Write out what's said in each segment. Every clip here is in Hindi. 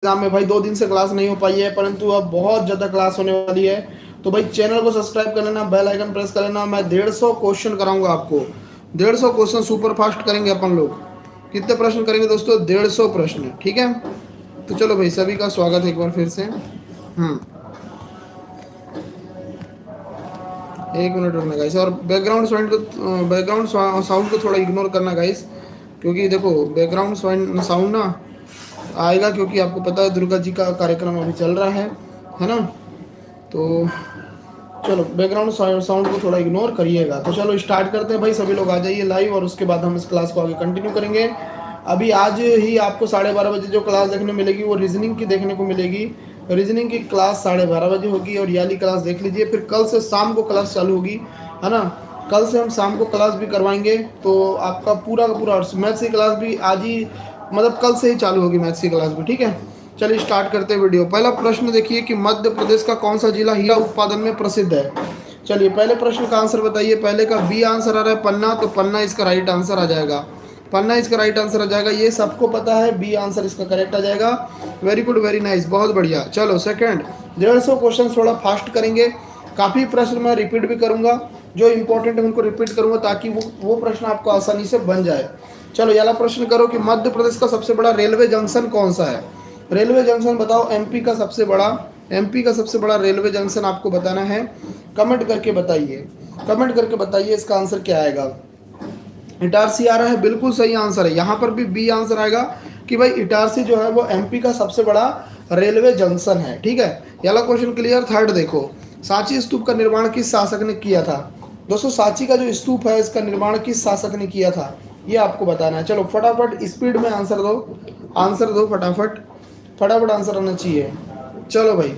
एग्जाम में भाई 2 दिन से क्लास नहीं हो पाई है, परंतु अब बहुत ज़्यादा क्लास होने वाली है। तो भाई चैनल को सब्सक्राइब कर लेना, बेल आइकन प्रेस कर लेना। मैं 150 क्वेश्चन कराऊंगा आपको, 150 क्वेश्चन सुपर फास्ट करेंगे अपन लोग। कितने प्रश्न करेंगे दोस्तों? 150 प्रश्न, ठीक है। तो चलो भाई, सभी का स्वागत है एक बार फिर से। एक मिनट रुकना गाइस, और बैकग्राउंड साउंड को थोड़ा इग्नोर करना गाइस, क्योंकि देखो बैकग्राउंड साउंड ना आएगा, क्योंकि आपको पता है दुर्गा जी का कार्यक्रम अभी चल रहा है ना। तो चलो बैकग्राउंड साउंड को थोड़ा इग्नोर करिएगा। तो चलो स्टार्ट करते हैं भाई, सभी लोग आ जाइए लाइव, और उसके बाद हम इस क्लास को आगे कंटिन्यू करेंगे। अभी आज ही आपको 12:30 बजे जो क्लास देखने मिलेगी वो रीजनिंग की देखने को मिलेगी। रीजनिंग की क्लास 12:30 बजे होगी, और ये वाली क्लास देख लीजिए। फिर कल से शाम को क्लास चालू होगी, है ना। कल से हम शाम को क्लास भी करवाएंगे, तो आपका पूरा का पूरा मैथ्स की क्लास भी आज ही, मतलब कल से ही चालू होगी मैथ्स की क्लास भी, ठीक है। चलिए स्टार्ट करते हैं वीडियो। पहला प्रश्न देखिए कि मध्य प्रदेश का कौन सा जिला हीरा उत्पादन में प्रसिद्ध है। चलिए पहले प्रश्न का आंसर बताइए। पहले का बी आंसर आ रहा है पन्ना, तो पन्ना इसका राइट आंसर आ जाएगा। पन्ना इसका राइट आंसर आ जाएगा, ये सबको पता है, बी आंसर इसका करेक्ट आ जाएगा। वेरी गुड, वेरी नाइस, बहुत बढ़िया। चलो सेकंड, 150 क्वेश्चन थोड़ा फास्ट करेंगे। काफ़ी प्रश्न मैं रिपीट भी करूंगा, जो इंपॉर्टेंट है उनको रिपीट करूंगा, ताकि वो प्रश्न आपको आसानी से बन जाए। चलो ये वाला प्रश्न करो कि मध्य प्रदेश का सबसे बड़ा रेलवे जंक्शन कौन सा है। रेलवे जंक्शन बताओ। एमपी का सबसे बड़ा रेलवे जंक्शन आपको बताना है। कमेंट करके बताइए, कमेंट करके बताइए इसका आंसर क्या आएगा। इटारसी आ रहा है, बिल्कुल सही आंसर है। यहाँ पर भी बी आंसर आएगा कि भाई इटारसी जो है वो एमपी का सबसे बड़ा रेलवे जंक्शन है, ठीक है। ये वाला क्वेश्चन क्लियर। थर्ड देखो, सांची स्तूप का निर्माण किस शासक ने किया था। दोस्तों सांची का जो स्तूप है इसका निर्माण किस शासक ने किया था, ये आपको बताना है। चलो फटाफट स्पीड में आंसर दो, आंसर दो फटाफट, फटाफट आंसर आना चाहिए। चलो भाई,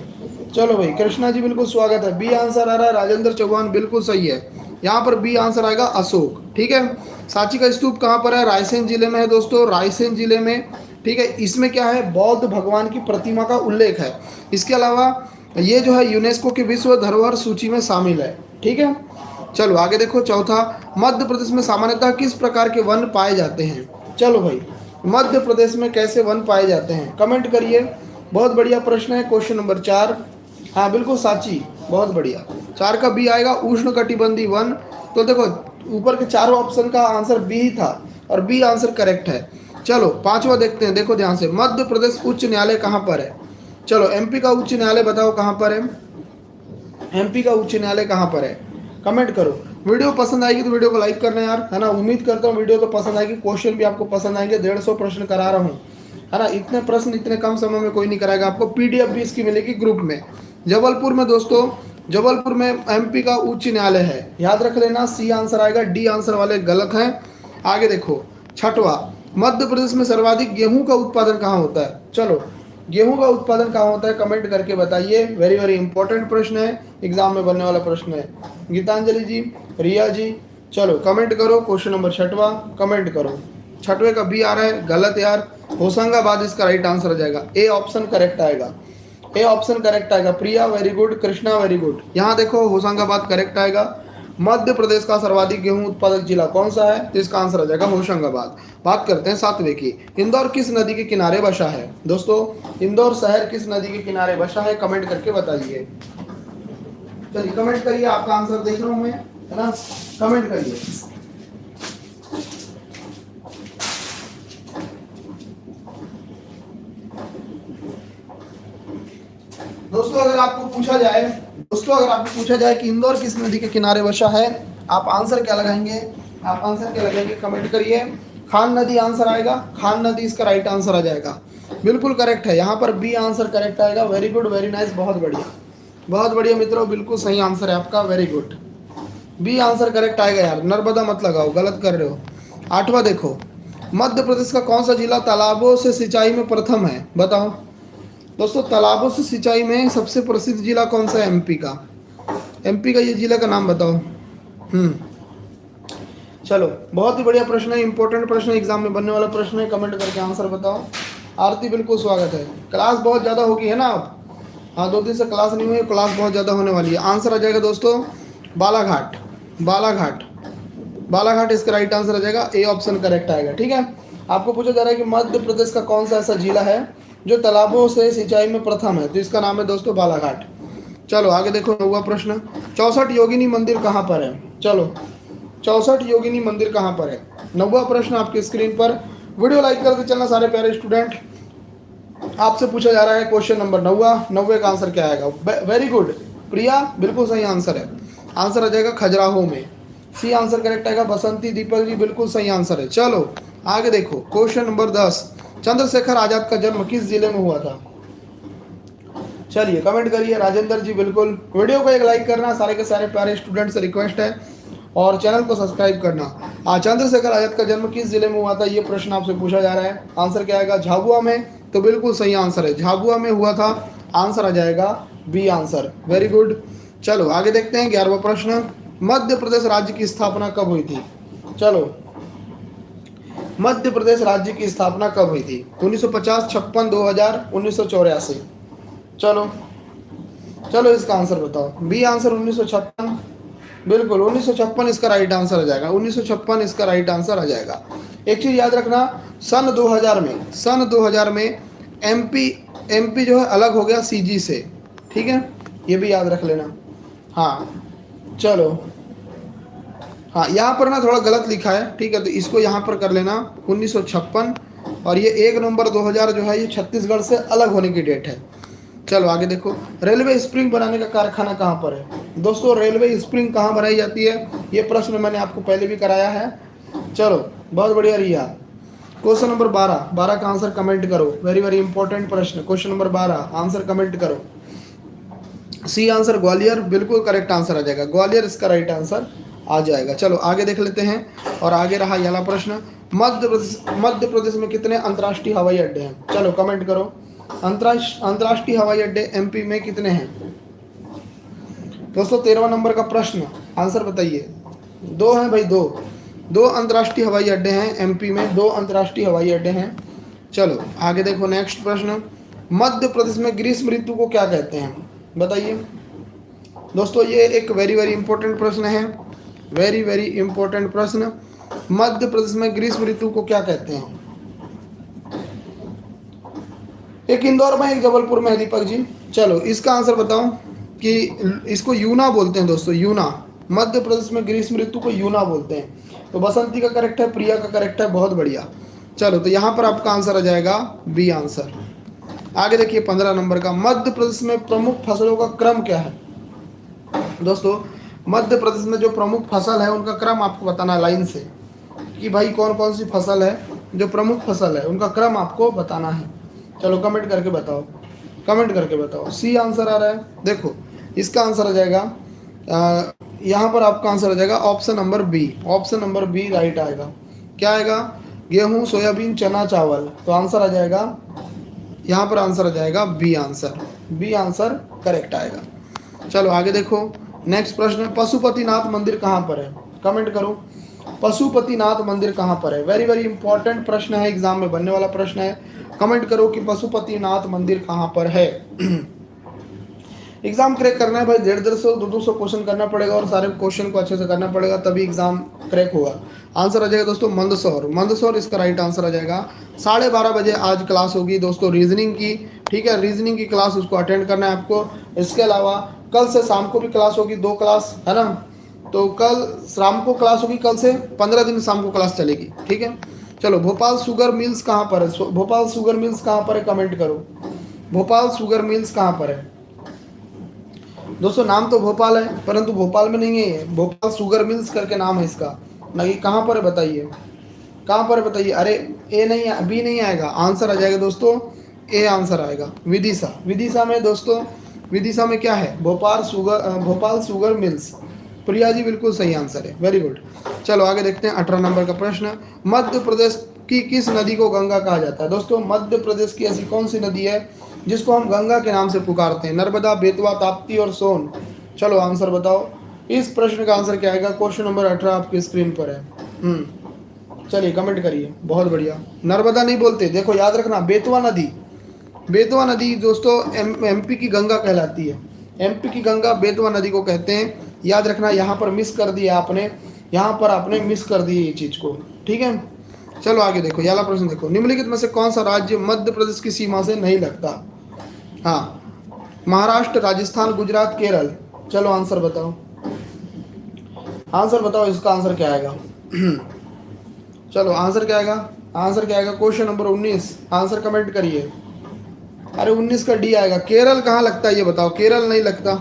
चलो भाई, कृष्णा जी बिल्कुल स्वागत है। बी आंसर आ रहा है राजेंद्र चौहान, बिल्कुल सही है। यहाँ पर बी आंसर आएगा अशोक, ठीक है। सांची का स्तूप कहाँ पर है? रायसेन जिले में है दोस्तों, रायसेन जिले में, ठीक है। इसमें क्या है, बौद्ध भगवान की प्रतिमा का उल्लेख है। इसके अलावा ये जो है यूनेस्को की विश्व धरोहर सूची में शामिल है, ठीक है। चलो आगे देखो। चौथा, मध्य प्रदेश में सामान्यतः किस प्रकार के वन पाए जाते हैं। चलो भाई, मध्य प्रदेश में कैसे वन पाए जाते हैं, कमेंट करिए। बहुत बढ़िया प्रश्न है। क्वेश्चन नंबर 4, हाँ बिल्कुल सांची, बहुत बढ़िया। 4 का बी आएगा, उष्ण कटिबंधीय वन। तो देखो ऊपर के चारों ऑप्शन का आंसर बी ही था, और बी आंसर करेक्ट है। चलो पांचवा देखते हैं, देखो ध्यान से। मध्य प्रदेश उच्च न्यायालय कहाँ पर है। चलो एमपी का उच्च न्यायालय बताओ कहाँ पर है। एमपी का उच्च न्यायालय कहाँ पर है, कमेंट करो। वीडियो पसंद आएगी तो वीडियो को लाइक करना यार, है ना। उम्मीद करता हूँ वीडियो तो पसंद आएगी, क्वेश्चन भी आपको पसंद आएंगे। 150 प्रश्न करा रहा हूँ, है ना। इतने प्रश्न इतने कम समय में कोई नहीं कराएगा। आपको पीडीएफ भी इसकी मिलेगी ग्रुप में। जबलपुर में दोस्तों, जबलपुर में एमपी का उच्च न्यायालय है, याद रख लेना। सी आंसर आएगा, डी आंसर वाले गलत हैं। आगे देखो, छठवा, मध्य प्रदेश में सर्वाधिक गेहूं का उत्पादन कहाँ होता है। चलो गेहूं का उत्पादन कहाँ होता है, कमेंट करके बताइए। वेरी वेरी इंपॉर्टेंट प्रश्न है, एग्जाम में बनने वाला प्रश्न है। गीतांजलि जी, रिया जी, चलो कमेंट करो। क्वेश्चन नंबर 6वां, कमेंट करो। 6वें का बी आ रहा है, गलत यार। होशंगाबाद इसका राइट आंसर आ जाएगा, ए ऑप्शन करेक्ट आएगा, ए ऑप्शन करेक्ट आएगा। Priya very good, Krishna very good. यहाँ देखो होशंगाबाद करेक्ट आएगा। मध्य प्रदेश का सर्वाधिक गेहूं उत्पादक जिला कौन सा है, तो इसका आंसर आ जाएगा होशंगाबाद। बात करते हैं 7वें की। इंदौर किस नदी के किनारे बसा है। दोस्तों इंदौर शहर किस नदी के किनारे बसा है, कमेंट करके बताइए। चलिए कमेंट करिए, आपका आंसर देख रहा हूं मैं, है ना। कमेंट करिए। दोस्तों अगर आपको पूछा जाए कि इंदौर किस नदी के किनारे बसा है, आप आंसर क्या लगाएंगे, आप आंसर क्या लगाएंगे, कमेंट करिए। खान नदी आंसर आएगा, खान नदी इसका राइट आंसर आ जाएगा, बिल्कुल करेक्ट है। यहाँ पर बी आंसर करेक्ट आएगा। वेरी गुड, वेरी नाइस, बहुत बढ़िया, बहुत बढ़िया मित्रों, बिल्कुल सही आंसर है आपका, very good. B answer correct आएगा यार, नर्मदा मत लगाओ, गलत कर रहे हो। 8वां देखो, मध्य प्रदेश का कौन सा जिला तालाबों से सिंचाई में प्रथम है, बताओ। दोस्तों तालाबों से सिंचाई में सबसे प्रसिद्ध जिला कौन सा है, एमपी का। एमपी का ये जिला का नाम बताओ। चलो बहुत ही बढ़िया प्रश्न है, इंपॉर्टेंट प्रश्न है, एग्जाम में बनने वाला प्रश्न है। कमेंट करके आंसर बताओ। आरती बिल्कुल स्वागत है। क्लास बहुत ज़्यादा होगी, है ना। अब हाँ 2 दिन से क्लास नहीं हुई, क्लास बहुत ज़्यादा होने वाली है। आंसर आ जाएगा दोस्तों बालाघाट, बालाघाट, बालाघाट इसका राइट आंसर आ जाएगा, ए ऑप्शन करेक्ट आएगा, ठीक है। आपको पूछा जा रहा है कि मध्य प्रदेश का कौन सा ऐसा जिला है जो तालाबों से सिंचाई में प्रथम है, तो इसका नाम है दोस्तों बालाघाट। चलो आगे देखो 9वां प्रश्न, 64 योगिनी मंदिर कहाँ पर है? चलो 64 योगिनी मंदिर कहाँ पर है? 9वां प्रश्न आपके स्क्रीन पर। वीडियो लाइक करके चलना सारे प्यारे स्टूडेंट। आपसे पूछा जा रहा है क्वेश्चन नंबर 9, 9 का आंसर क्या आएगा? वेरी गुड प्रिया, बिल्कुल सही आंसर है। आंसर आ जाएगा खजुराहो में। सी आंसर करेक्ट आएगा। बसंती दीपक जी बिल्कुल सही आंसर है। चलो आगे देखो क्वेश्चन नंबर 10, चंद्रशेखर आजाद का जन्म किस जिले में हुआ था? चलिए कमेंट करिए। राजेंद्र जी बिल्कुल। वीडियो को एक लाइक करना सारे के सारे प्यारे स्टूडेंट से रिक्वेस्ट है, और चैनल को सब्सक्राइब करना। चंद्रशेखर आजाद का जन्म किस जिले में हुआ था, ये प्रश्न आपसे पूछा जा रहा है। आंसर क्या आएगा? झाबुआ में। तो बिल्कुल सही आंसर है, झाबुआ में हुआ था। आंसर आ जाएगा बी आंसर। Very good. चलो आगे देखते हैं 11वां प्रश्न, मध्य प्रदेश राज्य की स्थापना कब हुई थी? चलो मध्य प्रदेश राज्य की स्थापना कब हुई थी? 1950, 56, 2000, 1984। चलो चलो इसका आंसर बताओ। B answer 1956। बिल्कुल 1956 इसका राइट आंसर आ जाएगा। 1956 इसका राइट आंसर आ जाएगा। एक चीज याद रखना, सन 2000 में एमपी जो है अलग हो गया सीजी से, ठीक है, ये भी याद रख लेना। हाँ चलो, हाँ यहाँ पर ना थोड़ा गलत लिखा है, ठीक है, तो इसको यहाँ पर कर लेना 1956, और ये 1 नवंबर 2000 जो है ये छत्तीसगढ़ से अलग होने की डेट है। चलो आगे देखो, रेलवे स्प्रिंग बनाने का कारखाना कहाँ पर है? दोस्तों रेलवे स्प्रिंग कहाँ बनाई जाती है, ये प्रश्न मैंने आपको पहले भी कराया है। चलो बहुत बढ़िया रिया। क्वेश्चन नंबर 12 का आंसर कमेंट करो। वेरी वेरी इंपॉर्टेंट प्रश्न। क्वेश्चन नंबर 12 आंसर कमेंट करो। सी आंसर ग्वालियर, बिल्कुल करेक्ट आंसर आ जाएगा। ग्वालियर इसका राइट आंसर आ जाएगा। चलो आगे देख लेते हैं, और आगे रहा ये वाला प्रश्न, मध्य प्रदेश में कितने अंतर्राष्ट्रीय हवाई अड्डे हैं? चलो कमेंट करो। अंतर्राष्ट्रीय हवाई अड्डे एमपी में कितने हैं? दोस्तों 13वां नंबर का प्रश्न, आंसर बताइए। 2 हैं भाई, 2 अंतर्राष्ट्रीय हवाई अड्डे हैं एमपी में, 2 अंतर्राष्ट्रीय हवाई अड्डे हैं। चलो आगे देखो नेक्स्ट प्रश्न, मध्य प्रदेश में ग्रीष्म ऋतु को क्या कहते हैं? बताइए। दोस्तों ये एक वेरी वेरी इंपॉर्टेंट प्रश्न है, वेरी वेरी इंपॉर्टेंट प्रश्न। मध्य प्रदेश में ग्रीष्म ऋतु को क्या कहते हैं? एक इंदौर में, एक जबलपुर में है दीपक जी। चलो इसका आंसर बताओ कि इसको यूना बोलते हैं दोस्तों, यूना। मध्य प्रदेश में ग्रीष्म ऋतु को यूना बोलते हैं। तो बसंती का करेक्ट है, प्रिया का करेक्ट है, बहुत बढ़िया। चलो तो यहाँ पर आपका आंसर आ जाएगा बी आंसर। आगे देखिए 15 नंबर का, मध्य प्रदेश में प्रमुख फसलों का क्रम क्या है? दोस्तों मध्य प्रदेश में जो प्रमुख फसल है उनका क्रम आपको बताना है लाइन से, कि भाई कौन कौन सी फसल है जो प्रमुख फसल है, उनका क्रम आपको बताना है। चलो कमेंट करके बताओ, कमेंट करके बताओ। सी आंसर आ रहा है, देखो इसका आंसर आ जाएगा, यहाँ पर आपका आंसर आ जाएगा option number B. Option number B right आएगा। क्या आएगा? गेहूं, सोयाबीन, चना, चावल। तो आंसर आ जाएगा, यहाँ पर आंसर आ जाएगा B answer. B answer correct आएगा। चलो आगे देखो नेक्स्ट प्रश्न, पशुपतिनाथ मंदिर कहाँ पर है? कमेंट करो, पशुपतिनाथ मंदिर कहाँ पर है? वेरी वेरी इंपॉर्टेंट प्रश्न है, एग्जाम में बनने वाला प्रश्न है। कमेंट करो कि पशुपतिनाथ मंदिर कहाँ पर है। एग्जाम क्रैक करना है भाई, 150 200 क्वेश्चन करना पड़ेगा, और सारे क्वेश्चन को अच्छे से करना पड़ेगा, तभी एग्जाम क्रैक होगा। आंसर आ जाएगा दोस्तों मंदसौर। मंदसौर इसका राइट आंसर आ जाएगा। 12:30 बजे आज क्लास होगी दोस्तों रीजनिंग की, ठीक है, रीजनिंग की क्लास, उसको अटेंड करना है आपको। इसके अलावा कल से शाम को भी क्लास होगी, 2 क्लास है ना, तो कल शाम को क्लास होगी, कल से 15 दिन शाम को क्लास चलेगी, ठीक है। चलो भोपाल शुगर मिल्स कहाँ पर है? भोपाल शुगर मिल्स कहाँ पर है? कमेंट करो, भोपाल शुगर मिल्स कहाँ पर है? दोस्तों नाम तो भोपाल है, परंतु भोपाल में नहीं है, भोपाल शुगर मिल्स करके नाम है इसका। नहीं कहाँ पर है बताइए, कहाँ पर है बताइए। अरे ए नहीं है, बी नहीं आएगा, आंसर आ जाएगा दोस्तों ए आंसर आएगा, विदिशा। विदिशा में दोस्तों, विदिशा में क्या है? Bhopal sugar mills. प्रिया जी बिल्कुल सही आंसर है, वेरी गुड। चलो आगे देखते हैं 18 नंबर का प्रश्न, मध्य प्रदेश की किस नदी को गंगा कहा जाता है? दोस्तों मध्य प्रदेश की ऐसी कौन सी नदी है जिसको हम गंगा के नाम से पुकारते हैं? नर्मदा, बेतवा, ताप्ती और सोन। चलो आंसर बताओ। इस प्रश्न का आंसर क्या आएगा? क्वेश्चन नंबर 18 आपकी स्क्रीन पर है। चलिए कमेंट करिए, बहुत बढ़िया। नर्मदा नहीं बोलते, देखो याद रखना, बेतवा नदी। बेतवा नदी दोस्तों एमपी की गंगा कहलाती है। एमपी की गंगा बेतवा नदी को कहते हैं, याद रखना। यहाँ पर मिस कर दिया आपने, यहाँ पर आपने मिस कर दी ये चीज़ को, ठीक है। चलो आगे देखो, ये वाला प्रश्न देखो, निम्नलिखित में से कौन सा राज्य मध्य प्रदेश की सीमा से नहीं लगता? हाँ, महाराष्ट्र, राजस्थान, गुजरात, केरल। चलो आंसर बताओ, आंसर बताओ, इसका आंसर क्या आएगा? चलो आंसर क्या आएगा? आंसर क्या आएगा? क्वेश्चन नंबर 19, आंसर कमेंट करिए। अरे 19 का डी आएगा। केरल कहाँ लगता है ये बताओ? केरल नहीं लगता।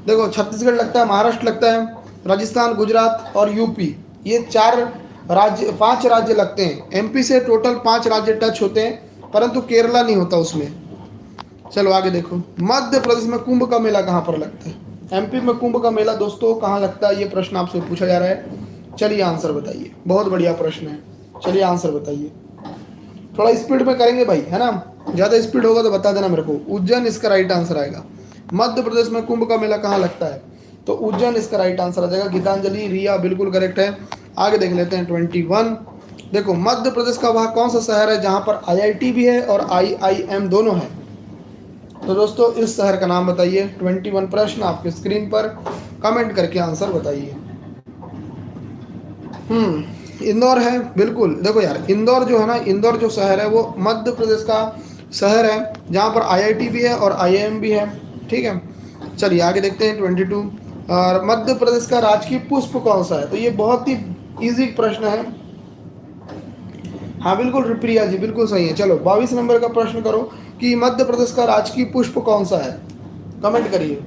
देखो, छत्तीसगढ़ लगता है, महाराष्ट्र लगता है, राजस्थान, गुजरात और यूपी, ये 4 राज्य, 5 राज्य लगते हैं। एमपी से टोटल 5 राज्य टच होते हैं, परंतु केरला नहीं होता उसमें। चलो आगे देखो, मध्य प्रदेश में कुंभ का मेला कहाँ पर लगता है? एमपी में कुंभ का मेला दोस्तों कहाँ लगता है, ये प्रश्न आपसे पूछा जा रहा है। चलिए आंसर बताइए, बहुत बढ़िया प्रश्न है। चलिए आंसर बताइए, थोड़ा स्पीड में करेंगे भाई, है ना? ज़्यादा स्पीड होगा तो बता देना मेरे को। उज्जैन इसका राइट आंसर आएगा। मध्य प्रदेश में कुंभ का मेला कहाँ लगता है? तो उज्जैन इसका राइट आंसर आ जाएगा। गीतांजलि, रिया बिल्कुल करेक्ट है। आगे देख लेते हैं 21। देखो, मध्य प्रदेश का वह कौन सा शहर है जहाँ पर IIT भी है और IIM दोनों है? तो दोस्तों इस शहर का नाम बताइए। 21 प्रश्न आपके स्क्रीन पर, कमेंट करके आंसर बताइए। इंदौर है, बिल्कुल। देखो यार, इंदौर जो है ना, इंदौर जो शहर है वो मध्य प्रदेश का शहर है जहाँ पर IIT भी है और IIM भी है। ठीक है, चलिए आगे देखते हैं 22। और मध्य प्रदेश का राजकीय पुष्प कौन सा है? तो ये बहुत ही इजी प्रश्न है। हाँ बिल्कुल प्रिया जी, बिल्कुल सही है। चलो 22 नंबर का प्रश्न करो कि मध्य प्रदेश का राजकीय पुष्प कौन सा है? कमेंट करिए।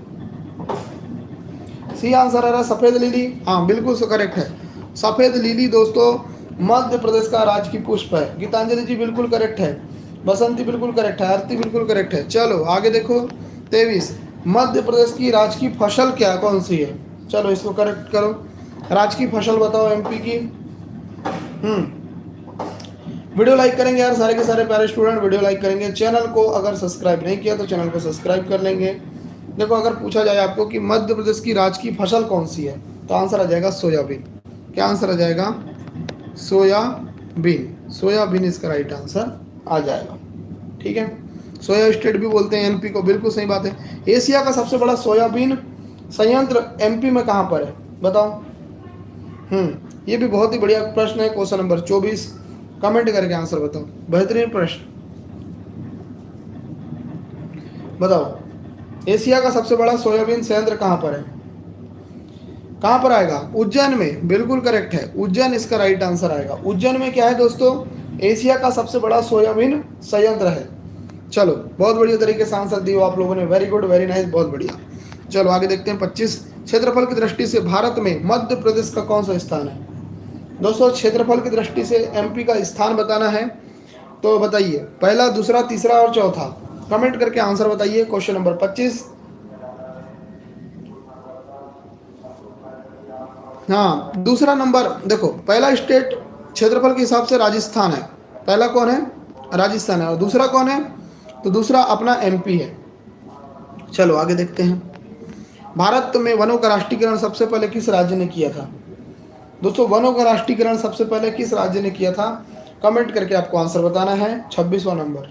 सी आंसर आ रहा है सफेद लिली। हाँ बिल्कुल करेक्ट है, सफेद लिली दोस्तों मध्य प्रदेश का राजकीय पुष्प है। गीतांजलि जी बिल्कुल करेक्ट है, बसंती बिल्कुल करेक्ट है, आरती बिल्कुल करेक्ट है। चलो आगे देखो 23, मध्य प्रदेश की राजकीय फसल क्या कौन सी है? चलो इसको करेक्ट करो, राजकीय फसल बताओ एमपी की। वीडियो लाइक करेंगे यार, सारे के सारे प्यारे स्टूडेंट वीडियो लाइक करेंगे। चैनल को अगर सब्सक्राइब नहीं किया तो चैनल को सब्सक्राइब कर लेंगे। देखो, अगर पूछा जाए आपको कि मध्य प्रदेश की राजकीय फसल कौन सी है, तो आंसर आ जाएगा सोयाबीन। क्या आंसर आ जाएगा? सोयाबीन। सोयाबीन इसका राइट आंसर आ जाएगा। ठीक है, सोया स्टेट भी बोलते हैं एमपी को, बिल्कुल सही बात है। एशिया का सबसे बड़ा सोयाबीन संयंत्र एमपी में कहाँ पर है बताओ? ये भी बहुत ही बढ़िया प्रश्न है। क्वेश्चन नंबर 24, कमेंट करके आंसर बताओ। बेहतरीन प्रश्न बताओ, एशिया का सबसे बड़ा सोयाबीन संयंत्र कहाँ पर है? कहाँ पर आएगा? उज्जैन में, बिल्कुल करेक्ट है, उज्जैन इसका राइट आंसर आएगा। उज्जैन में क्या है दोस्तों? एशिया का सबसे बड़ा सोयाबीन संयंत्र है। चलो बहुत बढ़िया तरीके से आंसर दिया आप लोगों ने, वेरी गुड, वेरी नाइस, बहुत बढ़िया। चलो आगे देखते हैं 25, क्षेत्रफल की दृष्टि से भारत में मध्य प्रदेश का कौन सा स्थान है? दोस्तों क्षेत्रफल की दृष्टि से एमपी का स्थान बताना है, तो बताइए पहला, दूसरा, तीसरा और चौथा। कमेंट करके आंसर बताइए। Question number 25। हाँ दूसरा नंबर, देखो पहला स्टेट क्षेत्रफल के हिसाब से राजस्थान है, पहला कौन है? राजस्थान है। और दूसरा कौन है? तो दूसरा अपना एमपी है। चलो आगे देखते हैं, भारत में वनों का राष्ट्रीयकरण सबसे पहले किस राज्य ने किया था? दोस्तों वनों का राष्ट्रीयकरण सबसे पहले किस राज्य ने किया था? कमेंट करके आपको आंसर बताना है। 26वां नंबर,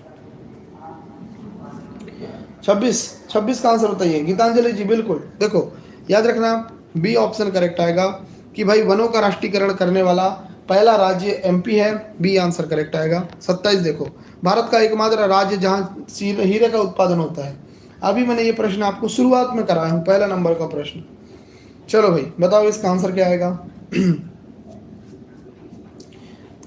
26 का आंसर बताइए। गीतांजलि जी बिल्कुल, देखो याद रखना बी ऑप्शन करेक्ट आएगा कि भाई वनों का राष्ट्रीयकरण करने वाला पहला राज्य एमपी है, बी आंसर करेक्ट आएगा। 27, देखो भारत का एकमात्र राज्य जहां हीरे का उत्पादन होता है। अभी मैंने ये प्रश्न आपको शुरुआत में कराया हूँ, पहला नंबर का प्रश्न। चलो भाई बताओ इसका आंसर क्या आएगा?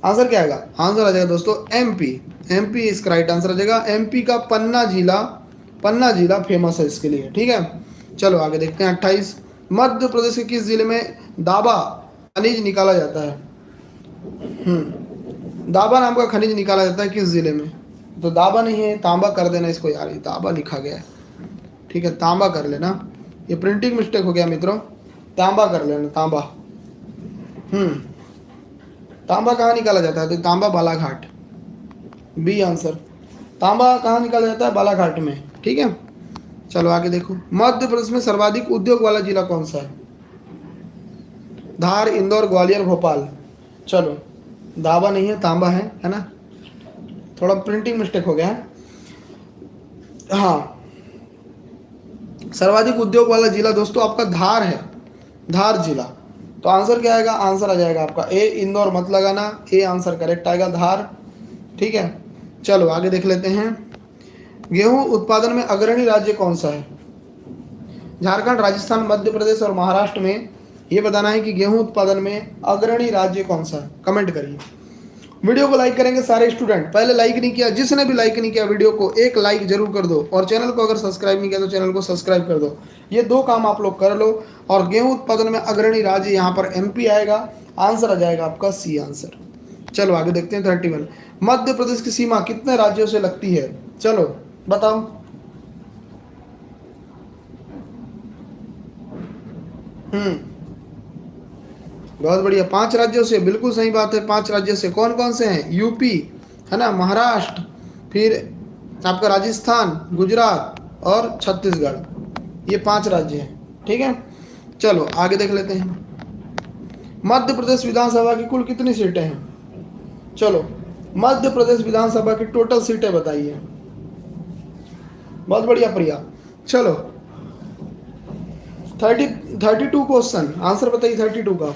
आंसर क्या आएगा? आंसर आ जाएगा दोस्तों एमपी। एमपी इसका राइट आंसर आ जाएगा। एमपी का पन्ना जिला फेमस है इसके लिए। ठीक है, चलो आगे देखते हैं 28, मध्य प्रदेश के किस जिले में दाबा खनिज निकाला जाता है? दाबा नाम का खनिज निकाला जाता है किस जिले में? तो दाबा नहीं है, तांबा कर देना इसको यार, ये दाबा लिखा गया है। ठीक है, तांबा कर लेना, ये प्रिंटिंग मिस्टेक हो गया मित्रों, तांबा कर लेना, तांबा। तांबा कहाँ निकाला जाता है? तो तांबा बालाघाट, बी आंसर। तांबा कहाँ निकाला जाता है? बालाघाट में। ठीक है, चलो आगे देखो, मध्य प्रदेश में सर्वाधिक उद्योग वाला जिला कौन सा है? धार, इंदौर, ग्वालियर, भोपाल। चलो दाबा नहीं है, तांबा है ना, थोड़ा प्रिंटिंग मिस्टेक हो गया है। हाँ, सर्वाधिक उद्योग वाला जिला दोस्तों आपका धार है, धार जिला। तो आंसर क्या आएगा, आंसर आ जाएगा आपका ए, इंदौर मत लगाना, ए आंसर करेक्ट आएगा, धार। ठीक है, चलो आगे देख लेते हैं। गेहूं उत्पादन में अग्रणी राज्य कौन सा है? झारखंड, राजस्थान, मध्य प्रदेश और महाराष्ट्र में ये बताना है कि गेहूं उत्पादन में अग्रणी राज्य कौन सा है। कमेंट करिए। वीडियो को लाइक करेंगे सारे स्टूडेंट। पहले लाइक नहीं किया, जिसने भी लाइक नहीं किया वीडियो को एक लाइक जरूर कर दो, और चैनल को अगर सब्सक्राइब नहीं किया तो चैनल को सब्सक्राइब कर दो। ये दो काम आप लोग कर लो। और गेहूं उत्पादन में अग्रणी राज्य यहाँ पर एमपी आएगा, आंसर आ जाएगा आपका सी आंसर। चलो आगे देखते हैं 31। मध्य प्रदेश की सीमा कितने राज्यों से लगती है? चलो बताओ। बहुत बढ़िया, 5 राज्यों से, बिल्कुल सही बात है। 5 राज्यों से कौन कौन से हैं? यूपी है ना, महाराष्ट्र, फिर आपका राजस्थान, गुजरात और छत्तीसगढ़, ये 5 राज्य हैं। ठीक है, चलो आगे देख लेते हैं। मध्य प्रदेश विधानसभा की कुल कितनी सीटें हैं? चलो मध्य प्रदेश विधानसभा की टोटल सीटें बताइए। बहुत बढ़िया प्रिया, चलो 32 क्वेश्चन, आंसर बताइए 32 का।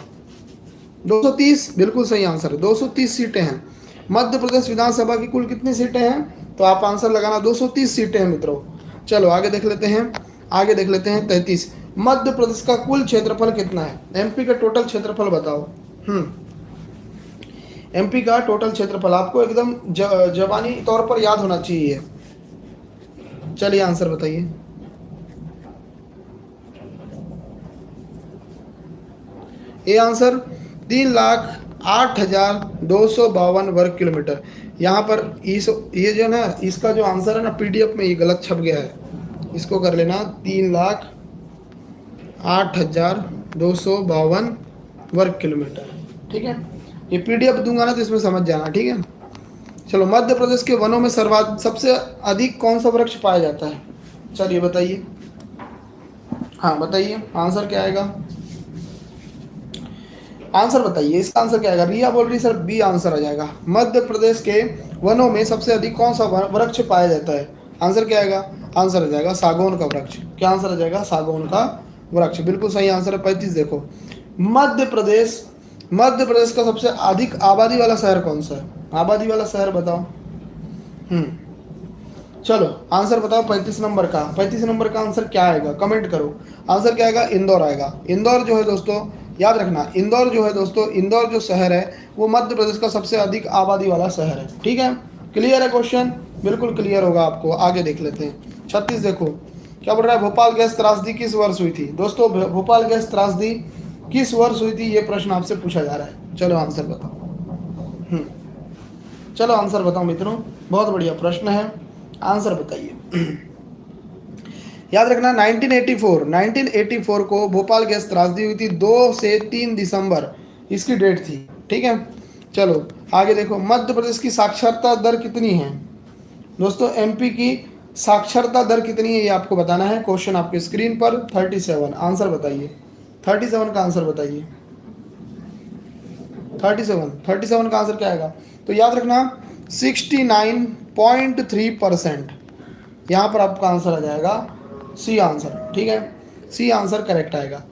230, बिल्कुल सही आंसर है, 230 सीटें हैं। मध्य प्रदेश विधानसभा की कुल कितनी सीटें हैं? तो आप आंसर लगाना, 230 सीटें हैं मित्रों। चलो आगे देख लेते हैं। आगे देख लेते हैं 33। मध्य प्रदेश का कुल क्षेत्रफल कितना है? एमपी का टोटल क्षेत्रफल बताओ। एमपी का टोटल क्षेत्रफल आपको एकदम जबानी तौर पर याद होना चाहिए। चलिए आंसर बताइए। ये आंसर 3,08,252 वर्ग किलोमीटर। यहाँ पर ये जो ना, इसका जो आंसर है ना पीडीएफ में ये गलत छप गया है, इसको कर लेना 3,08,252 वर्ग किलोमीटर। ठीक है, ये पीडीएफ दूंगा ना तो इसमें समझ जाना। ठीक है, चलो मध्य प्रदेश के वनों में सबसे अधिक कौन सा वृक्ष पाया जाता है? चलिए बताइए। हाँ बताइए, आंसर क्या आएगा? आंसर बताइए, इसका आंसर क्या आएगा? रिया बोल रही सर बी आंसर आ जाएगा। मध्य प्रदेश के वनों में सबसे अधिक कौन सा वृक्ष पाया जाता है? आंसर क्या आएगा? आंसर आ जाएगा सागौन का वृक्ष। क्या आंसर आ जाएगा? सागौन का वृक्ष, बिल्कुल सही आंसर है। 35 देखो, मध्य प्रदेश का सबसे अधिक आबादी वाला शहर कौन सा है? आबादी वाला शहर बताओ। चलो आंसर बताओ 35 नंबर का। 35 नंबर का आंसर क्या आएगा? कमेंट करो। आंसर क्या आएगा? इंदौर आएगा। इंदौर जो है दोस्तों, याद रखना, इंदौर जो है दोस्तों, इंदौर जो शहर है वो मध्य प्रदेश का सबसे अधिक आबादी वाला शहर है। ठीक है, क्लियर है क्वेश्चन? बिल्कुल क्लियर होगा आपको। आगे देख लेते हैं 36 देखो, क्या बोल रहा है? भोपाल गैस त्रासदी किस वर्ष हुई थी? दोस्तों भोपाल गैस त्रासदी किस वर्ष हुई थी, ये प्रश्न आपसे पूछा जा रहा है। चलो आंसर बताओ। चलो आंसर बताओ मित्रों, बहुत बढ़िया प्रश्न है, आंसर बताइए। याद रखना 1984 को भोपाल गैस त्रासदी हुई थी। 2 से 3 दिसंबर इसकी डेट थी। ठीक है, चलो आगे देखो। मध्य प्रदेश की साक्षरता दर कितनी है? दोस्तों एमपी की साक्षरता दर कितनी है ये आपको बताना है। क्वेश्चन आपके स्क्रीन पर 37, आंसर बताइए। 37 का आंसर बताइए। 37 का आंसर क्या आएगा? तो याद रखना 69.3%, यहाँ पर आपका आंसर आ जाएगा सी आंसर। ठीक है, सी आंसर करेक्ट आएगा।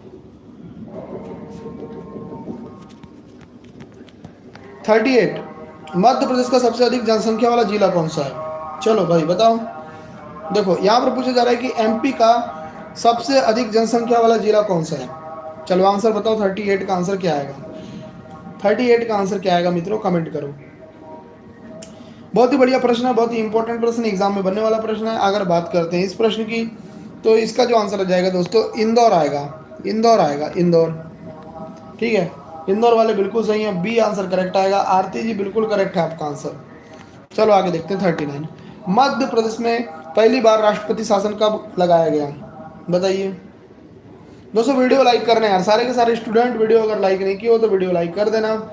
38, मध्य प्रदेश का सबसे अधिक जनसंख्या वाला जिला कौन सा है? चलो भाई बताओ। देखो यहाँ पर पूछा जा रहा है कि एमपी का सबसे अधिक जनसंख्या वाला जिला कौन सा है। चलो आंसर बताओ। 38 का आंसर क्या आएगा? 38 का आंसर क्या आएगा मित्रों? कमेंट करो। बहुत ही बढ़िया प्रश्न है, बहुत ही इंपॉर्टेंट प्रश्न, एग्जाम में बनने वाला प्रश्न है। अगर बात करते हैं इस प्रश्न की, तो इसका जो आंसर आ जाएगा दोस्तों इंदौर आएगा। इंदौर आएगा, इंदौर। ठीक है, इंदौर वाले बिल्कुल सही है, बी आंसर करेक्ट आएगा। आरती जी बिल्कुल करेक्ट है आपका आंसर। चलो आगे देखते हैं 39। मध्य प्रदेश में पहली बार राष्ट्रपति शासन कब लगाया गया? बताइए। दोस्तों वीडियो लाइक करना है यार, सारे के सारे स्टूडेंट। वीडियो अगर लाइक नहीं किया हो तो वीडियो लाइक कर देना।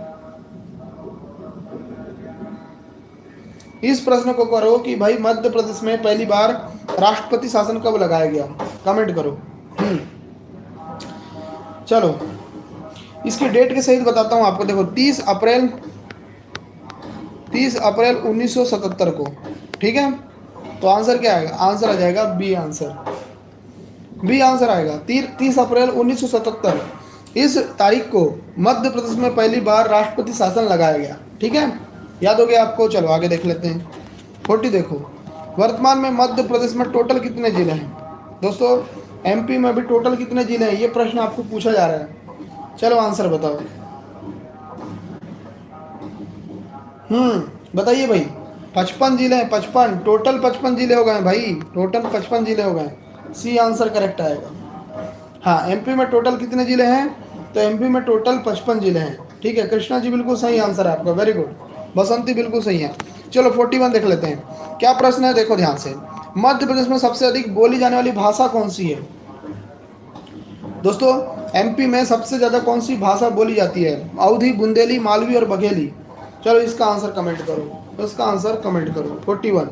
इस प्रश्न को करो कि भाई मध्य प्रदेश में पहली बार राष्ट्रपति शासन कब लगाया गया, कमेंट करो। चलो इसकी डेट के सहित बताता हूं आपको। देखो 30 अप्रैल 1977 को। ठीक है, तो आंसर क्या आएगा? आंसर आ जाएगा बी आंसर। बी आंसर आएगा 30 अप्रैल 1977। इस तारीख को मध्य प्रदेश में पहली बार राष्ट्रपति शासन लगाया गया। ठीक है, याद हो गया आपको। चलो आगे देख लेते हैं। 40 देखो, वर्तमान में मध्य प्रदेश में टोटल कितने जिले हैं। दोस्तों एमपी में भी टोटल कितने जिले हैं, ये प्रश्न आपको पूछा जा रहा है। चलो आंसर बताओ। बताइए भाई। 55 जिले हैं, 55 टोटल, 55 जिले हो गए हैं भाई, टोटल 55 जिले हो गए हैं। सी आंसर करेक्ट आएगा। हाँ, एमपी में टोटल कितने जिले हैं, तो एमपी में टोटल 55 जिले हैं। ठीक है, कृष्णा जी बिल्कुल सही आंसर है आपका, वेरी गुड। बसंती बिल्कुल सही है। चलो 41 देख लेते हैं, क्या प्रश्न है, देखो ध्यान से। मध्य प्रदेश में सबसे अधिक बोली जाने वाली भाषा कौन सी है। दोस्तों एमपी में सबसे ज़्यादा कौन सी भाषा बोली जाती है, अवधी, बुंदेली, मालवी और बघेली। चलो इसका आंसर कमेंट करो, इसका आंसर कमेंट करो। 41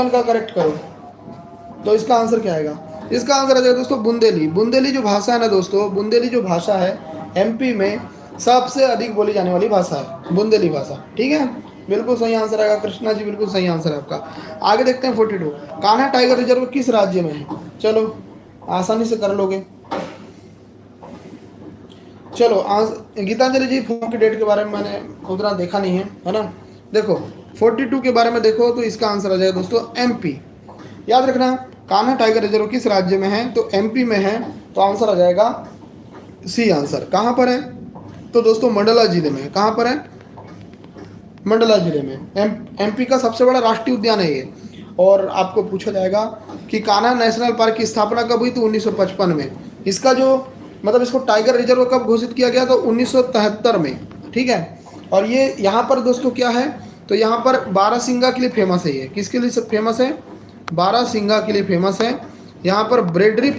का करेक्ट करो। तो इसका आंसर क्या आएगा, इसका आंसर आ जाएगा दोस्तों बुंदेली। बुंदेली जो भाषा है ना दोस्तों, बुंदेली जो भाषा है एमपी में सबसे अधिक बोली जाने वाली भाषा है बुंदेली भाषा। ठीक है, बिल्कुल सही आंसर आएगा कृष्णा जी, बिल्कुल सही आंसर है आपका। आगे देखते हैं 42, कान्हा टाइगर रिजर्व किस राज्य में है। चलो आसानी से कर लोगे। चलो गीतांजलि जी फॉर्म की डेट के बारे में मैंने उतना देखा नहीं है ना। देखो 42 के बारे में देखो, तो इसका आंसर आ जाएगा दोस्तों एमपी। याद रखना, कान्हा टाइगर रिजर्व किस राज्य में है, तो एमपी में है। तो आंसर आ जाएगा सी आंसर। कहाँ पर है, तो दोस्तों मंडला जिले में। कहाँ पर है, मंडला जिले में। एमपी का सबसे बड़ा राष्ट्रीय उद्यान है ये। और आपको पूछा जाएगा कि कान्हा नेशनल पार्क की स्थापना कब हुई, तो 1955 में। इसका जो मतलब इसको टाइगर रिजर्व कब घोषित किया गया, तो 1973 में। ठीक है, और ये यहाँ पर दोस्तों क्या है, तो यहाँ पर बारहसिंगा के लिए फेमस है। ये किसके लिए सब फेमस है, बारहसिंगा के लिए फेमस है। यहाँ पर ब्रेडरी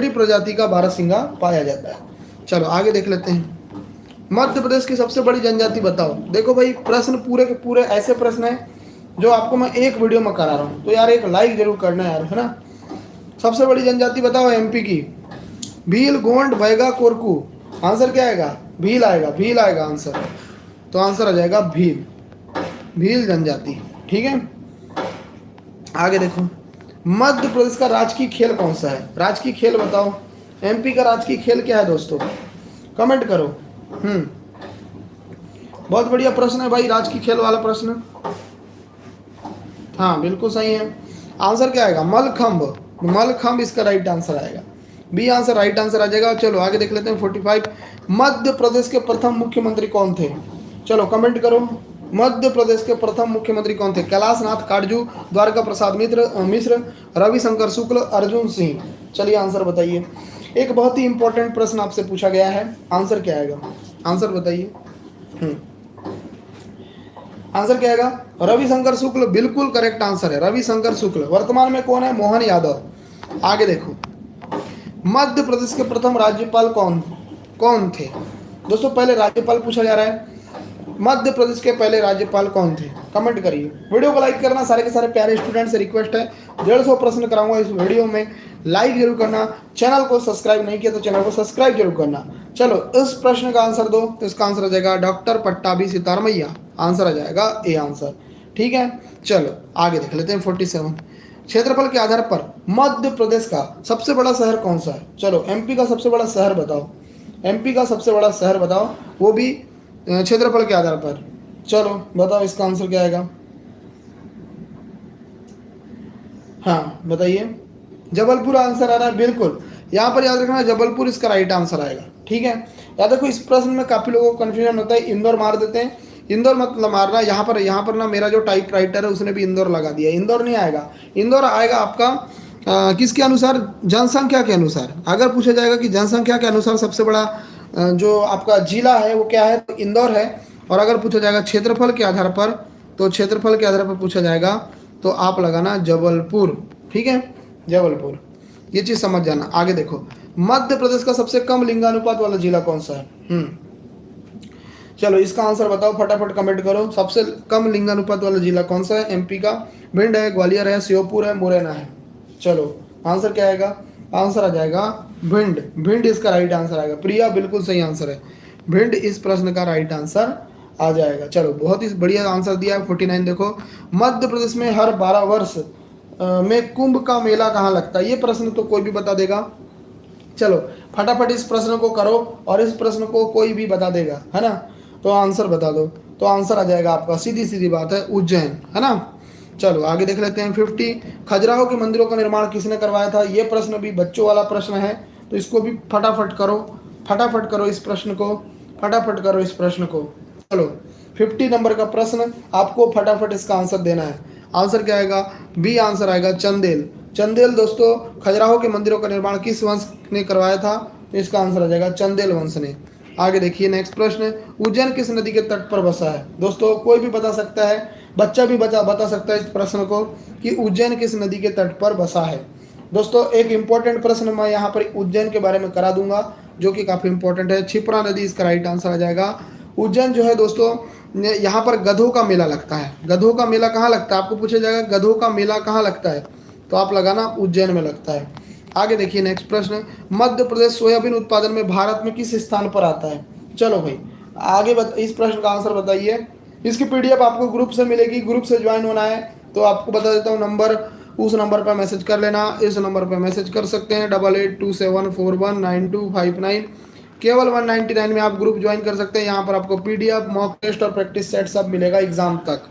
प्रजाति का बारहसिंगा पाया जाता है। चलो आगे देख लेते हैं। मध्य प्रदेश की सबसे बड़ी जनजाति बताओ। देखो भाई प्रश्न पूरे के पूरे ऐसे प्रश्न है जो आपको मैं एक वीडियो में करा रहा हूँ, तो यार एक लाइक जरूर करना यार, है ना। सबसे बड़ी जनजाति बताओ एमपी की, भील, गोंड, बैगा, कोरकू। आंसर क्या आएगा, भील आएगा, भील आएगा आंसर। तो आंसर आ जाएगा भील, भील जनजाति। ठीक है, आगे देखो। मध्य प्रदेश का राजकीय खेल कौन सा है, राजकीय खेल बताओ। एमपी का राजकीय खेल क्या है दोस्तों, कमेंट करो। बहुत बढ़िया प्रश्न है भाई, राजकीय खेल वाला प्रश्न। हाँ बिल्कुल सही है। आंसर क्या आएगा, मलखंभ, मलखंभ इसका राइट आंसर आएगा। बी आंसर राइट आंसर आ जाएगा। चलो आगे देख लेते हैं 45, मध्य प्रदेश के प्रथम मुख्यमंत्री कौन थे। चलो कमेंट करो, मध्य प्रदेश के प्रथम मुख्यमंत्री कौन थे। कैलाशनाथ काटजू, द्वारका प्रसाद मिश्र, रविशंकर शुक्ल, अर्जुन सिंह। चलिए आंसर बताइए। एक बहुत ही इंपॉर्टेंट प्रश्न आपसे पूछा गया है, आंसर क्या आएगा, आंसर बताइए। आंसर क्या आएगा, रविशंकर शुक्ल, बिल्कुल करेक्ट आंसर है, रविशंकर शुक्ल। वर्तमान में कौन है, मोहन यादव। आगे देखो, मध्य प्रदेश के प्रथम राज्यपाल कौन थे। दोस्तों पहले राज्यपाल पूछा जा रहा है, मध्य प्रदेश के पहले राज्यपाल कौन थे, कमेंट करिए। वीडियो को लाइक करना, सारे के सारे प्यारे स्टूडेंट से रिक्वेस्ट है। 150 प्रश्न कराऊंगा इस वीडियो में, लाइक जरूर करना। चैनल को सब्सक्राइब नहीं किया तो चैनल को सब्सक्राइब जरूर करना। चलो इस प्रश्न का आंसर दो, तो इसका आंसर आ जाएगा डॉक्टर पट्टाभी सितारमैया। आंसर आ जाएगा ए आंसर। ठीक है, चलो आगे देख लेते हैं 47, क्षेत्रफल के आधार पर मध्य प्रदेश का सबसे बड़ा शहर कौन सा है। चलो एमपी का सबसे बड़ा शहर बताओ, एमपी का सबसे बड़ा शहर बताओ, वो भी क्षेत्रफल के आधार पर। चलो बताओ इसका आंसर क्या आएगा। हाँ बताइए, जबलपुर आंसर आ रहा है, बिल्कुल। यहाँ पर याद रखना जबलपुर इसका राइट आंसर आएगा। ठीक है, याद रखो इस प्रश्न में काफी लोगों को कंफ्यूजन होता है, इंदौर मार देते हैं। इंदौर मतलब मारना, यहाँ पर ना मेरा जो टाइप राइटर है उसने भी इंदौर लगा दिया। इंदौर नहीं आएगा, इंदौर आएगा आपका किसके अनुसार, जनसंख्या के अनुसार। अगर पूछा जाएगा कि जनसंख्या के अनुसार सबसे बड़ा जो आपका जिला है वो क्या है, तो इंदौर है। और अगर पूछा जाएगा क्षेत्रफल के आधार पर, तो क्षेत्रफल के आधार पर पूछा जाएगा तो आप लगाना जबलपुर। ठीक है, जबलपुर, ये चीज समझ जाना। आगे देखो, मध्य प्रदेश का सबसे कम लिंगानुपात वाला जिला कौन सा है। चलो इसका आंसर बताओ, फटाफट कमेंट करो। सबसे कम लिंगानुपात वाला जिला कौन सा है, एमपी का भिंड है, ग्वालियर है, श्योपुर है, मुरैना है। चलो आंसर क्या आएगा, आंसर आ जाएगा भिंड, भिंड इसका राइट आंसर आएगा। प्रिया बिल्कुल सही आंसर है, भिंड इस प्रश्न का राइट आंसर आ जाएगा। चलो बहुत ही बढ़िया आंसर दिया है। 49 देखो, मध्य प्रदेश में हर 12 वर्ष में कुंभ का मेला कहाँ लगता है। ये प्रश्न तो कोई भी बता देगा। चलो फटाफट इस प्रश्न को करो, और इस प्रश्न को कोई भी बता देगा, है ना, तो आंसर बता दो, तो आंसर आ जाएगा आपका, सीधी सीधी बात है, उज्जैन, है ना। चलो आगे देख लेते हैं 50। खजुराहो के मंदिरों का निर्माण किसने करवाया था? ये प्रश्न भी बच्चों वाला प्रश्न है, तो इसको भी फटाफट करो, फटाफट करो इस प्रश्न को, फटाफट करो इस प्रश्न को। चलो 50 नंबर का प्रश्न, आपको फटाफट इसका आंसर देना है। आंसर क्या आएगा? बी आंसर आएगा, चंदेल। चंदेल दोस्तों, खजुराहो के मंदिरों का निर्माण किस वंश ने करवाया था? तो इसका आंसर आ जाएगा चंदेल वंश ने। आगे देखिए नेक्स्ट प्रश्न, उज्जैन किस नदी के तट पर बसा है? दोस्तों कोई भी बता सकता है, बच्चा भी बता सकता है इस प्रश्न को कि उज्जैन किस नदी के तट पर बसा है। दोस्तों एक इंपॉर्टेंट प्रश्न मैं यहाँ पर उज्जैन के बारे में करा दूंगा, जो कि काफ़ी इंपॉर्टेंट है। क्षिप्रा नदी इसका राइट आंसर आ जाएगा। उज्जैन जो है दोस्तों, यहाँ पर गधों का मेला लगता है। गधों का मेला कहाँ लगता है? आपको पूछा जाएगा गधों का मेला कहाँ लगता है, तो आप लगाना उज्जैन में लगता है। आगे देखिए नेक्स्ट प्रश्न, मध्य प्रदेश सोयाबीन उत्पादन में भारत में किस स्थान पर आता है? चलो भाई आगे इस प्रश्न का आंसर बताइए। इसकी पीडीएफ आपको ग्रुप से मिलेगी, ग्रुप से ज्वाइन होना है तो आपको बता देता हूँ नंबर, उस नंबर पर मैसेज कर लेना। इस नंबर पर मैसेज कर सकते हैं 8827419259, केवल 199 में आप ग्रुप ज्वाइन कर सकते हैं। यहाँ पर आपको पीडीएफ, मॉक टेस्ट और प्रैक्टिस सेट सब मिलेगा एग्जाम तक।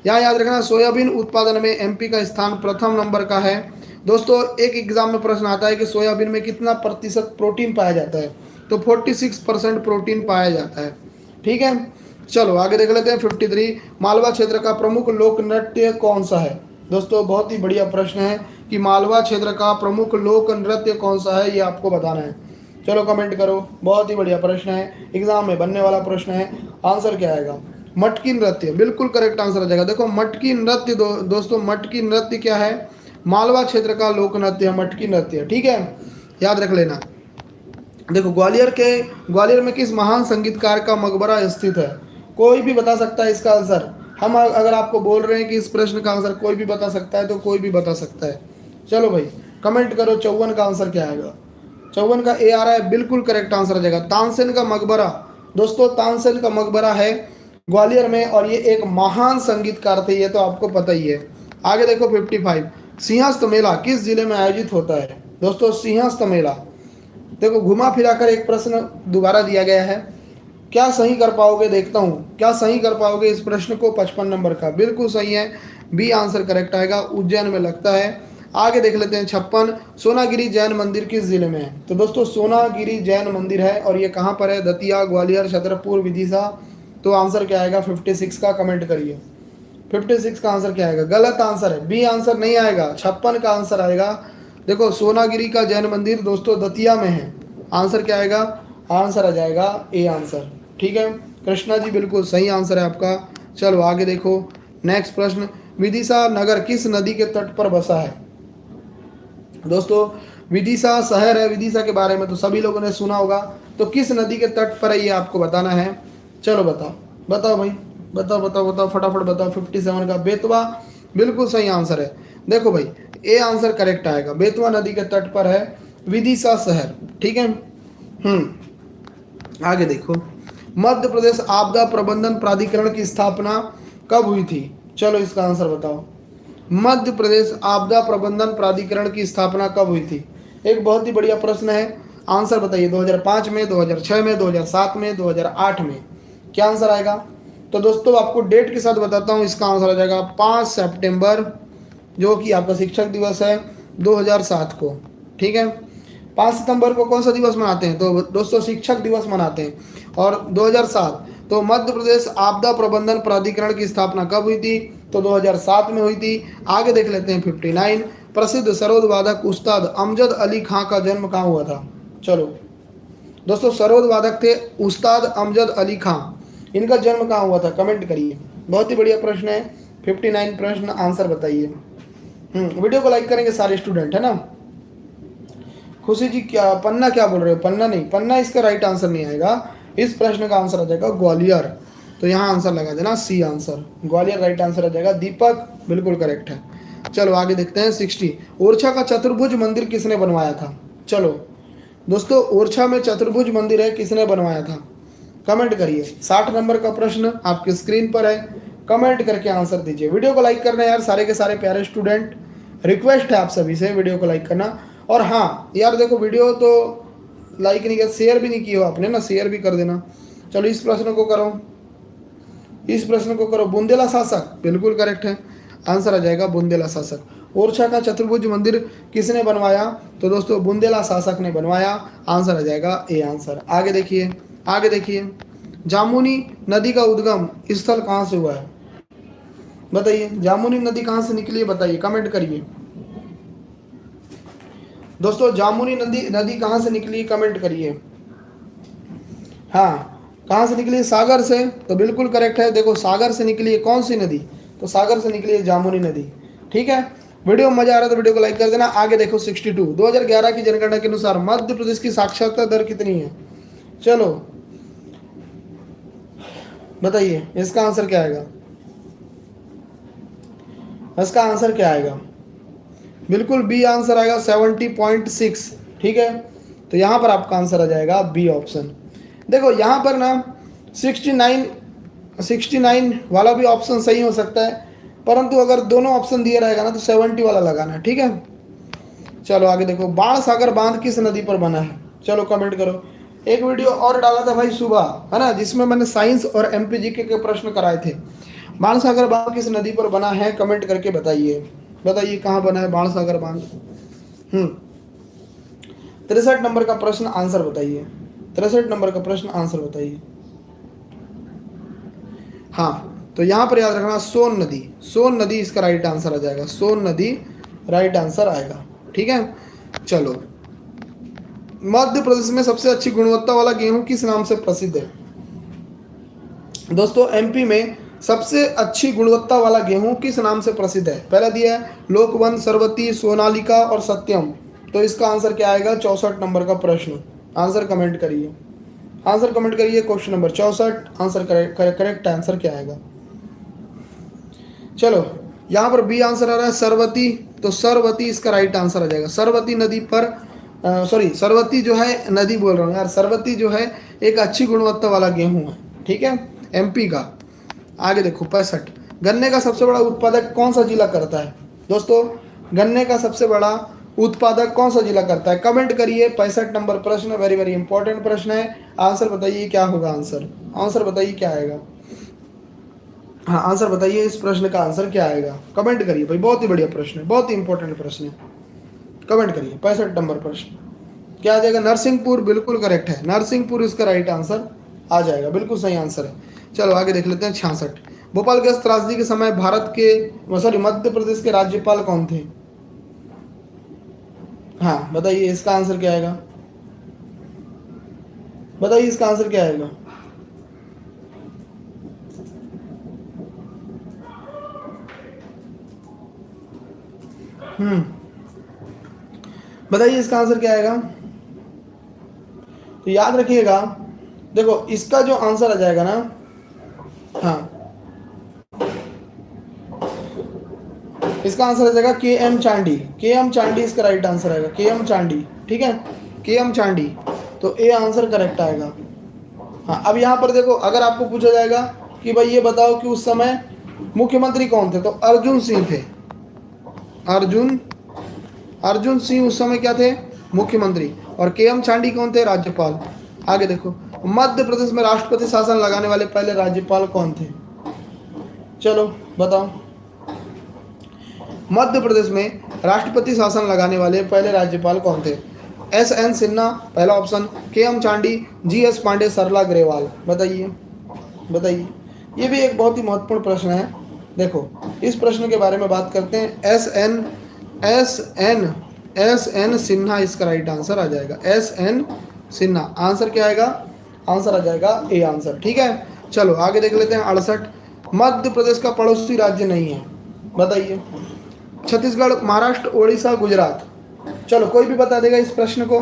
यहाँ याद रखना, सोयाबीन उत्पादन में एमपी का स्थान प्रथम नंबर का है। दोस्तों एक एग्जाम में प्रश्न आता है कि सोयाबीन में कितना प्रतिशत प्रोटीन पाया जाता है, तो 46% प्रोटीन पाया जाता है। ठीक है, चलो आगे देख लेते हैं 53। मालवा क्षेत्र का प्रमुख लोक नृत्य कौन सा है? दोस्तों बहुत ही बढ़िया प्रश्न है कि मालवा क्षेत्र का प्रमुख लोक नृत्य कौन सा है, ये आपको बताना है। चलो कमेंट करो, बहुत ही बढ़िया प्रश्न है, एग्जाम में बनने वाला प्रश्न है। आंसर क्या आएगा? मटकी नृत्य, बिल्कुल करेक्ट आंसर आ जाएगा। देखो मटकी नृत्य दोस्तों, मटकी नृत्य क्या है? मालवा क्षेत्र का लोक नृत्य है मटकी नृत्य। ठीक है, याद रख लेना। देखो ग्वालियर में किस महान संगीतकार का मकबरा स्थित है? कोई भी बता सकता है इसका आंसर। हम अगर आपको बोल रहे हैं कि इस प्रश्न का आंसर कोई भी बता सकता है, तो कोई भी बता सकता है। चलो भाई कमेंट करो, 54 का आंसर क्या आएगा? 54 का ए आ रहा है, बिल्कुल करेक्ट आंसर आ जाएगा। तानसेन का मकबरा, दोस्तों तानसेन का मकबरा है ग्वालियर में, और ये एक महान संगीतकार थे, ये तो आपको पता ही है। आगे देखो 55, सिंहस्थ मेला किस जिले में आयोजित होता है? दोस्तों सिंहस्थ मेला, देखो घुमा फिरा कर एक प्रश्न दोबारा दिया गया है, क्या सही कर पाओगे? देखता हूँ क्या सही कर पाओगे इस प्रश्न को। 55 नंबर का बिल्कुल सही है, बी आंसर करेक्ट आएगा, उज्जैन में लगता है। आगे देख लेते हैं 56, सोनागिरी जैन मंदिर किस जिले में है? तो दोस्तों सोनागिरी जैन मंदिर है, और ये कहाँ पर है? दतिया, ग्वालियर, छतरपुर, विदिशा। तो आंसर क्या आएगा 56 का? कमेंट करिए 56 का आंसर क्या आएगा? गलत आंसर है, बी आंसर नहीं आएगा, 56 का आंसर आएगा। देखो सोनागिरी का जैन मंदिर दोस्तों दतिया में है। आंसर क्या आएगा? आंसर आ जाएगा ए आंसर। ठीक है कृष्णा जी, बिल्कुल सही आंसर है आपका। चलो आगे देखो नेक्स्ट प्रश्न, विदिशा नगर किस नदी के तट पर बसा है? दोस्तों विदिशा शहर है, विदिशा के बारे में तो सभी लोगों ने सुना होगा, तो किस नदी के तट पर है ये आपको बताना है। चलो बताओ बताओ भाई, बताओ बताओ बताओ फटाफट बताओ। 57 का बेतवा, बिल्कुल सही आंसर है। देखो भाई ए आंसर करेक्ट आएगा, बेतवा नदी के तट पर है विदिशा शहर। ठीक है आगे देखो, मध्य प्रदेश आपदा प्रबंधन प्राधिकरण की स्थापना कब हुई थी? चलो इसका आंसर बताओ। मध्य प्रदेश आपदा प्रबंधन प्राधिकरण की स्थापना कब हुई थी? एक बहुत ही बढ़िया प्रश्न है, आंसर बताइए। 2005 में, 2006 में, 2007 में, 2008 में, क्या आंसर आएगा? तो दोस्तों आपको डेट के साथ बताता हूँ, इसका आंसर आ जाएगा 5 सितंबर, जो कि आपका शिक्षक दिवस है 2007 को। ठीक है 5 सितंबर को कौन सा दिवस मनाते हैं? तो दोस्तों शिक्षक दिवस मनाते हैं। और 2007, तो मध्य प्रदेश आपदा प्रबंधन प्राधिकरण की स्थापना कब हुई थी? तो 2007 में हुई थी। आगे देख लेते हैं 59, प्रसिद्ध सरोद वादक उस्ताद अमजद अली खां का जन्म कहाँ हुआ था? चलो दोस्तों सरोद वादक थे उस्ताद अमजद अली खां, इनका जन्म कहाँ हुआ था? कमेंट करिए, बहुत ही बढ़िया प्रश्न है। 59 प्रश्न, आंसर बताइए। वीडियो को लाइक करेंगे सारे स्टूडेंट, है ना। खुशी जी क्या पन्ना क्या बोल रहे हो? पन्ना नहीं, पन्ना इसका राइट आंसर नहीं आएगा। इस प्रश्न का आंसर आ जाएगा ग्वालियर, तो यहाँ आंसर लगा देना C answer, Gwalior right answer आ जाएगा। दीपक बिल्कुल करेक्ट है। चलो आगे देखते हैं 60, ओरछा का चतुर्भुज मंदिर किसने बनवाया था? चलो दोस्तों ओरछा में चतुर्भुज मंदिर है, किसने बनवाया था? कमेंट करिए। 60 नंबर का प्रश्न आपके स्क्रीन पर है, कमेंट करके आंसर दीजिए। वीडियो को लाइक करना यार सारे के सारे प्यारे स्टूडेंट, रिक्वेस्ट है आप सभी से वीडियो को लाइक करना। और हाँ यार देखो वीडियो तो लाइक नहीं किया, शेयर भी नहीं किया हो आपने ना, शेयर भी कर देना। चलो इस प्रश्न को करो, इस प्रश्न को करो। बुंदेला शासक बिल्कुल करेक्ट है, आंसर आ जाएगा बुंदेला शासक। ओरछा का चतुर्भुज मंदिर किसने बनवाया? तो दोस्तों बुंदेला शासक ने बनवाया, आंसर आ जाएगा ए आंसर। आगे देखिए, आगे देखिए, जामुनी नदी का उद्गम स्थल कहाँ से हुआ है? बताइए, जामुनी नदी कहाँ से निकली है? बताइए, कमेंट करिए दोस्तों, जामुनी नदी नदी कहाँ से निकली, कमेंट करिए। हाँ, कहाँ से निकली? सागर से, तो बिल्कुल करेक्ट है। देखो सागर से निकली है, कौन सी नदी? तो सागर से निकली है जामुनी नदी। ठीक है, वीडियो में मजा आ रहा है तो वीडियो को लाइक कर देना। आगे देखो 62, 2011 की जनगणना के अनुसार मध्य प्रदेश की साक्षरता दर कितनी है? चलो बताइए, इसका आंसर क्या आएगा? इसका आंसर क्या आएगा? बिल्कुल बी आंसर आएगा, 70.6। ठीक है, तो यहाँ पर आपका आंसर आ जाएगा बी ऑप्शन। देखो यहाँ पर ना 69 वाला भी ऑप्शन सही हो सकता है, परंतु अगर दोनों ऑप्शन दिए रहेगा ना तो 70 वाला लगाना है। ठीक है, चलो आगे देखो, बाण सागर बांध किस नदी पर बना है? चलो कमेंट करो। एक वीडियो और डाला था भाई सुबह, है ना, जिसमें मैंने साइंस और एमपीजीके के प्रश्न कराए थे। बाण सागर बांध किस नदी पर बना है? कमेंट करके बताइए, बताइए कहाँ बना है बाण सागर बांध। 63 नंबर का प्रश्न आंसर बताइए, 63 नंबर का प्रश्न आंसर बताइए। हाँ, तो यहाँ पर याद रखना सोन नदी, सोन नदी इसका राइट आंसर आ जाएगा, सोन नदी राइट आंसर आएगा। ठीक है, चलो, मध्य प्रदेश में सबसे अच्छी गुणवत्ता वाला गेहूं किस नाम से प्रसिद्ध है? दोस्तों एमपी में सबसे अच्छी गुणवत्ता वाला गेहूं किस नाम से प्रसिद्ध है? पहला दिया है लोकवन, सरवती, सोनालिका और सत्यम। तो इसका आंसर क्या आएगा? 64 नंबर का प्रश्न। आंसर कमेंट करिए, आंसर कमेंट करिए। Question number 64, answer correct answer क्या आएगा? चलो यहाँ पर बी आंसर आ रहा है सरवती, तो सरवती इसका राइट आंसर आ जाएगा। सरवती नदी पर सॉरी, सरवती जो है नदी बोल रहा हूँ यार, सरवती जो है एक अच्छी गुणवत्ता वाला गेहूं है। ठीक है, एमपी का। आगे देखो 65, गन्ने का सबसे बड़ा उत्पादक कौन सा जिला करता है? दोस्तों गन्ने का सबसे बड़ा उत्पादक कौन सा जिला करता है? कमेंट करिए। 65 नंबर प्रश्न वेरी वेरी इंपॉर्टेंट प्रश्न है। आंसर बताइए क्या होगा आंसर, आंसर बताइए क्या आएगा। हाँ आंसर बताइए, इस प्रश्न का आंसर क्या आएगा? कमेंट करिए भाई, बहुत ही बढ़िया प्रश्न है, बहुत ही इंपॉर्टेंट प्रश्न है। कमेंट करिए। 65 नंबर प्रश्न क्या आ जाएगा? नरसिंहपुर बिल्कुल करेक्ट है, नरसिंहपुर इसका राइट आंसर आ जाएगा, बिल्कुल सही आंसर है। चलो आगे देख लेते हैं 66, भोपाल गैस त्रासदी के समय भारत के सॉरी मध्य प्रदेश के राज्यपाल कौन थे? हाँ बताइए, इसका आंसर क्या आएगा? बताइए इसका आंसर क्या आएगा? बताइए इसका आंसर क्या आएगा? तो याद रखिएगा, देखो इसका जो आंसर आ जाएगा ना, हाँ इसका आंसर आ जाएगा के एम चांडी, के एम चांडी इसका राइट आंसर आएगा, के एम चांडी। ठीक है, के एम चांडी, तो ए आंसर करेक्ट आएगा। हाँ अब यहाँ पर देखो, अगर आपको पूछा जाएगा कि भाई ये बताओ कि उस समय मुख्यमंत्री कौन थे, तो अर्जुन सिंह थे। अर्जुन सिंह उस समय क्या थे? मुख्यमंत्री। और के एम चांडी कौन थे? राज्यपाल। आगे देखो, मध्य प्रदेश में राष्ट्रपति शासन लगाने वाले पहले राज्यपाल कौन थे? चलो बताओ, मध्य प्रदेश में राष्ट्रपति शासन लगाने वाले पहले राज्यपाल कौन थे? एस एन सिन्हा पहला option, K M Chandy, G S Pande, Sarla Grewal. बताइए, बताइए। ये भी एक बहुत ही महत्वपूर्ण प्रश्न है। देखो इस प्रश्न के बारे में बात करते हैं। एस एन सिन्हा इसका राइट आंसर आ जाएगा, एस एन सिन्हा। आंसर क्या आएगा? आंसर आ जाएगा ए आंसर। ठीक है, चलो आगे देख लेते हैं 68, मध्य प्रदेश का पड़ोसी राज्य नहीं है, बताइए। छत्तीसगढ़, महाराष्ट्र, उड़ीसा, गुजरात। चलो कोई भी बता देगा इस प्रश्न को,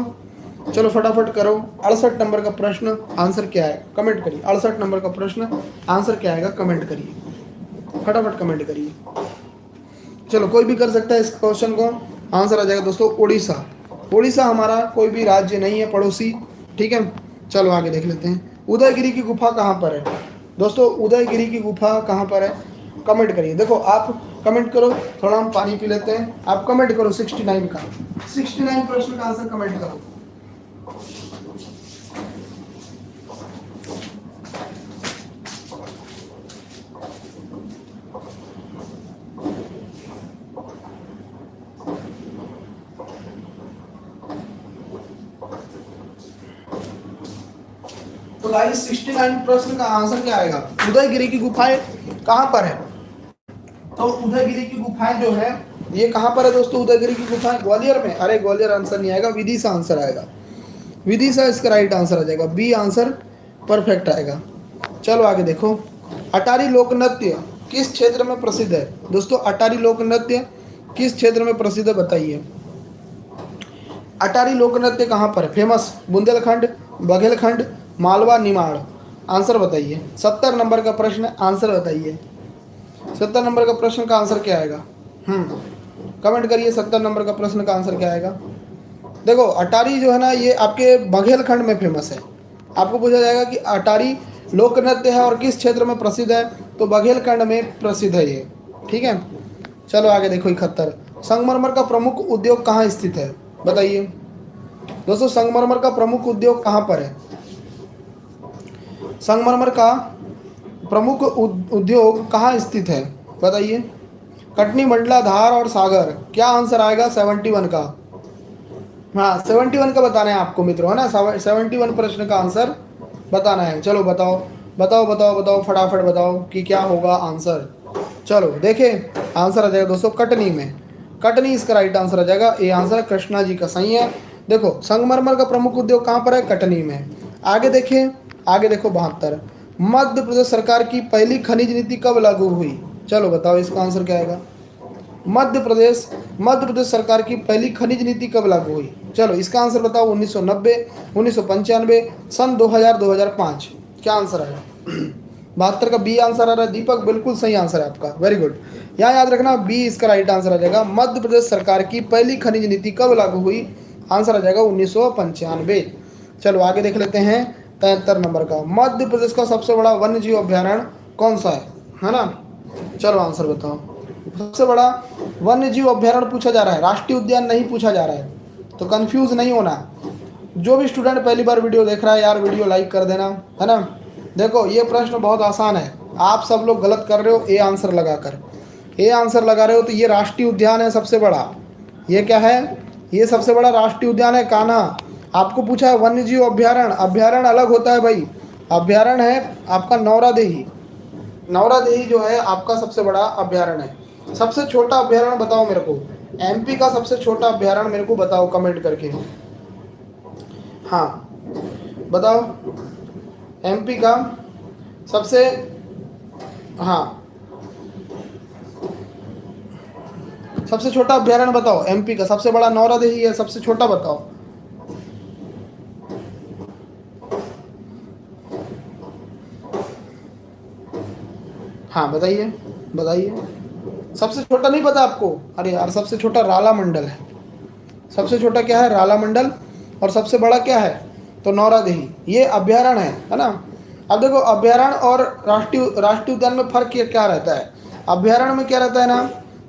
चलो फटाफट करो। 68 नंबर का प्रश्न आंसर क्या है? कमेंट करिए। 68 नंबर का प्रश्न आंसर क्या आएगा? कमेंट करिए, फटाफट कमेंट करिए। चलो कोई भी कर सकता है इस क्वेश्चन को। आंसर आ जाएगा दोस्तों उड़ीसा। उड़ीसा हमारा कोई भी राज्य नहीं है पड़ोसी। ठीक है, चलो आगे देख लेते हैं। उदयगिरी की गुफा कहाँ पर है? दोस्तों उदयगिरी की गुफा कहाँ पर है? कमेंट करिए। देखो आप कमेंट करो, थोड़ा हम पानी पी लेते हैं। आप कमेंट करो 69 का, 69 प्रश्न का आंसर कमेंट करो। तो गाइस 69 प्रश्न का आंसर क्या आएगा? उदयगिरी की गुफाएं कहाँ पर है? तो उदयगिरी की गुफाएं जो है ये कहाँ पर है दोस्तों? उदयगिरी की गुफाएं ग्वालियर में। अरे ग्वालियर आंसर नहीं आएगा, विदिशा आंसर आएगा। विदिशा इसका राइट आंसर आ जाएगा, बी आंसर परफेक्ट आएगा। चलो आगे देखो, अटारी लोक नृत्य किस क्षेत्र में प्रसिद्ध है? दोस्तों अटारी लोक नृत्य किस क्षेत्र में प्रसिद्ध है बताइए? अटारी लोक नृत्य कहाँ पर है फेमस? बुंदेलखंड, बघेलखंड, मालवा, निमाड़। आंसर बताइए। 70 नंबर का प्रश्न, आंसर बताइए। 70 नंबर का प्रश्न का आंसर क्या आएगा? कमेंट करिए 70 नंबर का प्रश्न का आंसर क्या आएगा। देखो अटारी जो है ना ये आपके बघेलखंड में फेमस है। आपको पूछा जाएगा कि अटारी लोक नृत्य है और किस क्षेत्र में प्रसिद्ध है, तो बघेलखंड में प्रसिद्ध है ये। ठीक है, चलो आगे देखो 71, संगमरमर का प्रमुख उद्योग कहाँ स्थित है बताइए? दोस्तों संगमरमर का प्रमुख उद्योग कहाँ पर है? संगमरमर का प्रमुख उद्योग कहाँ स्थित है बताइए? कटनी, मंडला, धार और सागर। क्या आंसर आएगा 71 का? हाँ 71 का बताना है आपको मित्रों, है ना। 71 प्रश्न का आंसर बताना है। चलो बताओ बताओ बताओ बताओ फटाफट बताओ कि क्या होगा आंसर। चलो देखें आंसर आ जाएगा दोस्तों कटनी में। कटनी इसका राइट आंसर आ जाएगा। ये आंसर कृष्णा जी का सही है। देखो संगमरमर का प्रमुख उद्योग कहाँ पर है? कटनी में। आगे देखें, आगे देखो 72, मध्य प्रदेश सरकार की पहली खनिज नीति कब लागू हुई? चलो बताओ इसका आंसर क्या आएगा? मध्य प्रदेश सरकार की पहली खनिज नीति कब लागू हुई? चलो इसका आंसर बताओ। 1990, 1995, सन 2000, 2005। क्या आंसर आएगा? 72 का बी आंसर आ रहा है। दीपक बिल्कुल सही आंसर है आपका, वेरी गुड। यहाँ याद रखना बी इसका राइट आंसर आ जाएगा। मध्य प्रदेश सरकार की पहली खनिज नीति कब लागू हुई? आंसर आ जाएगा 1995। चलो आगे देख लेते हैं 73 नंबर का, मध्य प्रदेश का सबसे बड़ा वन्य जीव अभ्यारण्य कौन सा है ना? चलो आंसर बताओ। सबसे बड़ा वन्य जीव अभ्यारण्य पूछा जा रहा है, राष्ट्रीय उद्यान नहीं पूछा जा रहा है, तो कंफ्यूज नहीं होना। जो भी स्टूडेंट पहली बार वीडियो देख रहा है यार वीडियो लाइक कर देना, है ना। देखो ये प्रश्न बहुत आसान है, आप सब लोग गलत कर रहे हो ए आंसर लगाकर। ए आंसर लगा रहे हो तो ये राष्ट्रीय उद्यान है सबसे बड़ा। ये क्या है? ये सबसे बड़ा राष्ट्रीय उद्यान है कान्हा। आपको पूछा है वन्य जीव अभ्यारण्य, अभ्यारण्य अलग होता है भाई। अभ्यारण्य है आपका नौरादेही, नौरादेही जो है आपका सबसे बड़ा अभ्यारण्य है। सबसे छोटा अभ्यारण्य बताओ मेरे को, एमपी का सबसे छोटा अभ्यारण्य मेरे को बताओ कमेंट करके। हाँ बताओ एमपी का सबसे, हाँ सबसे छोटा अभ्यारण्य बताओ एमपी का। सबसे बड़ा नौरादेही है, सबसे छोटा बताओ। हाँ बताइए बताइए। सबसे छोटा नहीं पता आपको? अरे यार सबसे छोटा राला मंडल है। सबसे छोटा क्या है? राला मंडल। और सबसे बड़ा क्या है? तो नौरादेही। ये अभ्यारण्य है ना। अब देखो अभ्यारण्य और राष्ट्रीय उद्यान में फर्क क्या रहता है? अभ्यारण्य में क्या रहता है ना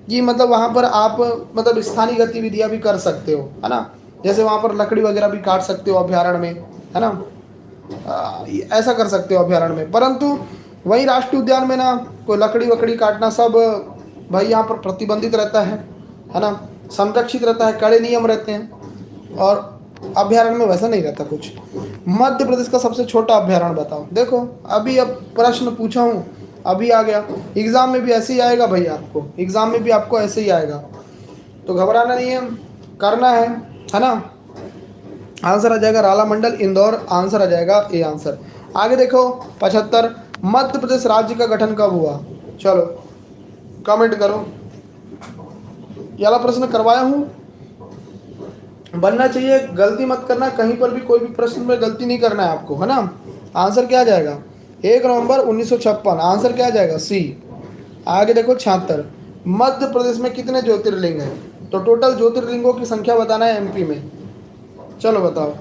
कि मतलब वहाँ पर आप मतलब स्थानीय गतिविधियाँ भी कर सकते हो, है ना। जैसे वहाँ पर लकड़ी वगैरह भी काट सकते हो अभ्यारण्य में, है ना। ऐसा कर सकते हो अभ्यारण्य में। परंतु वही राष्ट्रीय उद्यान में ना कोई लकड़ी वकड़ी काटना सब भाई यहाँ पर प्रतिबंधित रहता है ना। संरक्षित रहता है, कड़े नियम रहते हैं। और अभ्यारण्य में वैसा नहीं रहता कुछ। मध्य प्रदेश का सबसे छोटा अभ्यारण्य बताओ। देखो अभी अब प्रश्न पूछा हूँ, अभी आ गया। एग्जाम में भी ऐसे ही आएगा भाई, आपको एग्जाम में भी आपको ऐसे ही आएगा, तो घबराना नहीं है, करना है ना। आंसर आ जाएगा राला मंडल, इंदौर। आंसर आ जाएगा ए आंसर। आगे देखो 75, मध्य प्रदेश राज्य का गठन कब हुआ? चलो कमेंट करो। ये वाला प्रश्न करवाया हूँ, बनना चाहिए, गलती मत करना कहीं पर भी। कोई भी प्रश्न में गलती नहीं करना है आपको, है ना। आंसर क्या आ जाएगा? 1 नवंबर 1956। आंसर क्या आ जाएगा? सी। आगे देखो 76, मध्य प्रदेश में कितने ज्योतिर्लिंग हैं? तो टोटल ज्योतिर्लिंगों की संख्या बताना है एमपी में। चलो बताओ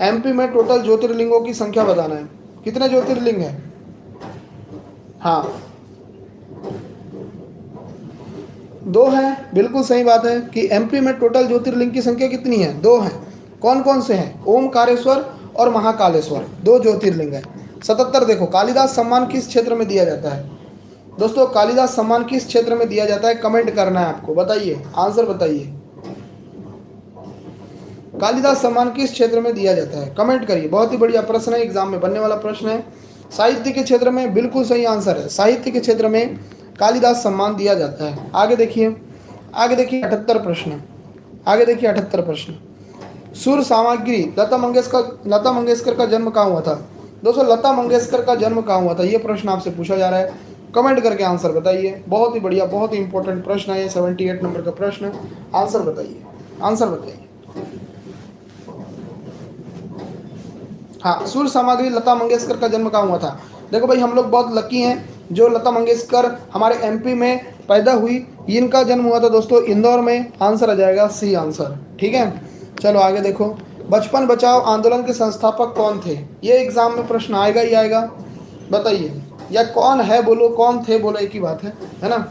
एमपी में टोटल ज्योतिर्लिंगों की संख्या बताना है, कितने ज्योतिर्लिंग है? हाँ 2 है, बिल्कुल सही बात है कि एमपी में टोटल ज्योतिर्लिंग की संख्या कितनी है? 2 है। कौन कौन से हैं? ओमकारेश्वर और महाकालेश्वर, 2 ज्योतिर्लिंग है। 77 देखो, कालिदास सम्मान किस क्षेत्र में दिया जाता है? दोस्तों कालिदास सम्मान किस क्षेत्र में दिया जाता है? कमेंट करना है आपको, बताइए आंसर बताइए। कालिदास सम्मान किस क्षेत्र में दिया जाता है? कमेंट करिए। बहुत ही बढ़िया प्रश्न है, एग्जाम में बनने वाला प्रश्न है। साहित्य के क्षेत्र में बिल्कुल सही आंसर है, साहित्य के क्षेत्र में कालिदास सम्मान दिया जाता है। आगे देखिए, आगे देखिए 78 प्रश्न, आगे देखिए 78 प्रश्न। सुर सामग्री, लता मंगेशकर का जन्म कहाँ हुआ था? दोस्तों लता मंगेशकर का जन्म कहाँ हुआ था, ये प्रश्न आपसे पूछा जा रहा है। कमेंट करके आंसर बताइए। बहुत ही बढ़िया, बहुत ही इंपॉर्टेंट प्रश्न है ये, 78 नंबर का प्रश्न। आंसर बताइए, आंसर बताइए। हाँ, सुर सामग्री, लता मंगेशकर का जन्म कहाँ हुआ था? देखो भाई, हम लोग बहुत लकी हैं जो लता मंगेशकर हमारे एमपी में पैदा हुई। इनका जन्म हुआ था दोस्तों इंदौर में। आंसर आ जाएगा सी आंसर। ठीक है, चलो आगे देखो। बचपन बचाओ आंदोलन के संस्थापक कौन थे? ये एग्जाम में प्रश्न आएगा ही आएगा, बताइए। या कौन है बोलो, कौन थे बोलो, एक ही बात है ना।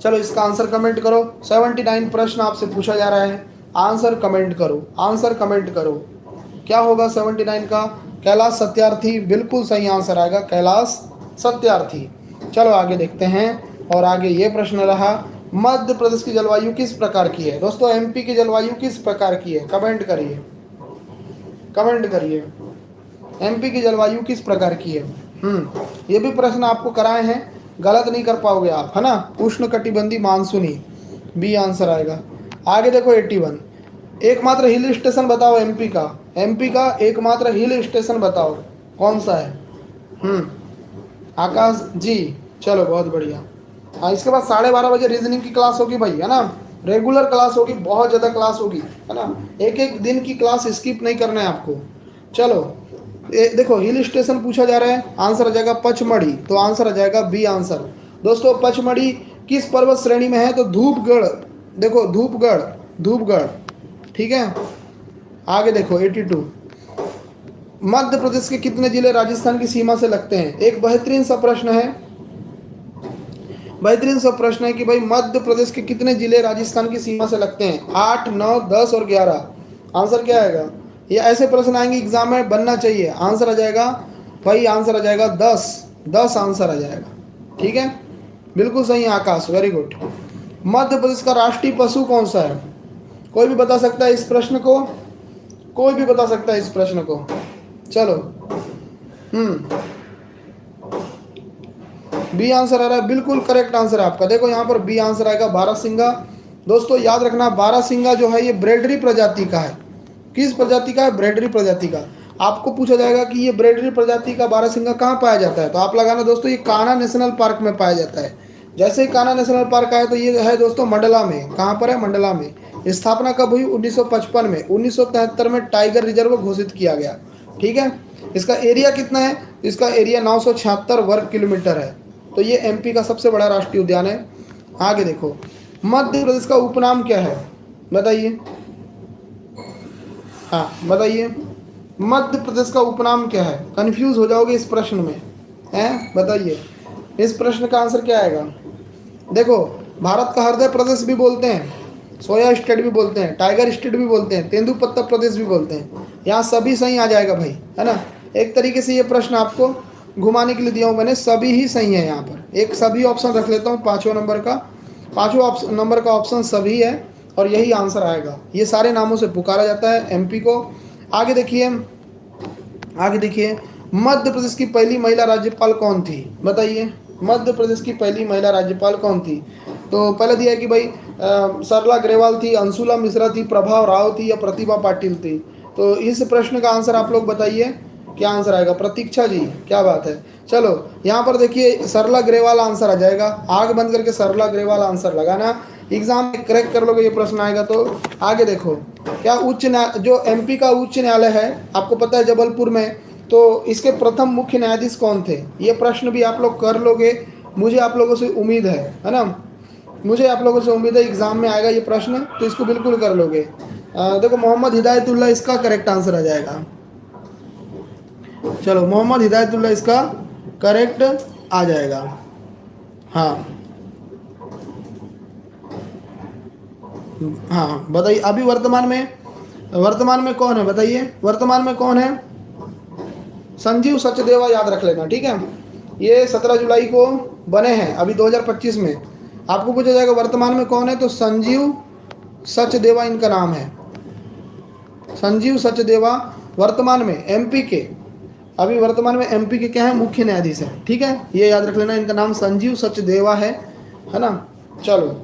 चलो इसका आंसर कमेंट करो। 79 प्रश्न आपसे पूछा जा रहा है, आंसर कमेंट करो, आंसर कमेंट करो। क्या होगा 79 का? कैलाश सत्यार्थी, बिल्कुल सही आंसर आएगा, कैलाश सत्यार्थी। चलो आगे देखते हैं। और आगे ये प्रश्न रहा, मध्य प्रदेश की जलवायु किस प्रकार की है? दोस्तों एमपी की जलवायु किस प्रकार की है? कमेंट करिए, कमेंट करिए। एमपी की जलवायु किस प्रकार की है? ये भी प्रश्न आपको कराए हैं, गलत नहीं कर पाओगे आप, है ना। उष्णकटिबंधीय मानसूनी, बी आंसर आएगा। आगे देखो 81, एकमात्र हिल स्टेशन बताओ एमपी का। एमपी का एकमात्र हिल स्टेशन बताओ, कौन सा है? आकाश जी, चलो बहुत बढ़िया। हाँ, इसके बाद 12:30 बजे रीजनिंग की क्लास होगी भाई, है ना। रेगुलर क्लास होगी, बहुत ज़्यादा क्लास होगी, है ना। एक एक दिन की क्लास स्किप नहीं करना है आपको। चलो देखो, हिल स्टेशन पूछा जा रहा है, आंसर आ जाएगा पचमढ़ी, तो आंसर आ जाएगा बी आंसर। दोस्तों पचमढ़ी किस पर्वत श्रेणी में है? तो धूपगढ़, देखो धूपगढ़, धूपगढ़। ठीक है, आगे देखो 82, मध्य प्रदेश के कितने जिले राजस्थान की सीमा से लगते हैं? एक बेहतरीन सा प्रश्न है, बेहतरीन सा प्रश्न है कि भाई मध्य प्रदेश के कितने जिले राजस्थान की सीमा से लगते हैं? 8, 9, 10 और 11। आंसर क्या आएगा? ये ऐसे प्रश्न आएंगे एग्जाम में, बनना चाहिए। आंसर आ जाएगा भाई, आंसर आ जाएगा 10, 10 आंसर आ जाएगा। ठीक है, बिल्कुल सही आकाश, वेरी गुड। मध्य प्रदेश का राष्ट्रीय पशु कौन सा है? कोई भी बता सकता है इस प्रश्न को? कोई भी बता सकता है इस प्रश्न को? चलो, बी आंसर आ रहा है, बिल्कुल करेक्ट आंसर है आपका। देखो यहाँ पर बी आंसर आएगा बारहसिंगा। दोस्तों याद रखना, बारहसिंगा जो है ये ब्रेडरी प्रजाति का है। किस प्रजाति का है? ब्रेडरी प्रजाति का। आपको पूछा जाएगा कि ये ब्रेडरी प्रजाति का बारहसिंगा कहाँ पाया जाता है, तो आप लगाना दोस्तों ये कान्हा नेशनल पार्क में पाया जाता है। जैसे ही कान्हा नेशनल पार्क आया तो ये है दोस्तों मंडला में। कहाँ पर है? मंडला में। स्थापना कब हुई? 1955 में। 1973 में टाइगर रिजर्व घोषित किया गया। ठीक है, इसका एरिया कितना है? इसका एरिया 976 वर्ग किलोमीटर है। तो ये एमपी का सबसे बड़ा राष्ट्रीय उद्यान है। आगे देखो, मध्य प्रदेश का उपनाम क्या है? बताइए, हाँ बताइए, मध्य प्रदेश का उपनाम क्या है? कंफ्यूज हो जाओगे इस प्रश्न में, हैं? बताइए, इस प्रश्न का आंसर क्या आएगा? देखो, भारत का हृदय प्रदेश भी बोलते हैं, सोया स्टेट भी बोलते हैं, टाइगर स्टेट भी बोलते हैं, तेंदुपत्ता प्रदेश भी बोलते हैं। यहाँ सभी सही आ जाएगा भाई, है ना। एक तरीके से ये प्रश्न आपको घुमाने के लिए दिया हूँ मैंने, सभी ही सही है। यहाँ पर एक सभी ऑप्शन रख लेता हूँ, पाँचवें नंबर का, पाँचवें नंबर का ऑप्शन सभी है और यही आंसर आएगा। ये सारे नामों से पुकारा जाता है एमपी को। आगे देखिए, आगे देखिए, मध्य प्रदेश की पहली महिला राज्यपाल कौन थी? बताइए, मध्य प्रदेश की पहली महिला राज्यपाल कौन थी? तो पहले दिया कि भाई सरला ग्रेवाल थी, अंशुला मिश्रा थी, प्रभाव राव थी या प्रतिभा पाटिल थी। तो इस प्रश्न का आंसर आप लोग बताइए, क्या आंसर आएगा? प्रतीक्षा जी, क्या बात है। चलो यहाँ पर देखिए, सरला ग्रेवाल आंसर आ जाएगा। आग बंद करके सरला ग्रेवाल आंसर लगाना, एग्जाम में क्रैक कर लोगे ये प्रश्न आएगा। तो आगे देखो, क्या जो एमपी का उच्च न्यायालय है, आपको पता है जबलपुर में, तो इसके प्रथम मुख्य न्यायाधीश कौन थे? ये प्रश्न भी आप लोग कर लोगे, मुझे आप लोगों से उम्मीद है ना। मुझे आप लोगों से उम्मीद है एग्जाम में आएगा ये प्रश्न, तो इसको बिल्कुल कर लोगे। देखो, मोहम्मद हिदायतुल्लाह इसका करेक्ट आंसर आ जाएगा। चलो, मोहम्मद हिदायतुल्लाह इसका करेक्ट आ जाएगा। हाँ हाँ, बताइए अभी वर्तमान में कौन है? बताइए, वर्तमान में कौन है? संजीव सचदेवा, याद रख लेना, ठीक है। ये 17 जुलाई को बने हैं, अभी 2025 में। आपको पूछा जाएगा वर्तमान में कौन है, तो संजीव सचदेवा इनका नाम है। संजीव सचदेवा वर्तमान में एमपी के, अभी वर्तमान में एमपी के क्या है, मुख्य न्यायाधीश है। ठीक है, ये याद रख लेना, इनका नाम संजीव सचदेवा है ना। चलो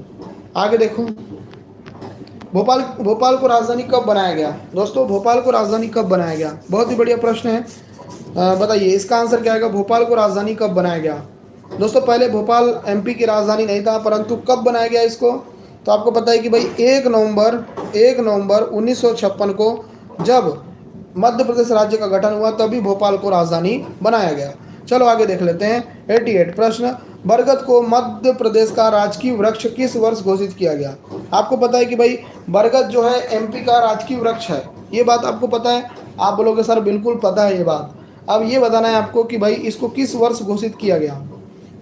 आगे देखो, भोपाल भोपाल को राजधानी कब बनाया गया? दोस्तों भोपाल को राजधानी कब बनाया गया, बहुत ही बढ़िया प्रश्न है। बताइए इसका आंसर क्या आएगा, भोपाल को राजधानी कब बनाया गया? दोस्तों पहले भोपाल एमपी की राजधानी नहीं था, परंतु कब बनाया गया इसको, तो आपको पता है कि भाई 1 नवंबर 1956 को जब मध्य प्रदेश राज्य का गठन हुआ तभी भोपाल को राजधानी बनाया गया। चलो आगे देख लेते हैं 88 प्रश्न, बरगद को मध्य प्रदेश का राजकीय वृक्ष किस वर्ष घोषित किया गया? आपको पता है कि भाई बरगद जो है एमपी का राजकीय वृक्ष है, ये बात आपको पता है। आप बोलोगे सर बिल्कुल पता है ये बात। अब ये बताना है आपको कि भाई इसको किस वर्ष घोषित किया गया,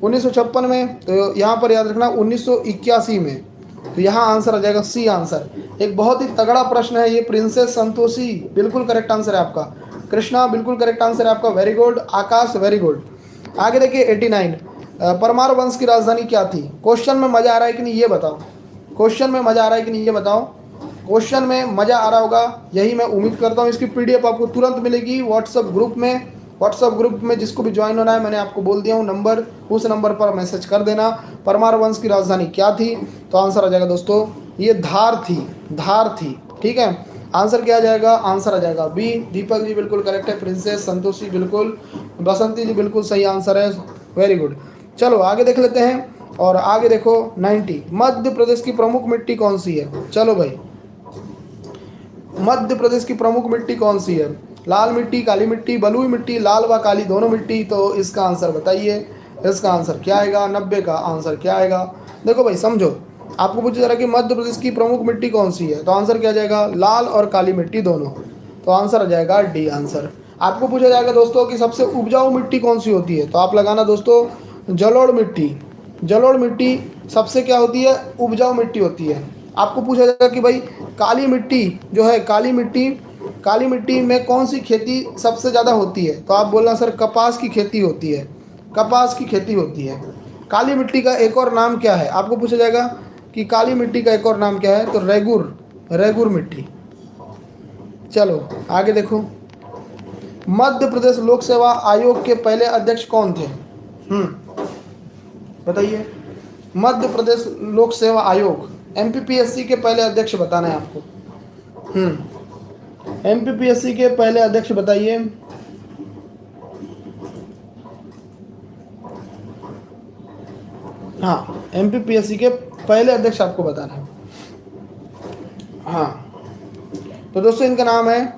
1956 में, तो यहाँ पर याद रखना 1981 में, तो यहाँ आंसर आ जाएगा सी आंसर। एक बहुत ही तगड़ा प्रश्न है ये, प्रिंसेस संतोषी बिल्कुल करेक्ट आंसर है आपका, कृष्णा बिल्कुल करेक्ट आंसर है आपका, वेरी गुड, आकाश वेरी गुड। आगे देखिए 89, परमार वंश की राजधानी क्या थी? क्वेश्चन में मजा आ रहा है कि नहीं ये बताओ, क्वेश्चन में मजा आ रहा है कि नहीं ये बताओ, क्वेश्चन में मजा आ रहा होगा यही मैं उम्मीद करता हूँ। इसकी पीडीएफ आपको तुरंत मिलेगी व्हाट्सएप ग्रुप में जिसको भी ज्वाइन होना है मैंने आपको बोल दिया हूँ नंबर, उस नंबर पर मैसेज कर देना। परमार वंश की राजधानी क्या थी, तो आंसर आ जाएगा दोस्तों ये धार थी। ठीक है, आंसर क्या आ जाएगा, आंसर आ जाएगा बी। दीपक जी बिल्कुल करेक्ट है, प्रिंसेस संतोषी बिल्कुल, बसंती जी बिल्कुल सही आंसर है, वेरी गुड। चलो आगे देख लेते हैं, और आगे देखो 90, मध्य प्रदेश की प्रमुख मिट्टी कौन सी है? चलो भाई मध्य प्रदेश की प्रमुख मिट्टी कौन सी है? लाल मिट्टी, काली मिट्टी, बलुई मिट्टी, लाल व काली दोनों मिट्टी, तो इसका आंसर बताइए, इसका आंसर क्या आएगा, 90 का आंसर क्या आएगा? देखो भाई समझो, आपको पूछा जा रहा है कि मध्य प्रदेश की प्रमुख मिट्टी कौन सी है, तो आंसर क्या जाएगा, लाल और काली मिट्टी दोनों, तो आंसर आ जाएगा डी आंसर। आपको पूछा जाएगा दोस्तों कि सबसे उपजाऊ मिट्टी कौन सी होती है, तो आप लगाना दोस्तों जलोढ़ मिट्टी सबसे क्या होती है, उपजाऊ मिट्टी होती है। आपको पूछा जाएगा कि भाई काली मिट्टी जो है, काली मिट्टी में कौन सी खेती सबसे ज़्यादा होती है, तो आप बोलना सर कपास की खेती होती है, काली मिट्टी का एक और नाम क्या है? आपको पूछा जाएगा कि काली मिट्टी का एक और नाम क्या है, तो रेगुर मिट्टी। चलो आगे देखो, मध्य प्रदेश लोक सेवा आयोग के पहले अध्यक्ष कौन थे? बताइए, मध्य प्रदेश लोक सेवा आयोग एमपीपीएससी के पहले अध्यक्ष बताना है आपको। एमपीपीएससी के पहले अध्यक्ष बताइए। हाँ, एमपीपीएससी के पहले अध्यक्ष आपको बताना है। हाँ, तो दोस्तों इनका नाम है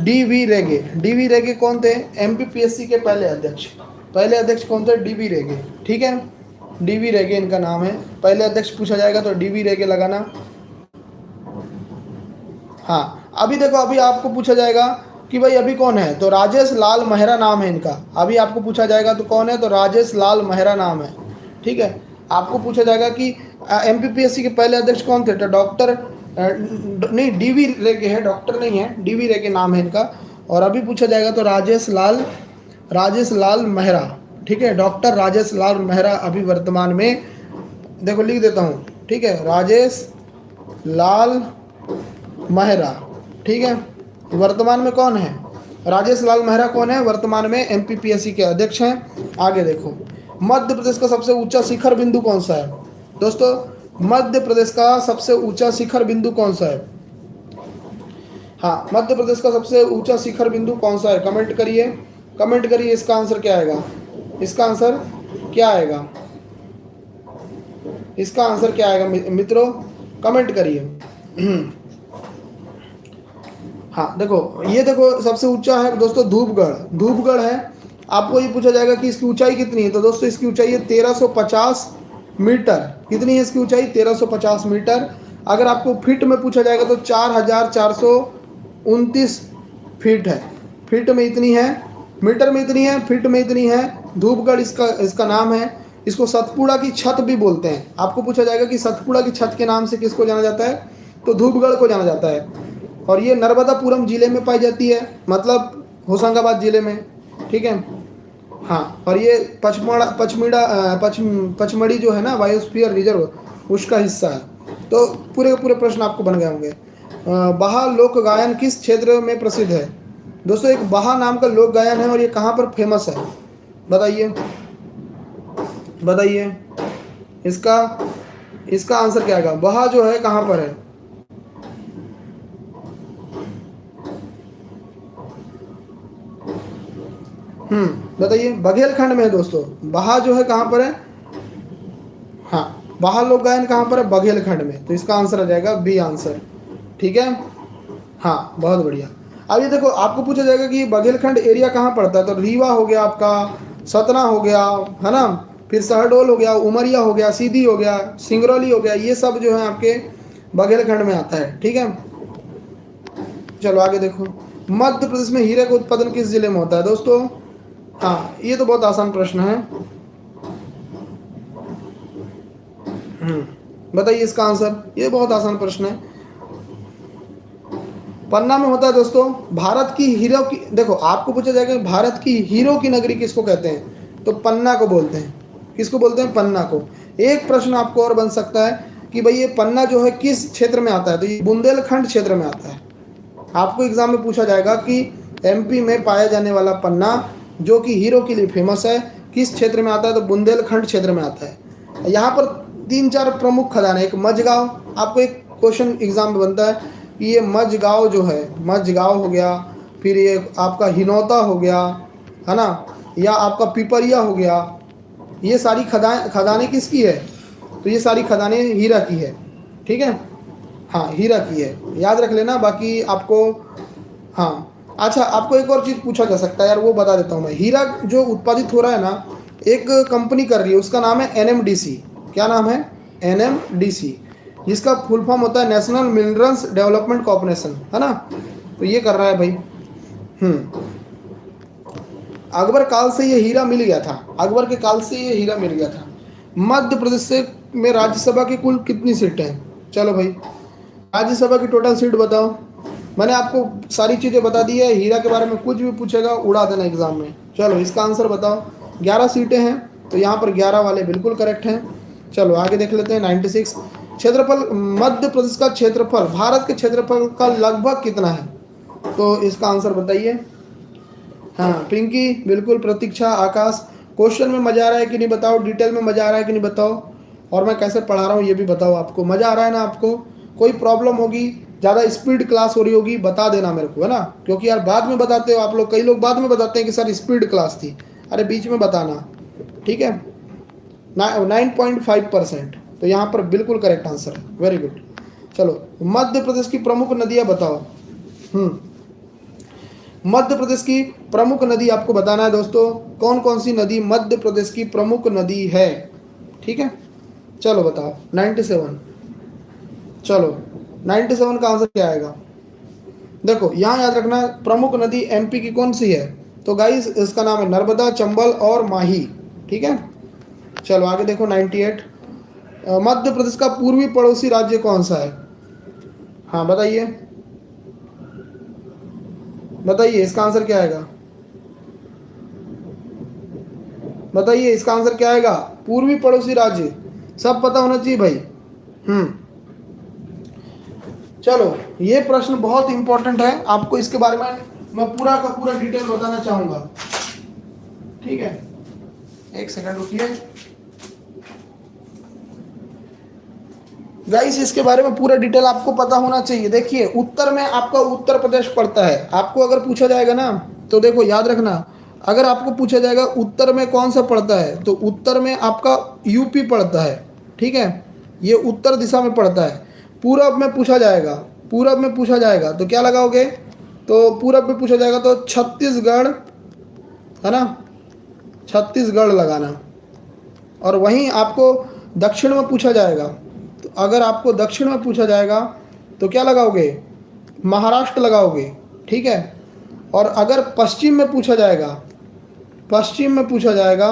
डीवी रेगे कौन थे? एमपीपीएससी के पहले अध्यक्ष कौन थे? डीवी रेगे। ठीक है, डीवी रेगे इनका नाम है, पहले अध्यक्ष पूछा जाएगा तो डीवी रेगे लगाना। हाँ, अभी देखो, अभी आपको पूछा जाएगा कि भाई अभी कौन है, तो राजेश लाल मेहरा नाम है इनका। अभी आपको पूछा जाएगा तो कौन है, तो राजेश लाल मेहरा नाम है। ठीक है, आपको पूछा जाएगा कि एमपीपीएससी के पहले अध्यक्ष कौन थे, तो डॉक्टर नहीं, डीवी रेगे है, डॉक्टर नहीं है, डीवी रेगे नाम है इनका। और अभी पूछा जाएगा तो राजेश लाल मेहरा। ठीक है, डॉक्टर राजेश लाल मेहरा अभी वर्तमान में, देखो लिख देता हूँ, ठीक है, राजेश लाल मेहरा। ठीक है, वर्तमान में कौन है, राजेश लाल मेहरा कौन है, वर्तमान में एमपीपीएससी के अध्यक्ष हैं। आगे देखो, मध्य प्रदेश का सबसे ऊंचा शिखर बिंदु कौन सा है? दोस्तों मध्य प्रदेश का सबसे ऊंचा शिखर बिंदु कौन सा है? हाँ, मध्य प्रदेश का सबसे ऊंचा शिखर बिंदु कौन सा है? कमेंट करिए, इसका आंसर क्या आएगा, इसका आंसर क्या आएगा मित्रों, कमेंट करिए। हाँ देखो, ये देखो सबसे ऊंचा है दोस्तों धूपगढ़ है। आपको ये पूछा जाएगा कि इसकी ऊंचाई कितनी है, तो दोस्तों इसकी ऊंचाई है 1350 मीटर। कितनी है इसकी ऊंचाई? 1350 मीटर। अगर आपको फीट में पूछा जाएगा तो 4429 फीट है। फीट में इतनी है, मीटर में इतनी है, फीट में इतनी है। धूपगढ़ इसका नाम है। इसको सतपुड़ा की छत भी बोलते हैं। आपको पूछा जाएगा कि सतपुड़ा की छत के नाम से किसको जाना जाता है, तो धूपगढ़ को जाना जाता है। और ये नर्मदापुरम जिले में पाई जाती है, मतलब होशंगाबाद जिले में। ठीक है, हाँ, और ये पचमढ़ी जो है ना, बायोस्फीयर रिजर्व, उसका हिस्सा है। तो पूरे प्रश्न आपको बन गए होंगे। बहा लोक गायन किस क्षेत्र में प्रसिद्ध है? दोस्तों एक बहा नाम का लोक गायन है और ये कहाँ पर फेमस है? बताइए बताइए, इसका इसका आंसर क्या आएगा? बहा जो है कहाँ पर है? बताइए। बघेलखंड में है दोस्तों। बहा जो है कहाँ पर है? हाँ, बहा लोक गायन कहाँ पर है? बघेलखंड में। तो इसका आंसर आ जाएगा बी आंसर। ठीक है, हाँ बहुत बढ़िया। अब ये देखो, आपको पूछा जाएगा कि बघेलखंड एरिया कहाँ पड़ता है, तो रीवा हो गया आपका, सतना हो गया, है ना, फिर सहडोल हो गया, उमरिया हो गया, सीधी हो गया, सिंगरौली हो गया, ये सब जो है आपके बघेलखंड में आता है। ठीक है, चलो आगे देखो। मध्य प्रदेश में हीरे का उत्पादन किस जिले में होता है? दोस्तों हाँ, ये तो बहुत आसान प्रश्न है। बताइए इसका आंसर, ये बहुत आसान प्रश्न है। पन्ना में होता है दोस्तों। भारत की हीरो की, देखो आपको पूछा जाएगा भारत की हीरो की नगरी किसको कहते हैं, तो पन्ना को बोलते हैं। किसको बोलते हैं? पन्ना को। एक प्रश्न आपको और बन सकता है कि भाई ये पन्ना जो है किस क्षेत्र में आता है, तो ये बुंदेलखंड क्षेत्र में आता है। आपको एग्जाम में पूछा जाएगा कि एमपी में पाया जाने वाला पन्ना जो कि हीरो के लिए फेमस है, किस क्षेत्र में आता है, तो बुंदेलखंड क्षेत्र में आता है। यहाँ पर 3-4 प्रमुख खदान है। एक मझगांव, आपको एक क्वेश्चन एग्जाम में बनता है कि ये मझगांव जो है, मझगांव हो गया, फिर ये आपका हिनौता हो गया, है ना, या आपका पिपरिया हो गया, ये सारी खदानें किसकी है, तो ये सारी खदानें हीरा की है। ठीक है, हाँ हीरा की है, याद रख लेना। बाकी आपको, हाँ अच्छा, आपको एक और चीज़ पूछा जा सकता है यार, वो बता देता हूँ मैं। हीरा जो उत्पादित हो रहा है ना, एक कंपनी कर रही है, उसका नाम है एनएमडीसी। क्या नाम है? एनएमडीसी, जिसका फुल फॉर्म होता है नेशनल मिनरल्स डेवलपमेंट कॉर्पोरेशन, है ना। तो ये कर रहा है भाई। अकबर काल से ये हीरा मिल गया था, अकबर के काल से ये हीरा मिल गया था। मध्य प्रदेश से में राज्यसभा की कुल कितनी सीटें हैं? चलो भाई, राज्यसभा की टोटल सीट बताओ। मैंने आपको सारी चीज़ें बता दी है, हीरा के बारे में कुछ भी पूछेगा उड़ा देना एग्जाम में। चलो इसका आंसर बताओ। 11 सीटें हैं, तो यहाँ पर 11 वाले बिल्कुल करेक्ट हैं। चलो आगे देख लेते हैं। 96 क्षेत्रफल, मध्य प्रदेश का क्षेत्रफल भारत के क्षेत्रफल का लगभग कितना है? तो इसका आंसर बताइए। हाँ पिंकी बिल्कुल, प्रतीक्षा, आकाश। क्वेश्चन में मजा आ रहा है कि नहीं बताओ, डिटेल में मजा आ रहा है कि नहीं बताओ, और मैं कैसे पढ़ा रहा हूँ ये भी बताओ। आपको मजा आ रहा है ना? आपको कोई प्रॉब्लम होगी, ज़्यादा स्पीड क्लास हो रही होगी, बता देना मेरे को, है ना, क्योंकि यार बाद में बताते हो आप लोग, कई लोग बाद में बताते हैं कि सर स्पीड क्लास थी। अरे बीच में बताना, ठीक है। 9.5%, तो यहाँ पर बिल्कुल करेक्ट आंसर है। Very good. चलो मध्य प्रदेश की प्रमुख नदियाँ बताओ। मध्य प्रदेश की प्रमुख नदी आपको बताना है दोस्तों, कौन कौन सी नदी मध्य प्रदेश की प्रमुख नदी है। ठीक है, चलो बताओ। 97, चलो 97 का आंसर क्या आएगा? देखो यहाँ याद रखना, प्रमुख नदी एमपी की कौन सी है, तो गाइस इसका नाम है नर्मदा, चंबल और माही। ठीक है, चलो आगे देखो। 98 मध्य प्रदेश का पूर्वी पड़ोसी राज्य कौन सा है? हाँ बताइए बताइए, इसका आंसर क्या आएगा? बताइए इसका आंसर क्या आएगा? पूर्वी पड़ोसी राज्य, सब पता होना चाहिए भाई। चलो ये प्रश्न बहुत इंपॉर्टेंट है, आपको इसके बारे में मैं पूरा का पूरा डिटेल बताना चाहूंगा। ठीक है, एक सेकंड रुकिए गाइस, इसके बारे में पूरा डिटेल आपको पता होना चाहिए। देखिए उत्तर में आपका उत्तर प्रदेश पड़ता है। आपको अगर पूछा जाएगा ना, तो देखो याद रखना, अगर आपको पूछा जाएगा उत्तर में कौन सा पड़ता है, तो उत्तर में आपका यूपी पड़ता है। ठीक है, ये उत्तर दिशा में पड़ता है। पूरब में पूछा जाएगा, पूरब में पूछा जाएगा तो क्या लगाओगे, तो पूरब में पूछा जाएगा तो छत्तीसगढ़, है ना, छत्तीसगढ़ लगाना। और वहीं आपको दक्षिण में पूछा जाएगा, तो अगर आपको दक्षिण में पूछा जाएगा तो क्या लगाओगे? महाराष्ट्र लगाओगे। ठीक है, और अगर पश्चिम में पूछा जाएगा, पश्चिम में पूछा जाएगा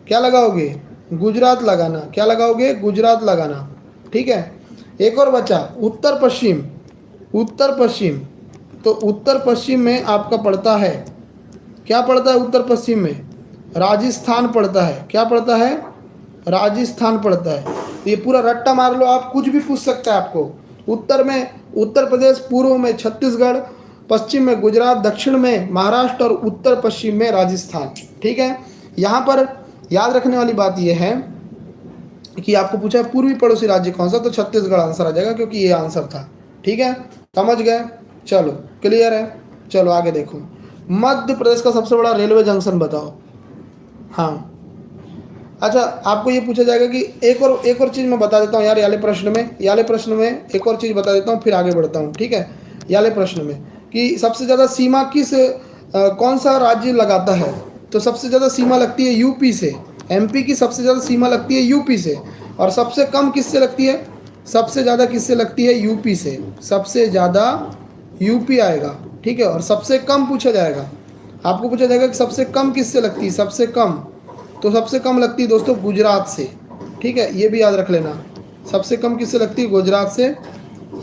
क्या लगाओगे? गुजरात लगाना। क्या लगाओगे? गुजरात लगाना। ठीक है, एक और बचा उत्तर पश्चिम। उत्तर पश्चिम, तो उत्तर पश्चिम में आपका पड़ता है, क्या पड़ता है उत्तर पश्चिम में? राजस्थान पड़ता है। क्या पड़ता है? राजस्थान पड़ता है। तो ये पूरा रट्टा मार लो आप, कुछ भी पूछ सकता है आपको। उत्तर में उत्तर प्रदेश, पूर्व में छत्तीसगढ़, पश्चिम में गुजरात, दक्षिण में महाराष्ट्र और उत्तर पश्चिम में राजस्थान। ठीक है, यहाँ पर याद रखने वाली बात यह है कि आपको पूछा है पूर्वी पड़ोसी राज्य कौन सा, तो छत्तीसगढ़ आंसर आ जाएगा क्योंकि ये आंसर था। ठीक है, समझ गए, चलो क्लियर है। चलो आगे देखो, मध्य प्रदेश का सबसे बड़ा रेलवे जंक्शन बताओ। हाँ, अच्छा आपको ये पूछा जाएगा कि एक और चीज़ मैं बता देता हूँ यार, याले प्रश्न में एक और चीज़ बता देता हूँ, फिर आगे बढ़ता हूँ। ठीक है, याले प्रश्न में कि सबसे ज़्यादा सीमा किस कौन सा राज्य लगाता है, तो सबसे ज़्यादा सीमा लगती है यूपी से। एमपी की सबसे ज़्यादा सीमा लगती है यूपी से, और सबसे कम किससे लगती है, सबसे ज़्यादा किससे लगती है, यूपी से। सबसे ज़्यादा यूपी आएगा। ठीक है, और सबसे कम पूछा जाएगा, आपको पूछा जाएगा कि सबसे कम किससे लगती है, सबसे कम, तो सबसे कम लगती है दोस्तों गुजरात से। ठीक है, ये भी याद रख लेना, सबसे कम किससे लगती है, गुजरात से,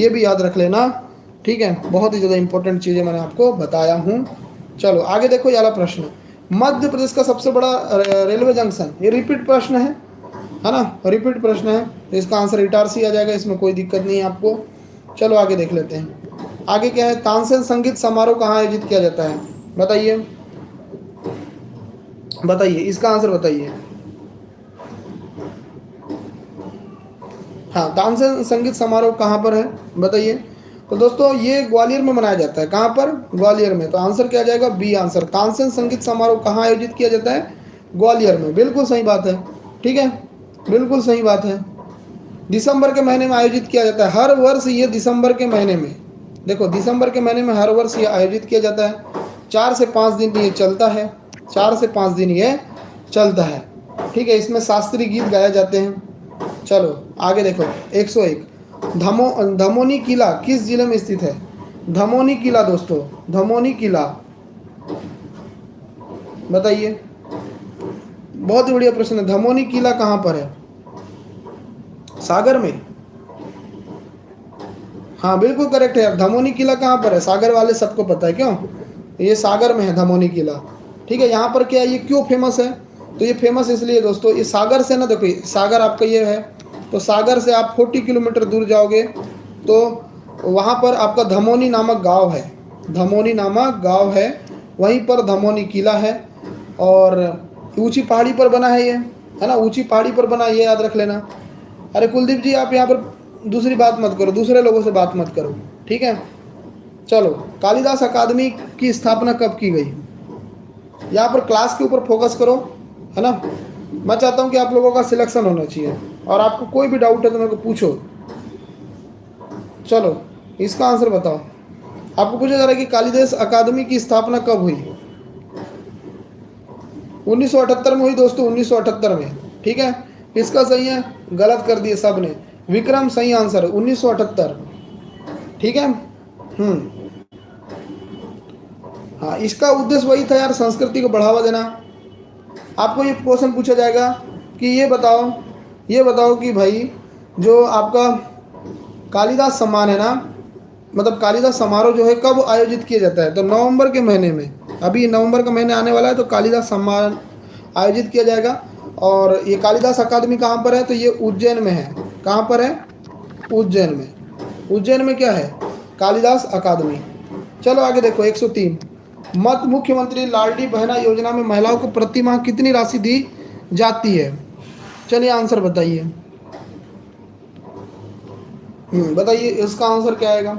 ये भी याद रख लेना। ठीक है, बहुत ही ज़्यादा इंपॉर्टेंट चीज़ें मैंने आपको बताया हूँ। चलो आगे देखो, ये वाला प्रश्न, मध्य प्रदेश का सबसे बड़ा रेलवे जंक्शन, ये रिपीट प्रश्न है ना, रिपीट प्रश्न है, इसका आंसर इटारसी आ जाएगा, इसमें कोई दिक्कत नहीं है आपको। चलो आगे देख लेते हैं, आगे क्या है, तानसेन संगीत समारोह कहाँ आयोजित किया जाता है, बताइए बताइए, इसका आंसर बताइए। हाँ, तानसेन संगीत समारोह कहाँ पर है, बताइए। तो दोस्तों ये ग्वालियर में मनाया जाता है, कहाँ पर, ग्वालियर में, तो आंसर क्या जाएगा, बी आंसर। तानसेन संगीत समारोह कहाँ आयोजित किया जाता है, ग्वालियर में, बिल्कुल सही बात है। ठीक है, बिल्कुल सही बात है, दिसंबर के महीने में आयोजित किया जाता है, हर वर्ष ये दिसंबर के महीने में, देखो दिसंबर के महीने में हर वर्ष ये आयोजित किया जाता है। 4 से 5 दिन ये चलता है, 4 से 5 दिन ये चलता है। ठीक है, इसमें शास्त्रीय गीत गाए जाते हैं। चलो आगे देखो, 101, धमोनी किला किस जिले में स्थित है, धमोनी किला दोस्तों, धमोनी किला, बताइए, बहुत ही बढ़िया प्रश्न है। धमोनी किला कहाँ पर है, सागर में, हाँ बिल्कुल करेक्ट है यार, धमोनी किला कहाँ पर है, सागर वाले सबको पता है, क्यों, ये सागर में है धमोनी किला। ठीक है, यहाँ पर क्या है, ये क्यों फेमस है, तो ये फेमस इसलिए दोस्तों, ये सागर से ना, देखो सागर आपका ये है, तो सागर से आप 40 किलोमीटर दूर जाओगे तो वहाँ पर आपका धमोनी नामक गांव है, धमोनी नामक गांव है, वहीं पर धमोनी किला है, और ऊंची पहाड़ी पर बना है ये, है ना, ऊंची पहाड़ी पर बना है, ये याद रख लेना। अरे कुलदीप जी आप यहाँ पर दूसरी बात मत करो, दूसरे लोगों से बात मत करो। ठीक है, चलो, कालिदास अकादमी की स्थापना कब की गई, यहाँ पर क्लास के ऊपर फोकस करो, है ना, मैं चाहता हूँ कि आप लोगों का सिलेक्शन होना चाहिए, और आपको कोई भी डाउट है तो मेरे को पूछो। चलो इसका आंसर बताओ, आपको पूछा जा रहा है कि कालिदास अकादमी की स्थापना कब हुई, 1978 में हुई दोस्तों, 1978 में। ठीक है, इसका सही है, गलत कर दिए सब ने, विक्रम सही आंसर, 1978। ठीक है, हाँ, इसका उद्देश्य वही था यार, संस्कृति को बढ़ावा देना। आपको ये क्वेश्चन पूछा जाएगा कि ये बताओ कि भाई जो आपका कालिदास सम्मान है ना, मतलब कालिदास समारोह जो है कब आयोजित किया जाता है, तो नवंबर के महीने में, अभी नवंबर का महीने आने वाला है, तो कालिदास सम्मान आयोजित किया जाएगा। और ये कालिदास अकादमी कहाँ पर है, तो ये उज्जैन में है, कहाँ पर है, उज्जैन में, उज्जैन में क्या है, कालिदास अकादमी। चलो आगे देखो, 103, मुख्यमंत्री लाडली बहना योजना में महिलाओं को प्रति माह कितनी राशि दी जाती है, चलिए आंसर बताइए, बताइए इसका आंसर क्या आएगा,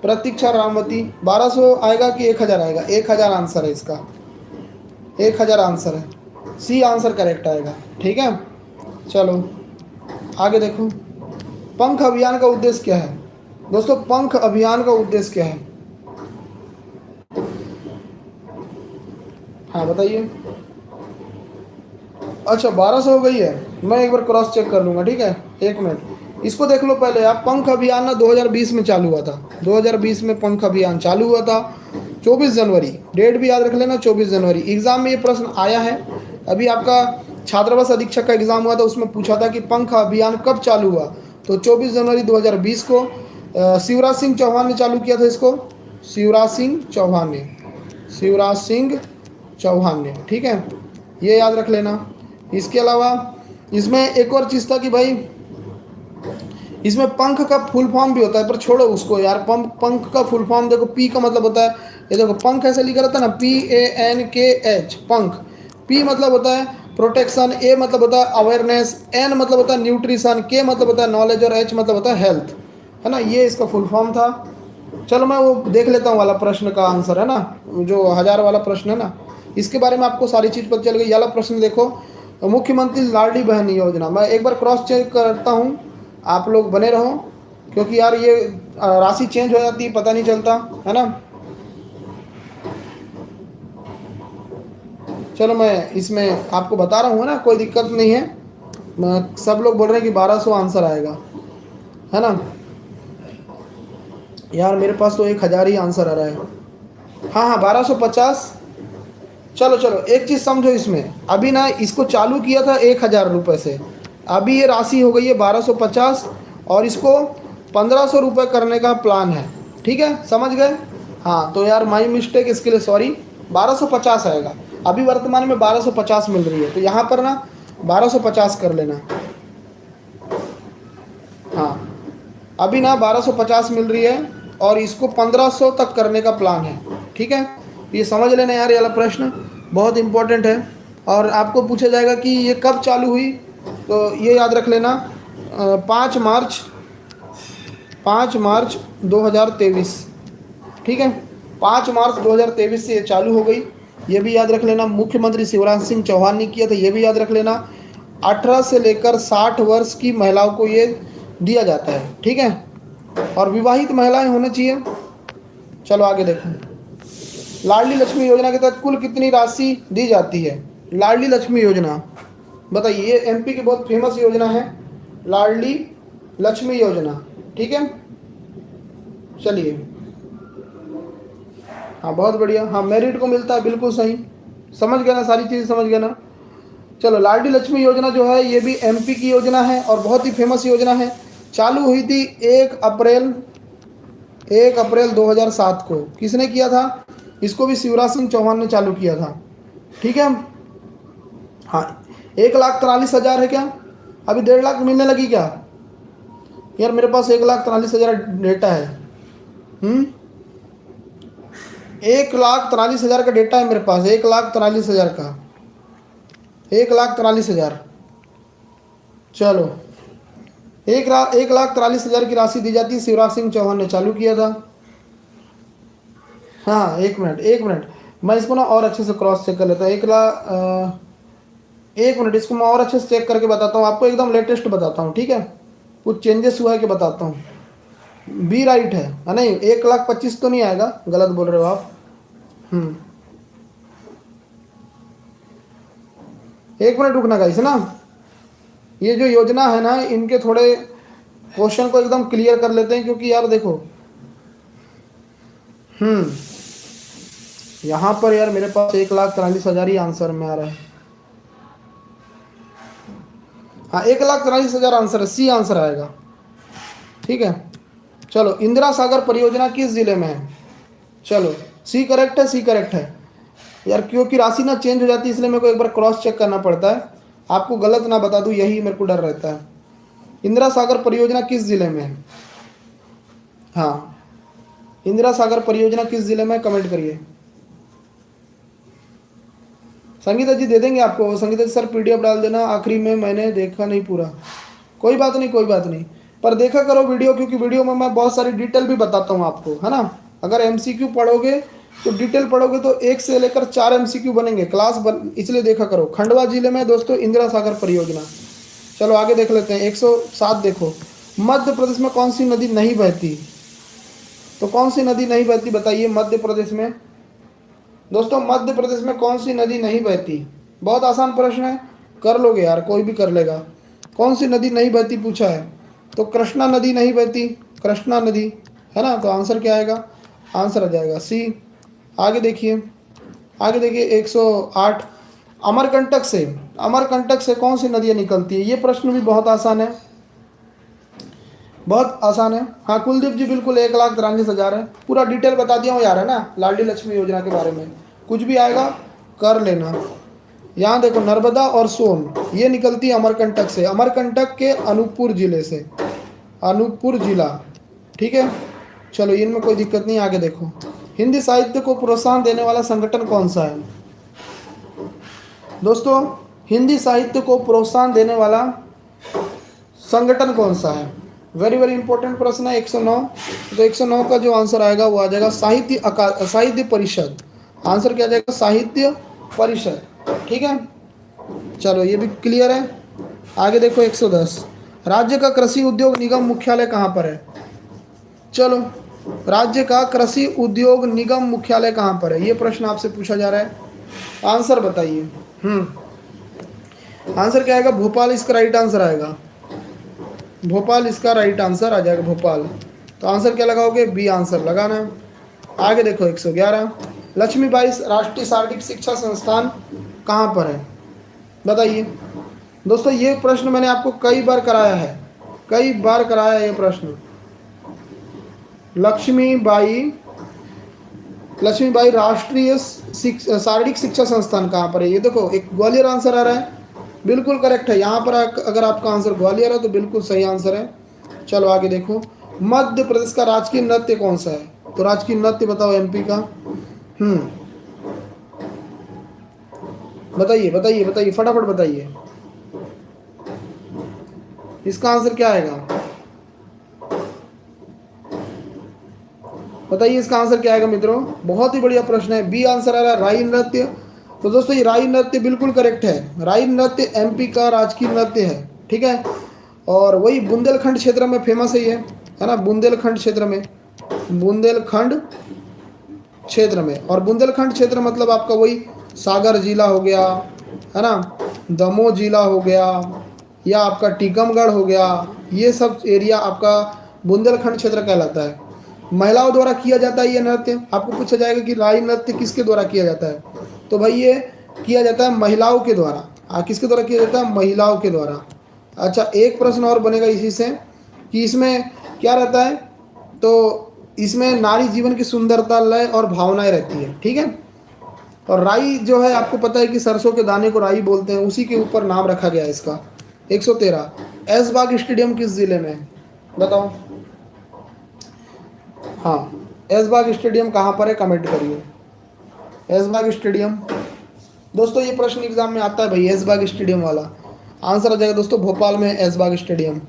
प्रतीक्षा रामवती, 1200 आएगा कि 1000 आएगा, 1000 आंसर है इसका, 1000 आंसर है, सी आंसर करेक्ट आएगा। ठीक है, चलो आगे देखो, पंख अभियान का उद्देश्य क्या है दोस्तों, पंख अभियान का उद्देश्य क्या है, हाँ बताइए। अच्छा 1200 हो गई है, मैं एक बार क्रॉस चेक कर लूँगा, ठीक है, 1 मिनट, इसको देख लो पहले आप। पंख अभियान ना 2020 में चालू हुआ था, 2020 में पंख अभियान चालू हुआ था, 24 जनवरी, डेट भी याद रख लेना, 24 जनवरी। एग्ज़ाम में ये प्रश्न आया है, अभी आपका छात्रावास अधीक्षक का एग्ज़ाम हुआ था, उसमें पूछा था कि पंख अभियान कब चालू हुआ, तो 24 जनवरी 2020 को शिवराज सिंह चौहान ने चालू किया था इसको, शिवराज सिंह चौहान ने, ठीक है, ये याद रख लेना। इसके अलावा इसमें एक और चीज़ था कि भाई इसमें पंख का फुल फॉर्म भी होता है, पर छोड़ो उसको यार। पंख का फुल फॉर्म देखो, पी का मतलब होता है, ये देखो पंख ऐसे लिखा रहता है ना, PANKH, पंख। पी मतलब होता है प्रोटेक्शन, ए मतलब होता है अवेयरनेस, एन मतलब होता है न्यूट्रिशन, के मतलब होता है नॉलेज, और एच मतलब होता है हेल्थ, है ना। ये इसका फुल फॉर्म था। चलो मैं वो देख लेता हूँ वाला प्रश्न का आंसर, है ना, जो 1000 वाला प्रश्न है ना, इसके बारे में आपको सारी चीज़ पता चल गई। ये वाला प्रश्न देखो, मुख्यमंत्री लाडली बहन योजना, मैं एक बार क्रॉस चेक करता हूँ, आप लोग बने रहो, क्योंकि यार ये राशि चेंज हो जाती है, पता नहीं चलता, है ना। चलो मैं इसमें आपको बता रहा हूँ ना, कोई दिक्कत नहीं है। सब लोग बोल रहे हैं कि 1200 आंसर आएगा, है ना। यार मेरे पास तो 1000 ही आंसर आ रहा है। हाँ हाँ, 1250। चलो चलो, एक चीज़ समझो इसमें, अभी ना इसको चालू किया था 1000 रुपये से, अभी ये राशि हो गई है 1250, और इसको 1500 रुपये करने का प्लान है। ठीक है, समझ गए। हाँ तो यार माई मिस्टेक, इसके लिए सॉरी। 1250 आएगा, अभी वर्तमान में 1250 मिल रही है, तो यहाँ पर ना 1250 कर लेना। हाँ, अभी ना 1250 मिल रही है, और इसको 1500 तक करने का प्लान है। ठीक है, ये समझ लेना यार, ये वाला प्रश्न बहुत इंपॉर्टेंट है। और आपको पूछा जाएगा कि ये कब चालू हुई, तो ये याद रख लेना, 5 मार्च, 5 मार्च 2023। ठीक है, 5 मार्च 2023 से ये चालू हो गई, ये भी याद रख लेना। मुख्यमंत्री शिवराज सिंह चौहान ने किया था, ये भी याद रख लेना। 18 से लेकर 60 वर्ष की महिलाओं को ये दिया जाता है। ठीक है, और विवाहित महिलाएं होनी चाहिए। चलो आगे देखो, लाडली लक्ष्मी योजना के तहत कुल कितनी राशि दी जाती है। लाडली लक्ष्मी योजना, बताइए, ये MP की बहुत फेमस योजना है, लाडली लक्ष्मी योजना। ठीक है, चलिए, हाँ बहुत बढ़िया, हाँ मेरिट को मिलता है, बिल्कुल सही, समझ गया ना, सारी चीज़ समझ गया ना। चलो, लाडली लक्ष्मी योजना जो है ये भी MP की योजना है, और बहुत ही फेमस योजना है। चालू हुई थी 1 अप्रैल 2007 को। किसने किया था इसको? भी शिवराज सिंह चौहान ने चालू किया था। ठीक है, हाँ, 1,43,000 है क्या? अभी 1.5 लाख मिलने लगी क्या? यार मेरे पास 1,43,000 डेटा है। 1,43,000 का डेटा है मेरे पास, 1,43,000 का, 1,43,000। चलो, 1,43,000 की राशि दी जाती है, शिवराज सिंह चौहान ने चालू किया था। हाँ, एक मिनट, मैं इसको ना और अच्छे से क्रॉस चेक कर लेता हूँ। 1 मिनट, इसको मैं और अच्छे से चेक करके बताता हूँ आपको, एकदम लेटेस्ट बताता हूँ। ठीक है, कुछ चेंजेस हुआ है कि बताता हूँ। बी राइट है नहीं, 1,25,000 तो नहीं आएगा, गलत बोल रहे हो आप। 1 मिनट रुकना गाइस ना, ये जो योजना है ना, इनके थोड़े क्वेश्चन को एकदम क्लियर कर लेते हैं, क्योंकि यार देखो, यहाँ पर यार मेरे पास 1,43,000 ही आंसर में आ रहा है। हाँ, 1,43,000 आंसर है, सी आंसर आएगा। ठीक है, चलो, इंदिरा सागर परियोजना किस जिले में है? चलो, सी करेक्ट है, सी करेक्ट है यार, क्योंकि राशि ना चेंज हो जाती है, इसलिए मेरे को एक बार क्रॉस चेक करना पड़ता है, आपको गलत ना बता दूं, यही मेरे को डर रहता है। इंदिरा सागर परियोजना किस जिले में है? हाँ, इंदिरा सागर परियोजना किस जिले में, कमेंट करिए। संगीता जी दे देंगे आपको, संगीता जी सर PDF डाल देना, आखिरी में मैंने देखा नहीं पूरा। कोई बात नहीं, कोई बात नहीं, पर देखा करो वीडियो, क्योंकि वीडियो में मैं बहुत सारी डिटेल भी बताता हूँ आपको, है ना। अगर MCQ पढ़ोगे तो डिटेल पढ़ोगे तो 1 से लेकर 4 MCQ बनेंगे, इसलिए देखा करो। खंडवा जिले में दोस्तों इंदिरा सागर परियोजना। चलो आगे देख लेते हैं, 107 देखो, मध्य प्रदेश में कौन सी नदी नहीं बहती? तो कौन सी नदी नहीं बहती बताइए मध्य प्रदेश में? दोस्तों मध्य प्रदेश में कौन सी नदी नहीं बहती? बहुत आसान प्रश्न है, कर लोगे यार, कोई भी कर लेगा। कौन सी नदी नहीं बहती पूछा है, तो कृष्णा नदी नहीं बहती, कृष्णा नदी, है ना। तो आंसर क्या आएगा? आंसर आ जाएगा सी। आगे देखिए, 108, अमरकंटक से कौन सी नदियाँ निकलती है? ये प्रश्न भी बहुत आसान है, बहुत आसान है। हाँ कुलदीप जी, बिल्कुल 1,43,000 है, पूरा डिटेल बता दिया हूँ यार, है ना, लाडली लक्ष्मी योजना के बारे में। कुछ भी आएगा कर लेना। यहाँ देखो, नर्मदा और सोन ये निकलती है अमरकंटक से, अमरकंटक के अनूपपुर जिले से, अनूपपुर जिला। ठीक है, चलो इनमें कोई दिक्कत नहीं, आगे देखो। हिंदी साहित्य को प्रोत्साहन देने वाला संगठन कौन सा है? दोस्तों, हिंदी साहित्य को प्रोत्साहन देने वाला संगठन कौन सा है? वेरी वेरी इंपॉर्टेंट प्रश्न है। 109, तो 109 का जो आंसर आएगा वो आ जाएगा साहित्य परिषद। आंसर क्या आ जाएगा? साहित्य परिषद। ठीक है, चलो ये भी क्लियर है। आगे देखो 110, राज्य का कृषि उद्योग निगम मुख्यालय कहाँ पर है? चलो, राज्य का कृषि उद्योग निगम मुख्यालय कहाँ पर है, ये प्रश्न आपसे पूछा जा रहा है। आंसर बताइए। आंसर क्या आएगा? भोपाल इसका राइट आंसर आएगा। भोपाल इसका राइट आंसर आ जाएगा, भोपाल। तो आंसर क्या लगाओगे? बी आंसर लगाना है। आगे देखो 111, लक्ष्मीबाई राष्ट्रीय शारीरिक शिक्षा संस्थान कहाँ पर है? बताइए। दोस्तों, ये प्रश्न मैंने आपको कई बार कराया है, कई बार कराया है ये प्रश्न। लक्ष्मीबाई राष्ट्रीय शारीरिक शिक्षा संस्थान कहाँ पर है? ये देखो, एक ग्वालियर आंसर आ रहा है, बिल्कुल करेक्ट है। यहाँ पर अगर आपका आंसर ग्वालियर है तो बिल्कुल सही आंसर है। चलो आगे देखो, मध्य प्रदेश का राजकीय नृत्य कौन सा है? तो राजकीय नृत्य बताओ एमपी का। बताइए बताइए बताइए, फटाफट बताइए, इसका आंसर क्या आएगा? बताइए इसका आंसर क्या आएगा मित्रों? बहुत ही बढ़िया प्रश्न है, बी आंसर आ रहा है, राई नृत्य। तो दोस्तों, ये राई नृत्य बिल्कुल करेक्ट है। राई नृत्य एमपी का राजकीय नृत्य है। ठीक है, और वही बुंदेलखंड क्षेत्र में फेमस है ना? बुंदेलखंड क्षेत्र में, बुंदेलखंड क्षेत्र में, और बुंदेलखंड क्षेत्र मतलब आपका वही सागर जिला हो गया, है ना, दमोह जिला हो गया, या आपका टीकमगढ़ हो गया, ये सब एरिया आपका बुंदेलखंड क्षेत्र कहलाता है। महिलाओं द्वारा किया जाता है ये नृत्य। आपको पूछा जाएगा कि राई नृत्य किसके द्वारा किया जाता है, तो भाई ये किया जाता है महिलाओं के द्वारा। किसके द्वारा किया जाता है? महिलाओं के द्वारा। अच्छा, एक प्रश्न और बनेगा इसी से कि इसमें क्या रहता है, तो इसमें नारी जीवन की सुंदरता, लय और भावनाएं रहती है। ठीक है, और राई जो है आपको पता है कि सरसों के दाने को राई बोलते हैं, उसी के ऊपर नाम रखा गया है इसका। 113, ऐशबाग स्टेडियम किस जिले में है? बताओ। हाँ, ऐशबाग स्टेडियम कहाँ पर है? कमेंट करिए। ऐशबाग स्टेडियम, दोस्तों ये प्रश्न एग्जाम में आता है भाई, ऐशबाग स्टेडियम वाला। आंसर आ जाएगा दोस्तों, भोपाल में Aishbagh stadium.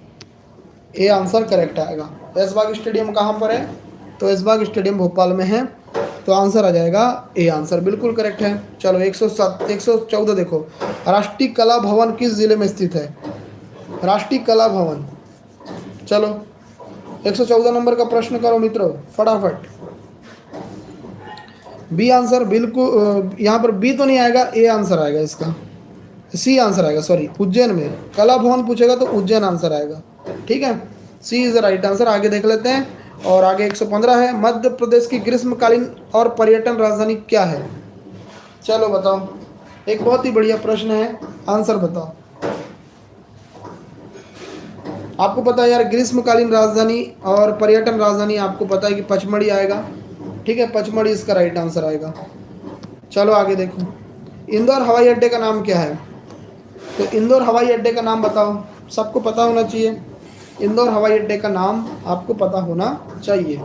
A answer correct आएगा। ऐशबाग स्टेडियम कहाँ पर है? तो ऐशबाग स्टेडियम भोपाल में है, तो आंसर आ जाएगा ए आंसर, बिल्कुल करेक्ट है। चलो 114 देखो, राष्ट्रीय कला भवन किस जिले में स्थित है? राष्ट्रीय कला भवन। चलो 114 नंबर का प्रश्न करो मित्रों, फटाफट। बी आंसर बिल्कुल, यहाँ पर बी तो नहीं आएगा, ए आंसर आएगा इसका, सी आंसर आएगा, सॉरी, उज्जैन में कला भवन पूछेगा तो उज्जैन आंसर आएगा। ठीक है, सी इज द राइट आंसर। आगे देख लेते हैं, और आगे 115 है, मध्य प्रदेश की ग्रीष्मकालीन और पर्यटन राजधानी क्या है? चलो बताओ, एक बहुत ही बढ़िया प्रश्न है, आंसर बताओ। आपको पता है यार, ग्रीष्मकालीन राजधानी और पर्यटन राजधानी आपको पता है कि पचमढ़ी आएगा। ठीक है, पचमढ़ी इसका राइट आंसर आएगा। चलो आगे देखो, इंदौर हवाई अड्डे का नाम क्या है? तो इंदौर हवाई अड्डे का नाम बताओ, सबको पता होना चाहिए। इंदौर हवाई अड्डे का नाम आपको पता होना चाहिए,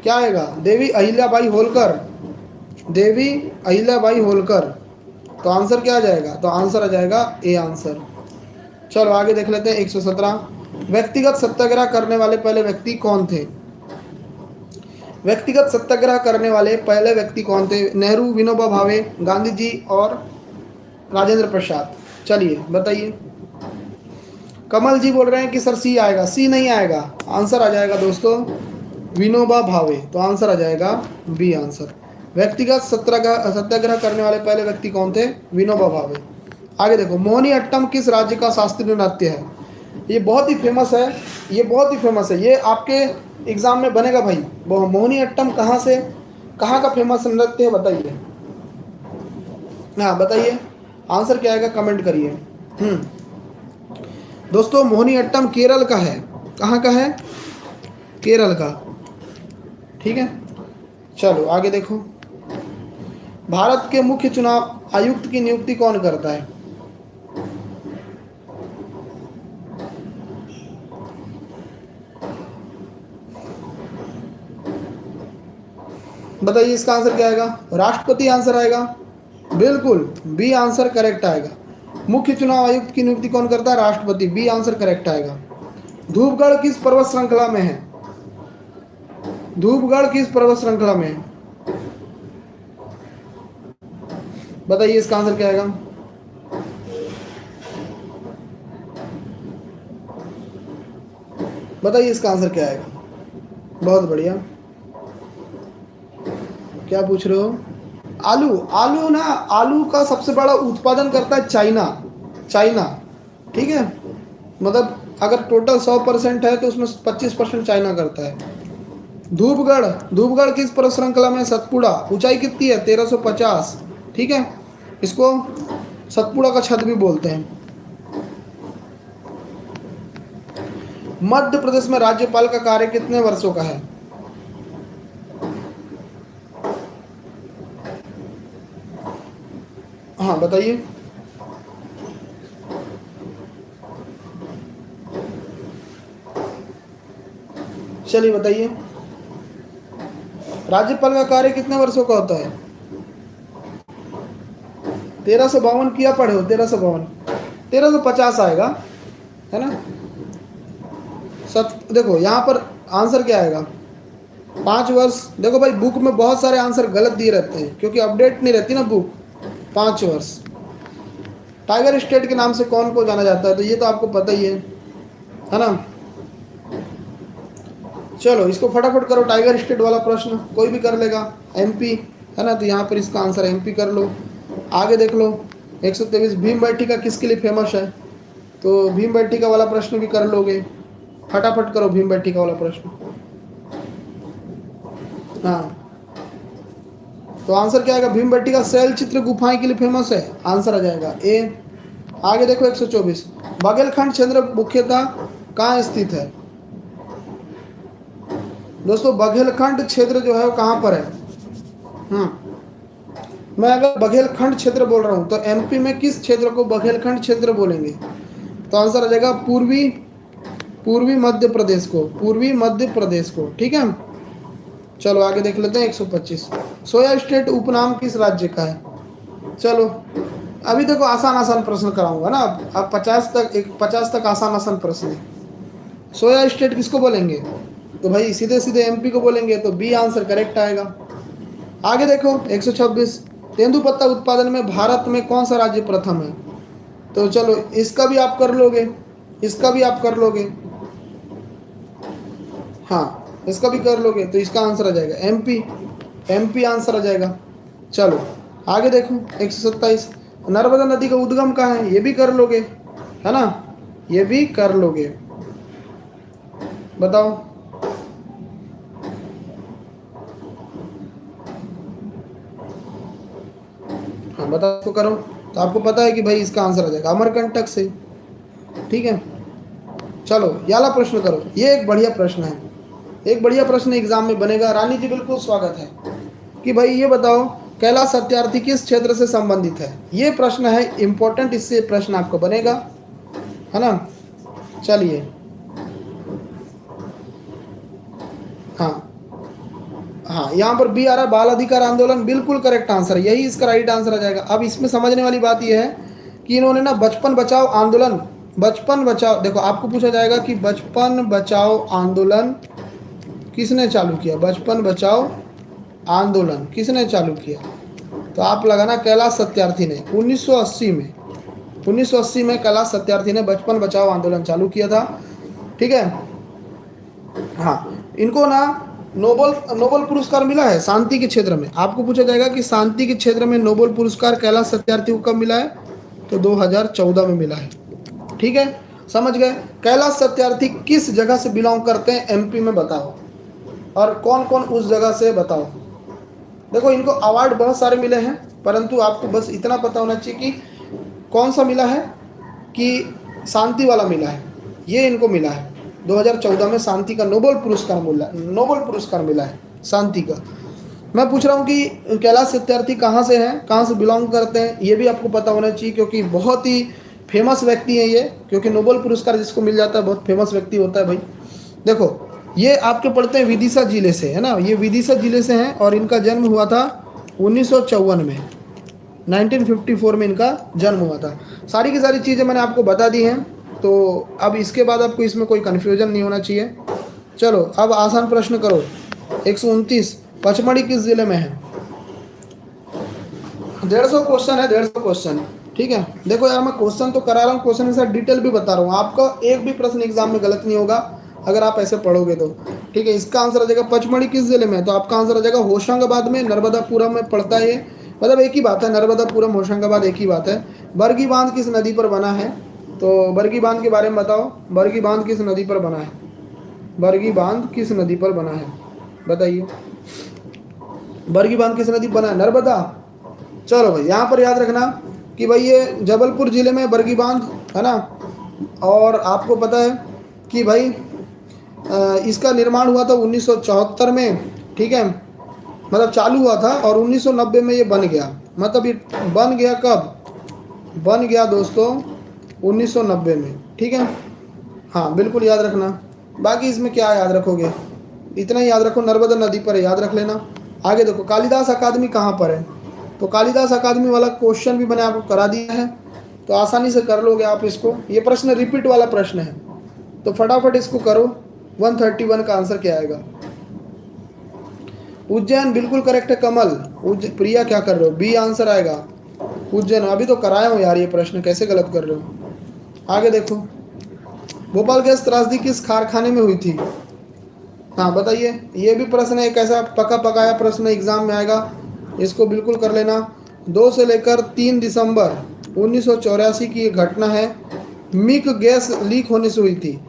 क्या आएगा? देवी अहिल्याबाई होलकर। देवी अहिल्याबाई होलकर, तो आंसर क्या आ जाएगा? तो आंसर आ जाएगा ए आंसर। चलो आगे देख लेते हैं 117, व्यक्तिगत सत्याग्रह करने वाले पहले व्यक्ति कौन थे? व्यक्तिगत सत्याग्रह करने वाले पहले व्यक्ति कौन थे? नेहरू, विनोबा भावे, गांधी जी और राजेंद्र प्रसाद। चलिए बताइए। कमल जी बोल रहे हैं कि सर सी आएगा, सी नहीं आएगा, आंसर आ जाएगा दोस्तों विनोबा भावे, तो आंसर आ जाएगा बी आंसर। व्यक्तिगत सत्याग्रह करने वाले पहले व्यक्ति कौन थे? विनोबा भावे। आगे देखो, मोहिनी अट्टम किस राज्य का शास्त्रीय नृत्य है? ये बहुत ही फेमस है, ये बहुत ही फेमस है, ये आपके एग्जाम में बनेगा भाई। मोहिनी अट्टम कहाँ से, कहाँ का फेमस नृत्य है बताइए। हाँ बताइए, आंसर क्या आएगा कमेंट करिए। दोस्तों मोहिनी अट्टम केरल का है। कहाँ का है? केरल का। ठीक है, चलो आगे देखो, भारत के मुख्य चुनाव आयुक्त की नियुक्ति कौन करता है? बताइए इसका आंसर क्या आएगा? राष्ट्रपति आंसर आएगा। बिल्कुल, बी आंसर करेक्ट आएगा। मुख्य चुनाव आयुक्त की नियुक्ति कौन करता है? राष्ट्रपति। बी आंसर करेक्ट आएगा। धूपगढ़ किस पर्वत श्रृंखला में है? धूपगढ़ किस पर्वत श्रृंखला में है? बताइए इसका आंसर क्या आएगा? बताइए इसका आंसर क्या आएगा? बहुत बढ़िया। क्या पूछ रहे हो? आलू। आलू ना, आलू का सबसे बड़ा उत्पादन करता है चाइना। चाइना, ठीक है। मतलब अगर टोटल 100% है तो उसमें 25% चाइना करता है। धूपगढ़, धूपगढ़ किस पर्वत श्रृंखला में? सतपुड़ा। ऊंचाई कितनी है? 1350, ठीक है। इसको सतपुड़ा का छत भी बोलते हैं। मध्य प्रदेश में राज्यपाल का कार्य कितने वर्षों का है? हाँ बताइए। चलिए बताइए, राज्यपाल का कार्य कितने वर्षों का होता है? 1352 किया पढ़े हो? 1352, 1350 आएगा, है ना। देखो यहाँ पर आंसर क्या आएगा? 5 वर्ष। देखो भाई, बुक में बहुत सारे आंसर गलत दिए रहते हैं क्योंकि अपडेट नहीं रहती ना बुक। 5 वर्ष। टाइगर स्टेट के नाम से कौन को जाना जाता है? तो ये तो आपको पता ही है ना। चलो इसको फटाफट करो, टाइगर स्टेट वाला प्रश्न कोई भी कर लेगा। एमपी है ना, तो यहाँ पर इसका आंसर एमपी कर लो। आगे देख लो, 123 भीम बैठिका किसके लिए फेमस है? तो भीम बैठिका वाला प्रश्न भी कर लोगे। फटाफट करो भीम बैठिका वाला प्रश्न। हाँ, तो आंसर क्या आएगा? भीम बैठिका शैल चित्र गुफाएं के लिए फेमस है। आंसर आ जाएगा ए। आगे देखो 124 बघेलखंड क्षेत्र मुख्यतः कहाँ स्थित है? दोस्तों बघेलखंड क्षेत्र जो है वो कहाँ पर है? मैं अगर बघेलखंड क्षेत्र बोल रहा हूँ तो एमपी में किस क्षेत्र को बघेलखंड क्षेत्र बोलेंगे? तो आंसर आ जाएगा पूर्वी मध्य प्रदेश को। पूर्वी मध्य प्रदेश को, ठीक है। चलो आगे देख लेते हैं 125 सोया स्टेट उपनाम किस राज्य का है? चलो अभी देखो आसान आसान प्रश्न कराऊंगा ना। अब 50 तक आसान प्रश्न है। सोया स्टेट किसको बोलेंगे? तो भाई सीधे सीधे एमपी को बोलेंगे, तो बी आंसर करेक्ट आएगा। आगे देखो 126 तेंदुपत्ता उत्पादन में भारत में कौन सा राज्य प्रथम है? तो चलो इसका भी आप कर लोगे, इसका भी आप कर लोगे। हाँ इसका भी कर लोगे, तो इसका आंसर आ जाएगा एमपी। एमपी आंसर आ जाएगा। चलो आगे देखो 127 नर्मदा नदी का उद्गम कहाँ है? ये भी कर लोगे, है ना, ये भी कर लोगे। बताओ। हाँ बताओ तो करो। तो आपको पता है कि भाई इसका आंसर आ जाएगा अमरकंटक से, ठीक है। चलो ये वाला प्रश्न करो, ये एक बढ़िया प्रश्न है। एक बढ़िया प्रश्न एग्जाम में बनेगा। रानी जी बिल्कुल स्वागत है। कि भाई ये बताओ कैलाश सत्यार्थी किस क्षेत्र से संबंधित है? ये प्रश्न है इंपॉर्टेंट, इससे प्रश्न आपको बनेगा, है ना। चलिए हाँ, यहाँ पर बी आ रहा है बाल अधिकार आंदोलन, बिल्कुल करेक्ट आंसर, यही इसका राइट आंसर आ जाएगा। अब इसमें समझने वाली बात यह है कि इन्होंने ना बचपन बचाओ आंदोलन, बचपन बचाओ, देखो आपको पूछा जाएगा कि बचपन बचाओ आंदोलन किसने चालू किया? बचपन बचाओ आंदोलन किसने चालू किया? तो आप लगाना कैलाश सत्यार्थी ने 1980 में। 1980 में कैलाश सत्यार्थी ने बचपन बचाओ आंदोलन चालू किया था, ठीक है। हाँ, इनको ना नोबेल पुरस्कार मिला है शांति के क्षेत्र में। आपको पूछा जाएगा कि शांति के क्षेत्र में नोबेल पुरस्कार कैलाश सत्यार्थी को कब मिला है? तो 2014 में मिला है, ठीक है। समझ गए? कैलाश सत्यार्थी किस जगह से बिलोंग करते हैं? एमपी में बताओ, और कौन कौन उस जगह से बताओ। देखो इनको अवार्ड बहुत सारे मिले हैं, परंतु आपको बस इतना पता होना चाहिए कि कौन सा मिला है, कि शांति वाला मिला है, ये इनको मिला है। 2014 में शांति का नोबेल पुरस्कार मिला है शांति का। मैं पूछ रहा हूँ कि कैलाश सत्यार्थी कहाँ से हैं, कहाँ से बिलोंग करते हैं, ये भी आपको पता होना चाहिए, क्योंकि बहुत ही फेमस व्यक्ति है ये। क्योंकि नोबेल पुरस्कार जिसको मिल जाता है बहुत फेमस व्यक्ति होता है भाई। देखो ये आपके पड़ते हैं विदिशा जिले से, है ना, ये विदिशा जिले से हैं और इनका जन्म हुआ था 1954 में, 1954 में इनका जन्म हुआ था। सारी की सारी चीज़ें मैंने आपको बता दी हैं, तो अब इसके बाद आपको इसमें कोई कन्फ्यूजन नहीं होना चाहिए। चलो अब आसान प्रश्न करो। 129, पचमढ़ी किस जिले में है? 150 क्वेश्चन है, 150 क्वेश्चन। ठीक है, देखो यार मैं क्वेश्चन तो करा रहा हूँ, क्वेश्चन के साथ डिटेल भी बता रहा हूँ, आपका एक भी प्रश्न एग्जाम में गलत नहीं होगा अगर आप ऐसे पढ़ोगे तो। ठीक है, इसका आंसर आ जाएगा पचमढ़ी किस जिले में है, तो आपका आंसर आ जाएगा होशंगाबाद में, नर्मदापुरम में पड़ता है ये, मतलब एक ही बात है, नर्मदापुरम होशंगाबाद एक ही बात है। बरगी बांध किस नदी पर बना है? तो बरगी बांध के बारे में बताओ, बरगी बांध किस नदी पर बना है? बरगी बांध किस नदी पर बना है, बताइए। बरगी बांध किस नदी पर बना है? नर्मदा। चलो भाई यहाँ पर याद रखना कि भाई ये जबलपुर ज़िले में बरगी बांध है ना, और आपको पता है कि भाई इसका निर्माण हुआ था 1974 में। ठीक है, मतलब चालू हुआ था और 1990 में ये बन गया। मतलब ये बन गया कब? बन गया दोस्तों 1990 में। ठीक है, हाँ बिल्कुल याद रखना। बाकी इसमें क्या याद रखोगे, इतना ही याद रखो, नर्मदा नदी पर है, याद रख लेना। आगे देखो कालिदास अकादमी कहाँ पर है, तो कालिदास अकादमी वाला क्वेश्चन भी मैंने आपको करा दिया है, तो आसानी से कर लोगे आप इसको। ये प्रश्न रिपीट वाला प्रश्न है, तो फटाफट इसको करो। 131 का आंसर क्या आएगा? उज्जैन बिल्कुल करेक्ट है कमल। प्रिया क्या कर रहे हो? बी आंसर आएगा उज्जैन। अभी तो कराया हूँ यार ये प्रश्न, कैसे गलत कर रहे हो? आगे देखो, भोपाल गैस त्रासदी किस कारखाने में हुई थी? हाँ बताइए, ये भी प्रश्न है, एक ऐसा पका पकाया प्रश्न एग्जाम में आएगा, इसको बिल्कुल कर लेना। 2 से लेकर 3 दिसंबर 1984 की ये घटना है, मिक गैस लीक होने से हुई थी।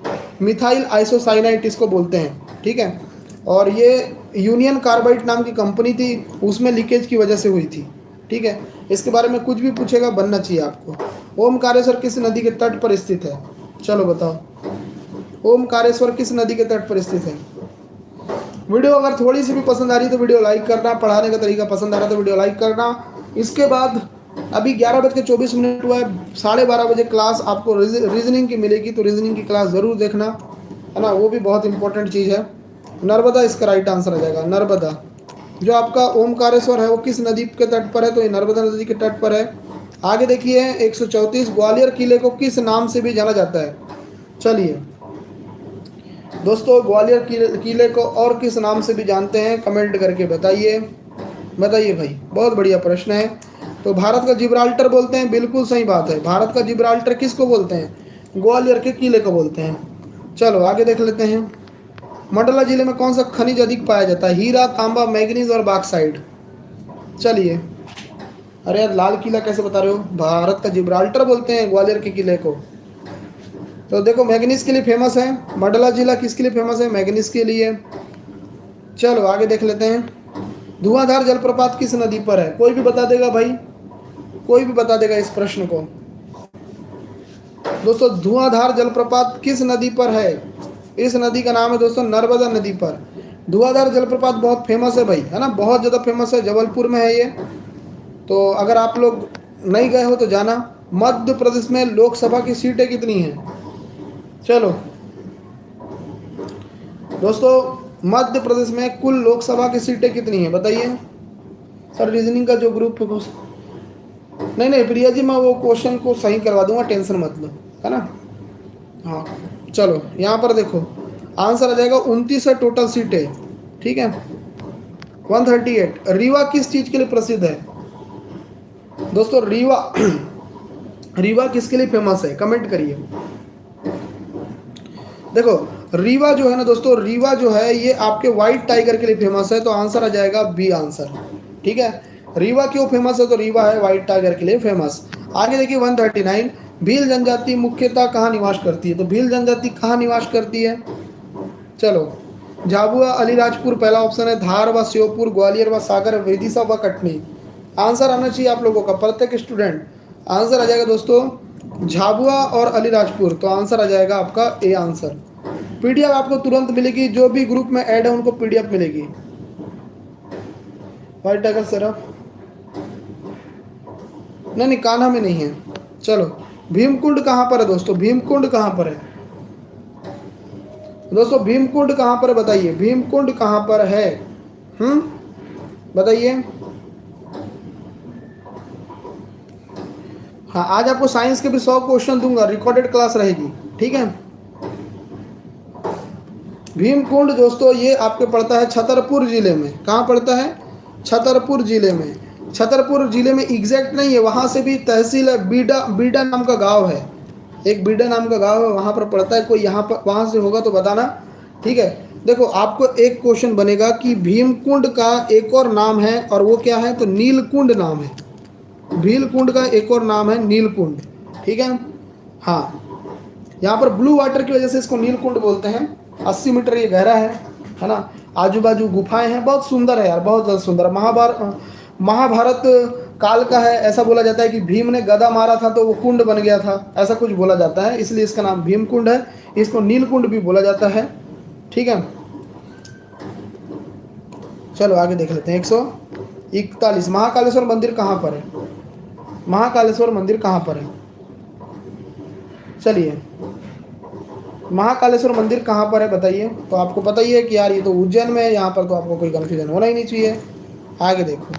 मिथाइल आइसोसाइनाइट इसको बोलते हैं। ठीक है, और ये यूनियन कार्बाइड नाम की कंपनी थी, उसमें लीकेज की वजह से हुई थी। ठीक है, इसके बारे में कुछ भी पूछेगा बनना चाहिए आपको। ओमकारेश्वर किस नदी के तट पर स्थित है? चलो बताओ, ओमकारेश्वर किस नदी के तट पर स्थित है? वीडियो अगर थोड़ी सी भी पसंद आ रही तो वीडियो लाइक करना, पढ़ाने का तरीका पसंद आ रहा तो वीडियो लाइक करना। इसके बाद अभी 11:24 हुआ है, 12:30 बजे क्लास आपको रीजनिंग की मिलेगी, तो रीजनिंग की क्लास ज़रूर देखना, है ना, वो भी बहुत इंपॉर्टेंट चीज़ है। नर्मदा इसका राइट आंसर आ जाएगा, नर्मदा। जो आपका ओमकारेश्वर है वो किस नदी के तट पर है? तो ये नर्मदा नदी के तट पर है। आगे देखिए 134, ग्वालियर किले को किस नाम से भी जाना जाता है? चलिए दोस्तों, ग्वालियर किले को और किस नाम से भी जानते हैं, कमेंट करके बताइए। बताइए भाई, बहुत बढ़िया प्रश्न है। तो भारत का जिब्राल्टर बोलते हैं, बिल्कुल सही बात है। भारत का जिब्राल्टर किसको बोलते हैं? ग्वालियर के किले को बोलते हैं। चलो आगे देख लेते हैं, मंडला जिले में कौन सा खनिज अधिक पाया जाता है? हीरा, तांबा, मैग्नीज और बॉक्साइट। चलिए, अरे यार लाल किला कैसे बता रहे हो? भारत का जिब्राल्टर बोलते हैं ग्वालियर के किले को। तो देखो मैग्नीज के लिए फेमस है, मंडला जिला किसके लिए फेमस है? मैग्नीज के लिए। चलो आगे देख लेते हैं, धुआंधार जलप्रपात किस नदी पर है? कोई भी बता देगा भाई, कोई भी बता देगा इस प्रश्न को। दोस्तों धुआंधार जलप्रपात किस नदी पर है? इस नदी का नाम है दोस्तों नर्मदा नदी पर। धुआंधार जलप्रपात बहुत फेमस है भाई, है ना, बहुत ज़्यादा फेमस है, जबलपुर में है ये। तो अगर आप लोग नहीं गए हो तो जाना। मध्य प्रदेश में लोकसभा की सीटें कितनी हैं? चलो दोस्तों, मध्य प्रदेश में कुल लोकसभा की सीटें कितनी हैं बताइए। सर रीजनिंग का जो ग्रुप है, नहीं प्रिया जी, मैं वो क्वेश्चन को सही करवा दूंगा, टेंशन मत लो, है ना। हाँ चलो यहाँ पर देखो, आंसर आ जाएगा 29 है टोटल सीटें। ठीक है, 138। रीवा किस चीज़ के लिए प्रसिद्ध है? दोस्तों रीवा रीवा किसके लिए फेमस है, कमेंट करिए। देखो रीवा जो है ना दोस्तों, रीवा जो है ये आपके व्हाइट टाइगर के लिए फेमस है, तो आंसर आ जाएगा बी आंसर। ठीक है, रीवा क्यों फेमस है? तो रीवा है व्हाइट टाइगर के लिए फेमस। आगे देखिए 139, भील जनजाति मुख्यतः कहाँ निवास करती है? तो भील जनजाति कहाँ निवास करती है? चलो, झाबुआ, अलीराजपुर पहला ऑप्शन है, धार व श्योपुर, ग्वालियर व सागर, विदिशा व कटनी। आंसर आना चाहिए आप लोगों का, प्रत्येक स्टूडेंट। आंसर आ जाएगा दोस्तों झाबुआ और अलीराजपुर, तो आंसर आ जाएगा आपका ए आंसर। पीडीएफ आपको तुरंत मिलेगी, जो भी ग्रुप में ऐड है उनको पीडीएफ मिलेगी। व्हाइट टाइगर सिर्फ नहीं, कान्हा में नहीं है। चलो, भीमकुंड कहाँ पर है दोस्तों? भीमकुंड कहाँ पर है? दोस्तों भीमकुंड कहाँ पर बताइए, भीमकुंड कहाँ पर है? बताइए। हाँ, आज आपको साइंस के भी 100 क्वेश्चन दूंगा, रिकॉर्डेड क्लास रहेगी, ठीक है। भीमकुंड दोस्तों ये आपके पड़ता है छतरपुर जिले में। कहाँ पड़ता है? छतरपुर जिले में। छतरपुर जिले में एग्जैक्ट नहीं है, वहाँ से भी तहसील है, बीडा, बीडा नाम का गांव है, एक बीडा नाम का गांव है, वहाँ पर पड़ता है। कोई यहाँ पर वहाँ से होगा तो बताना, ठीक है। देखो आपको एक क्वेश्चन बनेगा कि भीमकुंड का एक और नाम है, और वो क्या है? तो नीलकुंड नाम है। भीमकुंड का एक और नाम है नीलकुंड, ठीक है। हाँ, यहाँ पर ब्लू वाटर की वजह से इसको नीलकुंड बोलते हैं। 80 मीटर ये गहरा है ना। आजू बाजू गुफाएं हैं, बहुत सुंदर है यार, बहुत ज़्यादा सुंदर। महाभारत काल का है। ऐसा बोला जाता है कि भीम ने गदा मारा था तो वो कुंड बन गया था, ऐसा कुछ बोला जाता है, इसलिए इसका नाम भीमकुंड है। इसको नीलकुंड भी बोला जाता है, ठीक है। चलो आगे देख लेते हैं। 141 महाकालेश्वर मंदिर कहाँ पर है? महाकालेश्वर मंदिर कहाँ पर है? चलिए, महाकालेश्वर मंदिर कहाँ पर है बताइए। तो आपको पता ही है कि यार ये तो उज्जैन में है, यहाँ पर तो आपको कोई कन्फ्यूजन होना ही नहीं चाहिए। आगे देखो,